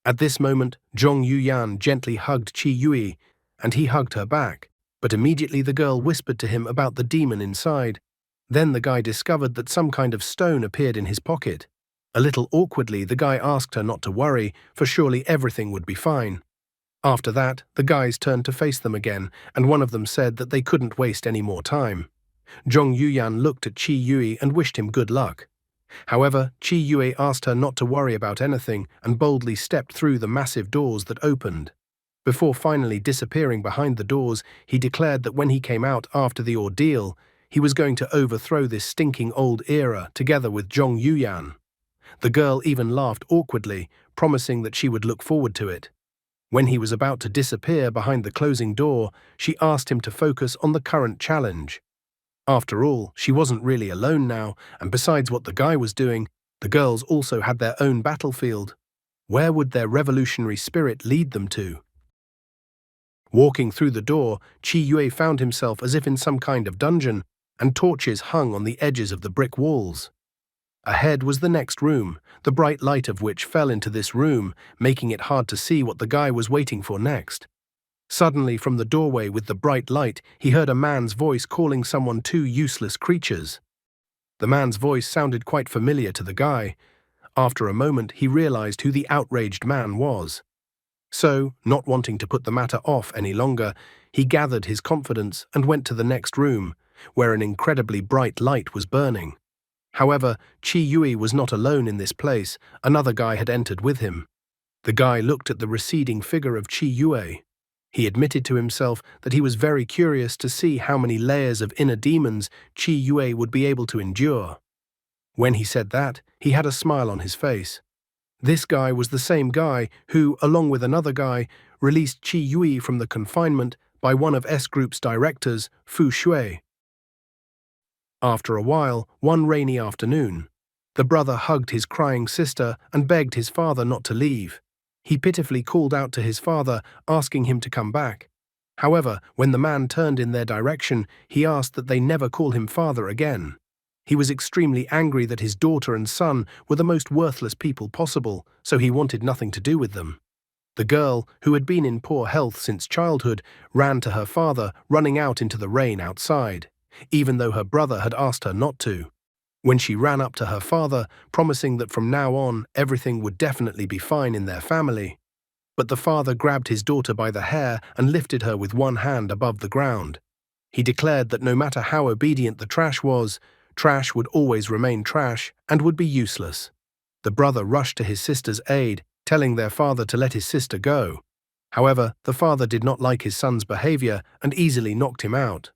At this moment, Zhong Yuyan gently hugged Chi Yui, and he hugged her back. But immediately the girl whispered to him about the demon inside. Then the guy discovered that some kind of stone appeared in his pocket. A little awkwardly, the guy asked her not to worry, for surely everything would be fine. After that, the guys turned to face them again, and one of them said that they couldn't waste any more time. Zhong Yuyan looked at Chi Yui and wished him good luck. However, Chi Yui asked her not to worry about anything and boldly stepped through the massive doors that opened. Before finally disappearing behind the doors, he declared that when he came out after the ordeal, he was going to overthrow this stinking old era together with Zhong Yuyan. The girl even laughed awkwardly, promising that she would look forward to it. When he was about to disappear behind the closing door, she asked him to focus on the current challenge. After all, she wasn't really alone now, and besides what the guy was doing, the girls also had their own battlefield. Where would their revolutionary spirit lead them to? Walking through the door, Chi Yue found himself as if in some kind of dungeon, and torches hung on the edges of the brick walls. Ahead was the next room, the bright light of which fell into this room, making it hard to see what the guy was waiting for next. Suddenly, from the doorway with the bright light, he heard a man's voice calling someone two useless creatures. The man's voice sounded quite familiar to the guy. After a moment, he realized who the outraged man was. So, not wanting to put the matter off any longer, he gathered his confidence and went to the next room, where an incredibly bright light was burning. However, Chi Yui was not alone in this place. Another guy had entered with him. The guy looked at the receding figure of Chi Yue. He admitted to himself that he was very curious to see how many layers of inner demons Chi Yue would be able to endure. When he said that, he had a smile on his face. This guy was the same guy who, along with another guy, released Chi Yui from the confinement by one of S Group's directors, Fu Shui. After a while, one rainy afternoon, the brother hugged his crying sister and begged his father not to leave. He pitifully called out to his father, asking him to come back. However, when the man turned in their direction, he asked that they never call him father again. He was extremely angry that his daughter and son were the most worthless people possible, so he wanted nothing to do with them. The girl, who had been in poor health since childhood, ran to her father, running out into the rain outside, even though her brother had asked her not to. When she ran up to her father, promising that from now on everything would definitely be fine in their family. But the father grabbed his daughter by the hair and lifted her with one hand above the ground. He declared that no matter how obedient the trash was, trash would always remain trash and would be useless. The brother rushed to his sister's aid, telling their father to let his sister go. However, the father did not like his son's behavior and easily knocked him out.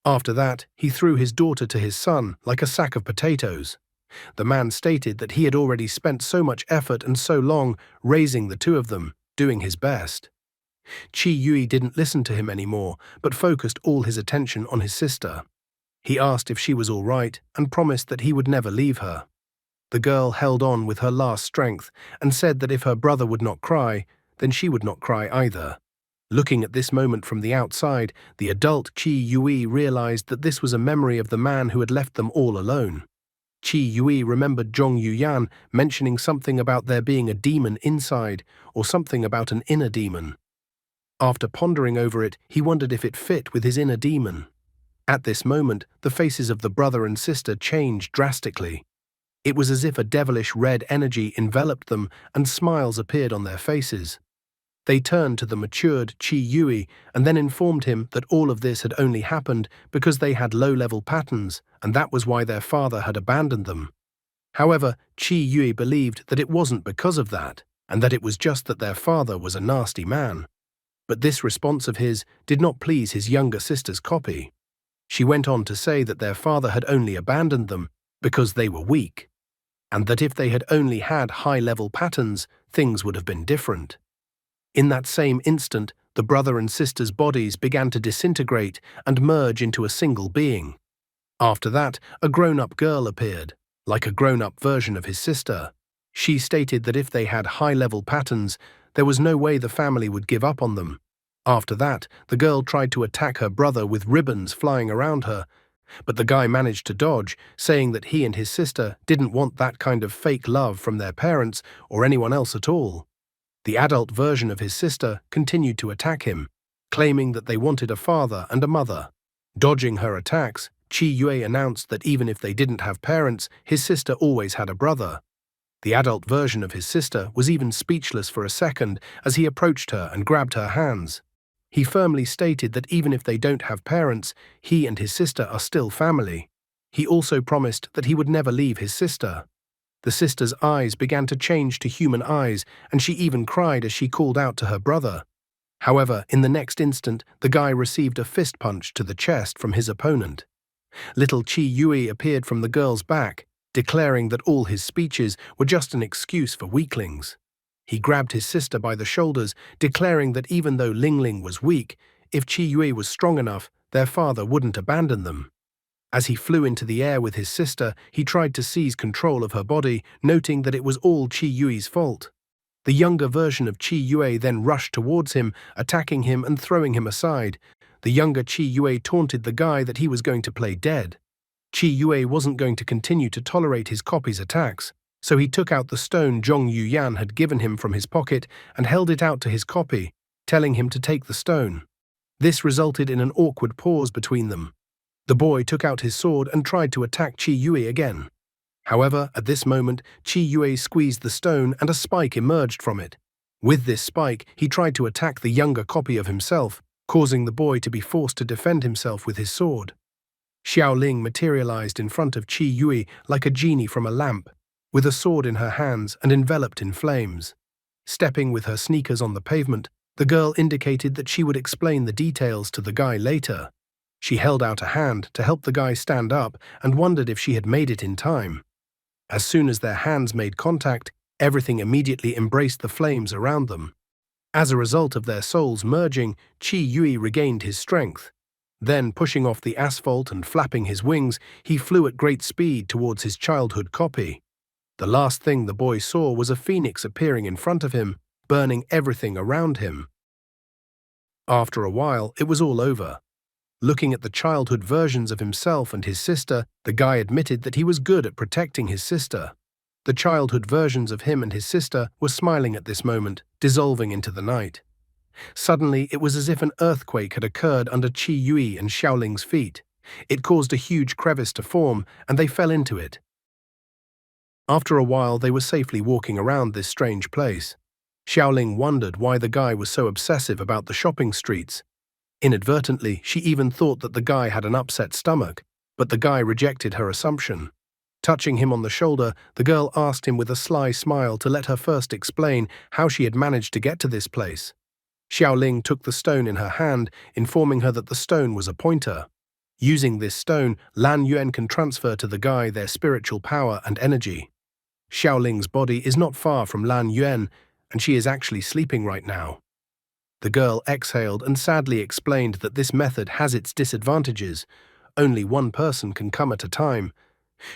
After that, he threw his daughter to his son like a sack of potatoes. The man stated that he had already spent so much effort and so long raising the two of them, doing his best. Chi Yui didn't listen to him anymore, but focused all his attention on his sister. He asked if she was all right and promised that he would never leave her. The girl held on with her last strength and said that if her brother would not cry, then she would not cry either. Looking at this moment from the outside, the adult Qi Yui realized that this was a memory of the man who had left them all alone. Qi Yui remembered Zhong Yuyan mentioning something about there being a demon inside, or something about an inner demon. After pondering over it, he wondered if it fit with his inner demon. At this moment, the faces of the brother and sister changed drastically. It was as if a devilish red energy enveloped them and smiles appeared on their faces. They turned to the matured Qi Yui and then informed him that all of this had only happened because they had low-level patterns, and that was why their father had abandoned them. However, Qi Yui believed that it wasn't because of that, and that it was just that their father was a nasty man. But this response of his did not please his younger sister's copy. She went on to say that their father had only abandoned them because they were weak, and that if they had only had high-level patterns, things would have been different. In that same instant, the brother and sister's bodies began to disintegrate and merge into a single being. After that, a grown-up girl appeared, like a grown-up version of his sister. She stated that if they had high-level patterns, there was no way the family would give up on them. After that, the girl tried to attack her brother with ribbons flying around her, but the guy managed to dodge, saying that he and his sister didn't want that kind of fake love from their parents or anyone else at all. The adult version of his sister continued to attack him, claiming that they wanted a father and a mother. Dodging her attacks, Qi Yui announced that even if they didn't have parents, his sister always had a brother. The adult version of his sister was even speechless for a second as he approached her and grabbed her hands. He firmly stated that even if they don't have parents, he and his sister are still family. He also promised that he would never leave his sister. The sister's eyes began to change to human eyes, and she even cried as she called out to her brother. However, in the next instant, the guy received a fist punch to the chest from his opponent. Little Qi Yui appeared from the girl's back, declaring that all his speeches were just an excuse for weaklings. He grabbed his sister by the shoulders, declaring that even though Lingling was weak, if Qi Yui was strong enough, their father wouldn't abandon them. As he flew into the air with his sister, he tried to seize control of her body, noting that it was all Qi Yui's fault. The younger version of Qi Yui then rushed towards him, attacking him and throwing him aside. The younger Qi Yui taunted the guy that he was going to play dead. Qi Yui wasn't going to continue to tolerate his copy's attacks, so he took out the stone Zhong Yuyan had given him from his pocket and held it out to his copy, telling him to take the stone. This resulted in an awkward pause between them. The boy took out his sword and tried to attack Qi Yui again. However, at this moment, Qi Yui squeezed the stone and a spike emerged from it. With this spike, he tried to attack the younger copy of himself, causing the boy to be forced to defend himself with his sword. Xiaoling materialized in front of Qi Yui like a genie from a lamp, with a sword in her hands and enveloped in flames. Stepping with her sneakers on the pavement, the girl indicated that she would explain the details to the guy later. She held out a hand to help the guy stand up and wondered if she had made it in time. As soon as their hands made contact, everything immediately embraced the flames around them. As a result of their souls merging, Qi Yui regained his strength. Then, pushing off the asphalt and flapping his wings, he flew at great speed towards his childhood copy. The last thing the boy saw was a phoenix appearing in front of him, burning everything around him. After a while, it was all over. Looking at the childhood versions of himself and his sister, the guy admitted that he was good at protecting his sister. The childhood versions of him and his sister were smiling at this moment, dissolving into the night. Suddenly, it was as if an earthquake had occurred under Qi Yui and Xiaoling's feet. It caused a huge crevice to form, and they fell into it. After a while, they were safely walking around this strange place. Xiaoling wondered why the guy was so obsessive about the shopping streets. Inadvertently, she even thought that the guy had an upset stomach, but the guy rejected her assumption. Touching him on the shoulder, the girl asked him with a sly smile to let her first explain how she had managed to get to this place. Xiaoling took the stone in her hand, informing her that the stone was a pointer. Using this stone, Lan Yuan can transfer to the guy their spiritual power and energy. Xiaoling's body is not far from Lan Yuan, and she is actually sleeping right now. The girl exhaled and sadly explained that this method has its disadvantages. Only one person can come at a time.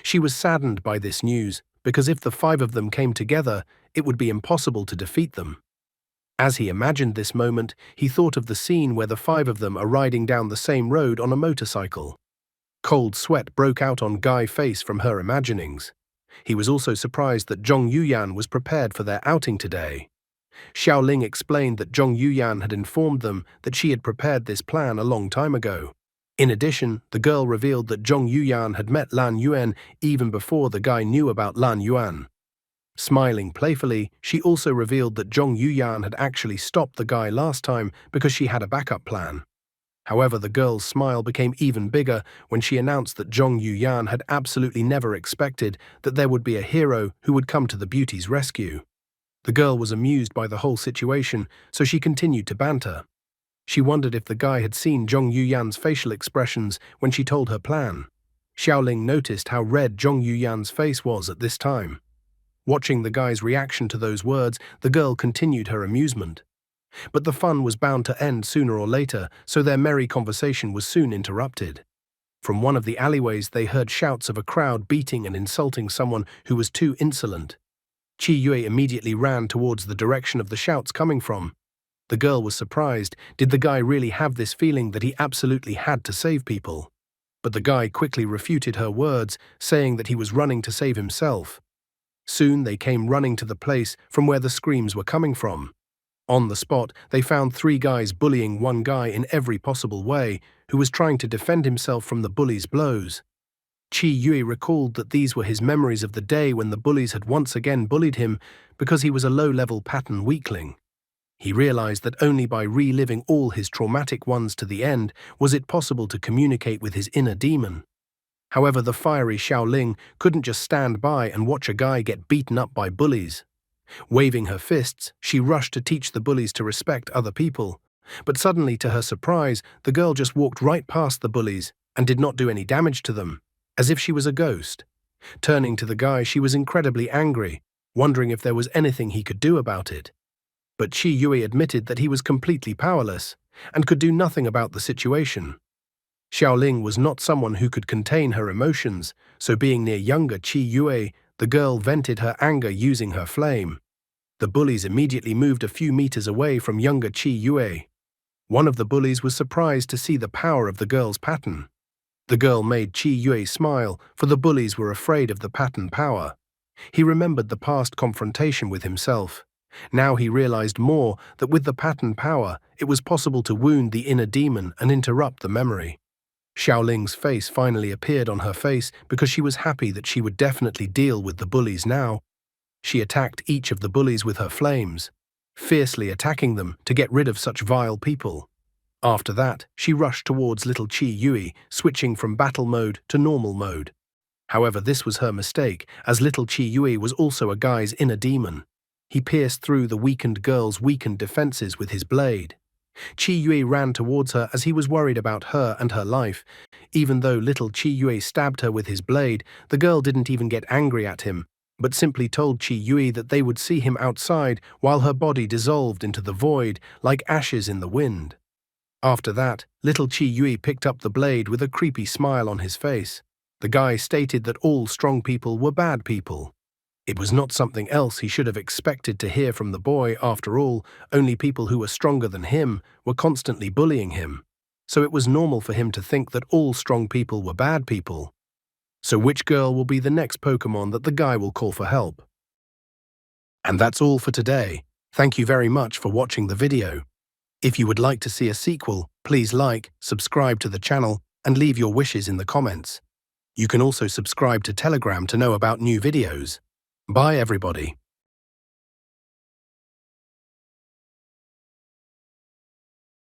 She was saddened by this news, because if the 5 of them came together, it would be impossible to defeat them. As he imagined this moment, he thought of the scene where the five of them are riding down the same road on a motorcycle. Cold sweat broke out on Guy's face from her imaginings. He was also surprised that Zhong Yuyan was prepared for their outing today. Xiaoling explained that Zhong Yuyan had informed them that she had prepared this plan a long time ago. In addition, the girl revealed that Zhong Yuyan had met Lan Yuan even before the guy knew about Lan Yuan. Smiling playfully, she also revealed that Zhong Yuyan had actually stopped the guy last time because she had a backup plan. However, the girl's smile became even bigger when she announced that Zhong Yuyan had absolutely never expected that there would be a hero who would come to the beauty's rescue. The girl was amused by the whole situation, so she continued to banter. She wondered if the guy had seen Zhong Yuyan's facial expressions when she told her plan. Xiaoling noticed how red Zhong Yuyan's face was at this time. Watching the guy's reaction to those words, the girl continued her amusement. But the fun was bound to end sooner or later, so their merry conversation was soon interrupted. From one of the alleyways, they heard shouts of a crowd beating and insulting someone who was too insolent. Qi Yue immediately ran towards the direction of the shouts coming from. The girl was surprised. Did the guy really have this feeling that he absolutely had to save people? But the guy quickly refuted her words, saying that he was running to save himself. Soon they came running to the place from where the screams were coming from. On the spot, they found three guys bullying one guy in every possible way, who was trying to defend himself from the bullies' blows. Qi Yue recalled that these were his memories of the day when the bullies had once again bullied him because he was a low-level pattern weakling. He realized that only by reliving all his traumatic ones to the end was it possible to communicate with his inner demon. However, the fiery Xiaoling couldn't just stand by and watch a guy get beaten up by bullies. Waving her fists, she rushed to teach the bullies to respect other people. But suddenly, to her surprise, the girl just walked right past the bullies and did not do any damage to them, as if she was a ghost. Turning to the guy, she was incredibly angry, wondering if there was anything he could do about it. But Qi Yue admitted that he was completely powerless and could do nothing about the situation. Xiaoling was not someone who could contain her emotions, so being near younger Qi Yue, the girl vented her anger using her flame. The bullies immediately moved a few meters away from younger Qi Yue. One of the bullies was surprised to see the power of the girl's pattern. The girl made Qi Yue smile, for the bullies were afraid of the pattern power. He remembered the past confrontation with himself. Now he realized more that with the pattern power, it was possible to wound the inner demon and interrupt the memory. Xiaoling's face finally appeared on her face because she was happy that she would definitely deal with the bullies now. She attacked each of the bullies with her flames, fiercely attacking them to get rid of such vile people. After that, she rushed towards little Qi Yue, switching from battle mode to normal mode. However, this was her mistake, as little Qi Yue was also a guy's inner demon. He pierced through the weakened girl's weakened defenses with his blade. Qi Yue ran towards her as he was worried about her and her life. Even though little Qi Yue stabbed her with his blade, the girl didn't even get angry at him, but simply told Qi Yue that they would see him outside while her body dissolved into the void like ashes in the wind. After that, little Qi Yue picked up the blade with a creepy smile on his face. The guy stated that all strong people were bad people. It was not something else he should have expected to hear from the boy. After all, only people who were stronger than him were constantly bullying him. So it was normal for him to think that all strong people were bad people. So which girl will be the next Pokemon that the guy will call for help? And that's all for today. Thank you very much for watching the video. If you would like to see a sequel, please like, subscribe to the channel, and leave your wishes in the comments. You can also subscribe to Telegram to know about new videos. Bye everybody.